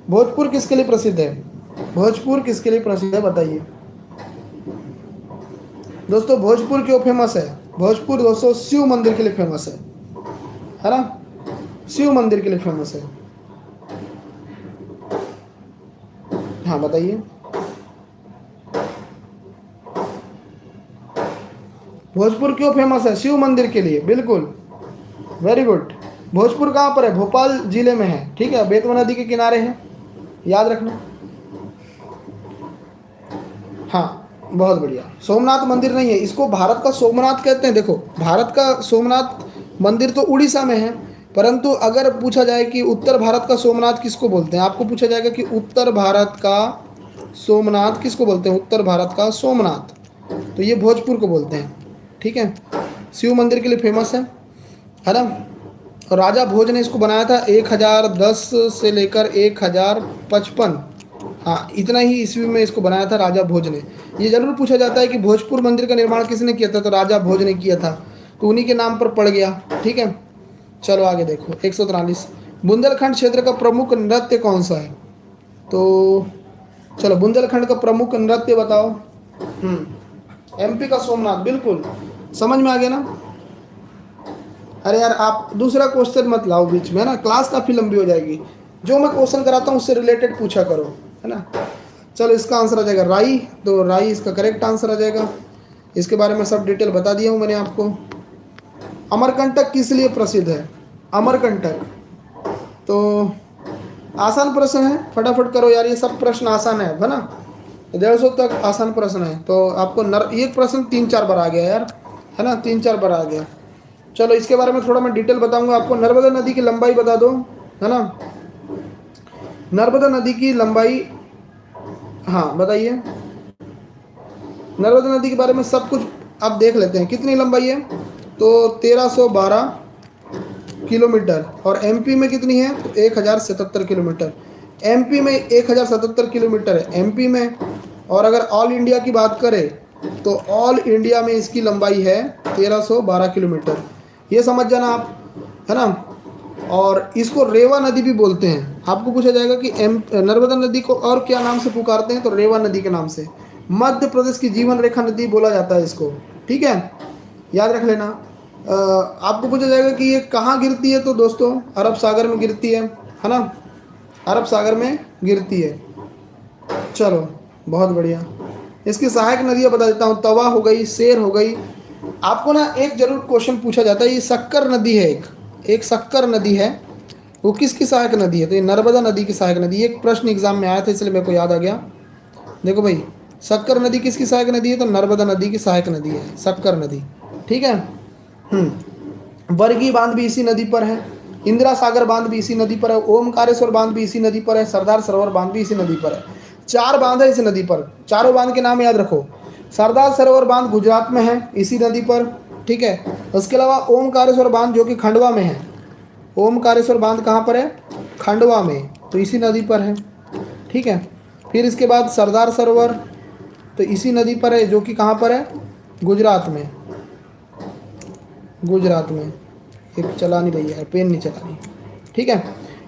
भोजपुर किसके लिए प्रसिद्ध है? भोजपुर किसके लिए प्रसिद्ध है बताइए। दोस्तों भोजपुर क्यों फेमस है? भोजपुर दोस्तों शिव मंदिर के लिए फेमस है ना। शिव मंदिर के लिए फेमस है। हाँ बताइए। भोजपुर क्यों फेमस है? शिव मंदिर के लिए, बिल्कुल, वेरी गुड। भोजपुर कहाँ पर है? भोपाल जिले में है, ठीक है, बेतवा नदी के किनारे है, याद रखना। हाँ बहुत बढ़िया। सोमनाथ मंदिर नहीं है, इसको भारत का सोमनाथ कहते हैं। देखो भारत का सोमनाथ मंदिर तो उड़ीसा में है, परंतु अगर पूछा जाए कि उत्तर भारत का सोमनाथ किसको बोलते हैं, आपको पूछा जाएगा कि उत्तर भारत का सोमनाथ किसको बोलते हैं, उत्तर भारत का सोमनाथ, तो ये भोजपुर को बोलते हैं, ठीक है। शिव मंदिर के लिए फेमस है ना। और राजा भोज ने इसको बनाया था 1010 से लेकर 1055, हाँ इतना ही ईस्वी में इसको बनाया था राजा भोज ने। ये जरूर पूछा जाता है कि भोजपुर मंदिर का निर्माण किसने किया था, तो राजा भोज ने किया था, तो उन्हीं के नाम पर पड़ गया, ठीक है। चलो आगे देखो। 143 बुंदेलखंड क्षेत्र का प्रमुख नृत्य कौन सा है? तो चलो बुंदेलखंड का प्रमुख नृत्य बताओ। एमपी का सोमनाथ, बिल्कुल समझ में आ गया ना। अरे यार आप दूसरा क्वेश्चन मत लाओ बीच में, है ना, क्लास काफ़ी लंबी हो जाएगी। जो मैं क्वेश्चन कराता हूँ उससे रिलेटेड पूछा करो, है ना। चलो इसका आंसर आ जाएगा राई, तो राई इसका करेक्ट आंसर आ जाएगा। इसके बारे में सब डिटेल बता दिया हूँ मैंने आपको। अमरकंटक किस लिए प्रसिद्ध है? अमरकंटक, तो आसान प्रश्न है, फटाफट करो यार, ये सब प्रश्न आसान है ना, 150 तक आसान प्रश्न है। तो आपको ये प्रश्न 3-4 बार आ गया यार, है ना, 3-4 बार आ गया। चलो इसके बारे में थोड़ा मैं डिटेल बताऊंगा आपको। नर्मदा नदी की लंबाई बता दो, है ना, नर्मदा नदी की लंबाई, हाँ बताइए। नर्मदा नदी के बारे में सब कुछ आप देख लेते हैं, कितनी लंबाई है, तो 1312 किलोमीटर। और एमपी में कितनी है, तो 1077 किलोमीटर। एमपी में 1077 किलोमीटर है एमपी में। और अगर ऑल इंडिया की बात करें तो ऑल इंडिया में इसकी लंबाई है 1312 किलोमीटर, ये समझ जाना आप, है ना। और इसको रेवा नदी भी बोलते हैं। आपको पूछा जाएगा कि नर्मदा नदी को और क्या नाम से पुकारते हैं, तो रेवा नदी के नाम से। मध्य प्रदेश की जीवन रेखा नदी बोला जाता है इसको, ठीक है, याद रख लेना। आपको पूछा जाएगा कि ये कहाँ गिरती है, तो दोस्तों अरब सागर में गिरती है ना, अरब सागर में गिरती है। चलो बहुत बढ़िया। इसकी सहायक नदियाँ बता देता हूँ, तवा हो गई, शेर हो गई। आपको ना एक जरूर क्वेश्चन पूछा जाता है, ये शक्कर नदी है, एक शक्कर नदी है, वो किसकी सहायक नदी है, तो ये नर्मदा नदी की सहायक नदी। एक प्रश्न एग्जाम में आया था इसलिए मेरे को याद आ गया। देखो भाई, शक्कर नदी किसकी सहायक नदी है, तो नर्मदा नदी की सहायक नदी है शक्कर नदी, ठीक है। बरगी बांध भी इसी नदी पर है, इंदिरा सागर बांध भी इसी नदी पर है, ओमकारेश्वर बांध भी इसी नदी पर है, सरदार सरोवर बांध भी इसी नदी पर है। 4 बांध है इस नदी पर, चारों बांध के नाम याद रखो। सरदार सरोवर बांध गुजरात में है इसी नदी पर, ठीक है। उसके अलावा ओमकारेश्वर बांध जो कि खंडवा में है, ओमकारेश्वर बांध कहाँ पर है, खंडवा में, तो इसी नदी पर है, ठीक है। फिर इसके बाद सरदार सरोवर तो इसी नदी पर है, जो कि कहाँ पर है, गुजरात में, गुजरात में। एक चला नहीं रही है, पेन नहीं चला रही। ठीक है,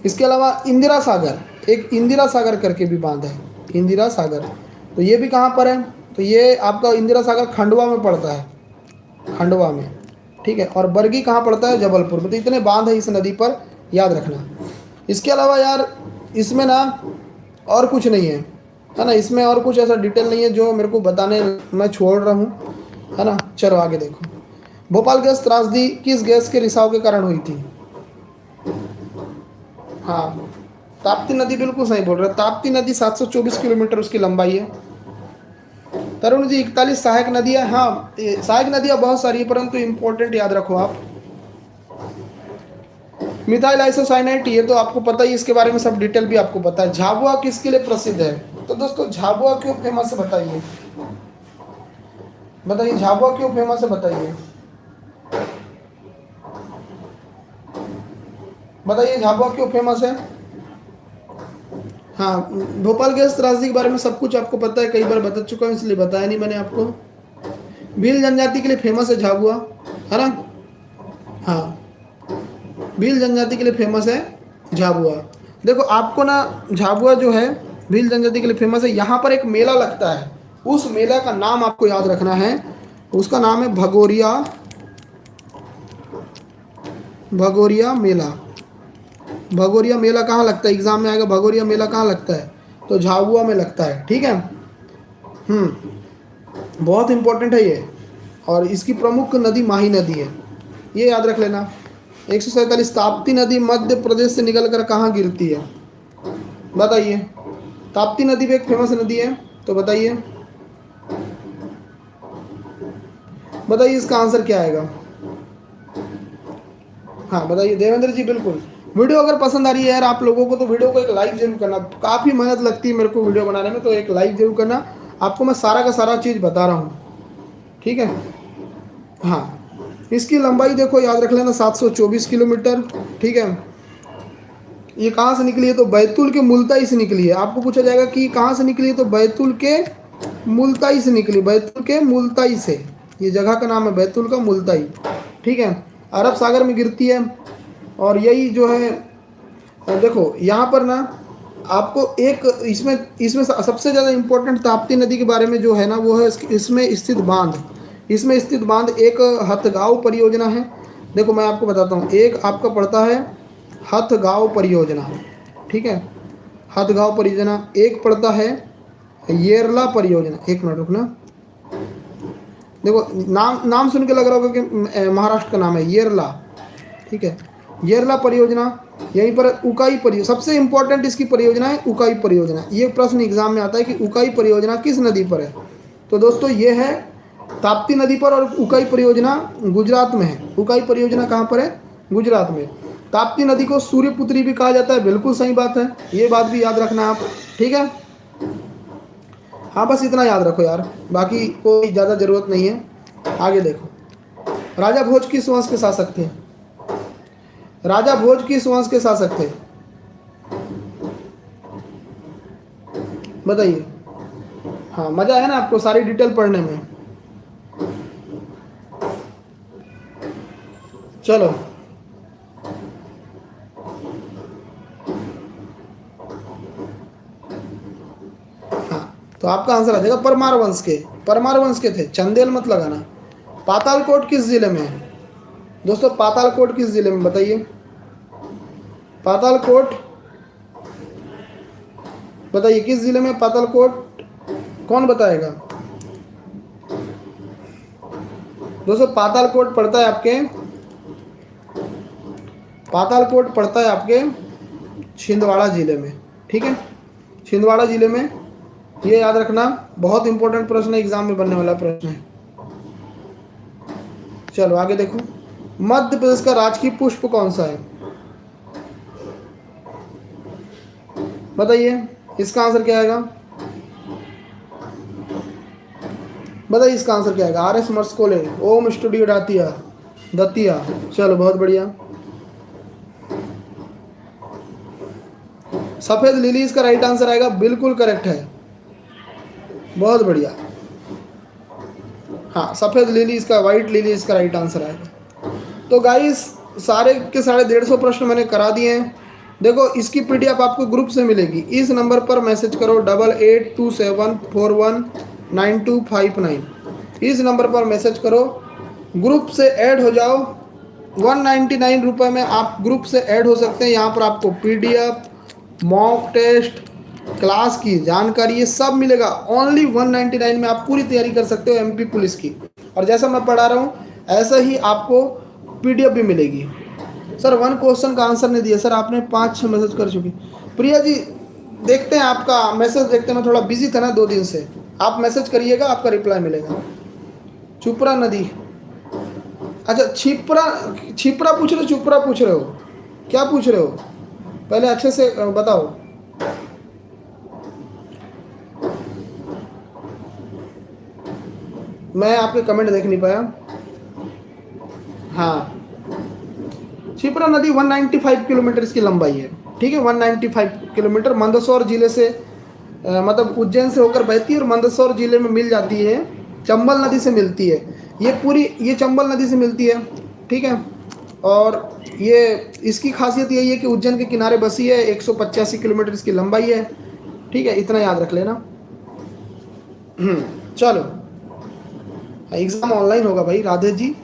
इसके अलावा इंदिरा सागर, एक इंदिरा सागर करके भी बांध है, इंदिरा सागर। तो ये भी कहाँ पर है? तो ये आपका इंदिरा सागर खंडवा में पड़ता है, खंडवा में। ठीक है, और बरगी कहाँ पड़ता है? जबलपुर में। तो इतने बांध है इस नदी पर, याद रखना। इसके अलावा यार इसमें ना और कुछ नहीं है ना, इसमें और कुछ ऐसा डिटेल नहीं है जो मेरे को बताने मैं छोड़ रहा हूँ, है ना। चलो आगे देखो, भोपाल गैस त्रासदी किस गैस के रिसाव के कारण हुई थी? हाँ, ताप्ती नदी, बिल्कुल सही बोल रहे हैं। ताप्ती नदी 724 किलोमीटर उसकी लंबाई है। तरुण जी 41 सहायक नदियाँ, हाँ सहायक नदियाँ बहुत सारी है, परंतु इंपॉर्टेंट याद रखो आप। मिथाइल आइसोसाइनाइट, ये तो आपको पता ही, इसके बारे में सब डिटेल भी आपको पता है। झाबुआ किसके लिए प्रसिद्ध है? तो दोस्तों झाबुआ क्यों फेमस है बताइए, बताइए झाबुआ क्यों फेमस है बताइए, बताइए झाबुआ क्यों फेमस है? हाँ, भोपाल गैस त्रासदी के बारे में सब कुछ आपको पता है, कई बार बता चुका हूँ, इसलिए बताया नहीं मैंने आपको। भील जनजाति के लिए फेमस है झाबुआ, है ना। हाँ, भील जनजाति के लिए फेमस है झाबुआ। देखो आपको ना, झाबुआ जो है भील जनजाति के लिए फेमस है। यहाँ पर एक मेला लगता है, उस मेला का नाम आपको याद रखना है, उसका नाम है भगोरिया, भगोरिया मेला। भगोरिया मेला कहाँ लगता है? एग्जाम में आएगा, भगोरिया मेला कहाँ लगता है? तो झाबुआ में लगता है। ठीक है, बहुत इंपॉर्टेंट है ये। और इसकी प्रमुख नदी माही नदी है, ये याद रख लेना। 147, ताप्ती नदी मध्य प्रदेश से निकलकर कहाँ गिरती है? बताइए, ताप्ती नदी भी एक फेमस नदी है, तो बताइए, बताइए इसका आंसर क्या आएगा? हाँ बताइए देवेंद्र जी, बिल्कुल। वीडियो अगर पसंद आ रही है यार आप लोगों को, तो वीडियो को एक लाइक जरूर करना। काफ़ी मेहनत लगती है मेरे को वीडियो बनाने में, तो एक लाइक जरूर करना। आपको मैं सारा का सारा चीज़ बता रहा हूँ, ठीक है। हाँ, इसकी लंबाई देखो याद रख लेना, 724 किलोमीटर। ठीक है, ये कहाँ से निकली है? तो बैतूल के मुल्ताई से निकली है। आपको पूछा जाएगा कि कहाँ से निकली है, तो बैतूल के मुल्ताई से निकली, बैतूल के मुल्ताई से। ये जगह का नाम है बैतूल का मुल्ताई। ठीक है, अरब सागर में गिरती है। और यही जो है, देखो यहाँ पर ना आपको एक इसमें इसमें सबसे ज़्यादा इम्पोर्टेंट ताप्ती नदी के बारे में जो है ना, वो है इसमें स्थित बांध। इसमें स्थित बांध एक हथगांव परियोजना है। देखो मैं आपको बताता हूँ, एक आपका पड़ता है हथगांव परियोजना, ठीक है, हथगांव परियोजना। एक पड़ता है येरला परियोजना। एक मिनट रुकना, देखो नाम नाम सुन के लग रहा होगा कि महाराष्ट्र का नाम है येरला। ठीक है, येरला परियोजना। यहीं पर उकाई परियोजना, सबसे इंपॉर्टेंट इसकी परियोजना है उकाई परियोजना। ये प्रश्न एग्जाम में आता है कि उकाई परियोजना किस नदी पर है? तो दोस्तों ये है ताप्ती नदी पर, और उकाई परियोजना गुजरात में है। उकाई परियोजना कहाँ पर है? गुजरात में। ताप्ती नदी को सूर्यपुत्री भी कहा जाता है, बिल्कुल सही बात है, ये बात भी याद रखना आप, ठीक है। हाँ बस इतना याद रखो यार, बाकी कोई ज़्यादा ज़रूरत नहीं है। आगे देखो, राजा भोज किस वंश के शासक थे? राजा भोज किस वंश के शासक थे? बताइए। हाँ, मजा है ना आपको सारी डिटेल पढ़ने में? चलो, हाँ तो आपका आंसर आ जाएगा परमार वंश के। परमार वंश के थे, चंदेल मत लगाना। पातालकोट किस जिले में है? दोस्तों पातालकोट किस जिले में, बताइए। पातालकोट बताइए किस जिले में पातालकोट, कौन बताएगा? दोस्तों पातालकोट पड़ता है आपके, पातालकोट पड़ता है आपके छिंदवाड़ा जिले में, ठीक है, छिंदवाड़ा जिले में। ये याद रखना, बहुत इंपॉर्टेंट प्रश्न है, एग्जाम में बनने वाला प्रश्न है। चलो आगे देखो, मध्य प्रदेश का राजकीय पुष्प कौन सा है? बताइए इसका आंसर क्या आएगा? बताइए इसका आंसर क्या आएगा? RS मर्सकोले, ओम स्टूडियो दातिया, दतिया। चलो बहुत बढ़िया। सफेद लिली इसका राइट आंसर आएगा, बिल्कुल करेक्ट है, बहुत बढ़िया। हाँ, सफेद लिली इसका, व्हाइट लिली इसका राइट आंसर आएगा। तो गाइस सारे के सारे 150 प्रश्न मैंने करा दिए हैं। देखो इसकी पीडीएफ आपको ग्रुप से मिलेगी। इस नंबर पर मैसेज करो 8827419259। इस नंबर पर मैसेज करो, ग्रुप से ऐड हो जाओ। 199 रुपये में आप ग्रुप से ऐड हो सकते हैं। यहाँ पर आपको पीडीएफ, मॉक टेस्ट, क्लास की जानकारी, ये सब मिलेगा। ओनली 199 में आप पूरी तैयारी कर सकते हो एमपी पुलिस की। और जैसा मैं पढ़ा रहा हूँ ऐसा ही आपको पीडीएफ भी मिलेगी। सर 1 क्वेश्चन का आंसर नहीं दिया सर, आपने 5-6 मैसेज कर चुकी। प्रिया जी देखते हैं आपका मैसेज, देखते हैं, मैं थोड़ा बिजी था ना 2 दिन से। आप मैसेज करिएगा, आपका रिप्लाई मिलेगा। चुपरा नदी, अच्छा छिपरा पूछ रहे हो, चुपरा पूछ रहे हो, क्या पूछ रहे हो पहले अच्छे से बताओ। मैं आपके कमेंट देख नहीं पाया। हाँ, छिपरा नदी 195 किलोमीटर इसकी लंबाई है। ठीक है, 195 किलोमीटर मंदसौर जिले से मतलब उज्जैन से होकर बहती है और मंदसौर जिले में मिल जाती है, चंबल नदी से मिलती है। ये चंबल नदी से मिलती है। ठीक है, और ये इसकी खासियत यही है कि उज्जैन के किनारे बसी है। 185 किलोमीटर इसकी लंबाई है। ठीक है, इतना याद रख लेना। चलो, एग्ज़ाम ऑनलाइन होगा भाई राधे जी।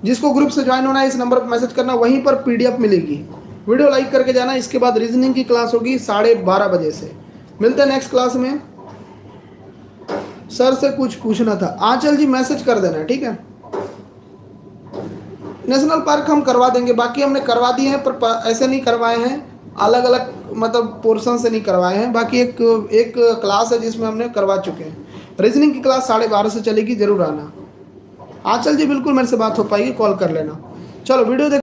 जिसको ग्रुप से ज्वाइन होना है इस नंबर पर मैसेज करना, वहीं पर पीडीएफ मिलेगी। वीडियो लाइक करके जाना। इसके बाद रीजनिंग की क्लास होगी 12:30 बजे से। मिलते हैं नेक्स्ट क्लास में। सर से कुछ पूछना था, आंचल जी मैसेज कर देना। ठीक है, नेशनल पार्क हम करवा देंगे, बाकी हमने करवा दिए हैं पर ऐसे नहीं करवाए हैं, अलग अलग मतलब पोर्शन से नहीं करवाए हैं। बाकी एक क्लास है जिसमें हमने करवा चुके हैं। रीजनिंग की क्लास 12:30 से चलेगी, जरूर आना। आंचल जी बिल्कुल मेरे से बात हो पाएगी, कॉल कर लेना। चलो वीडियो देख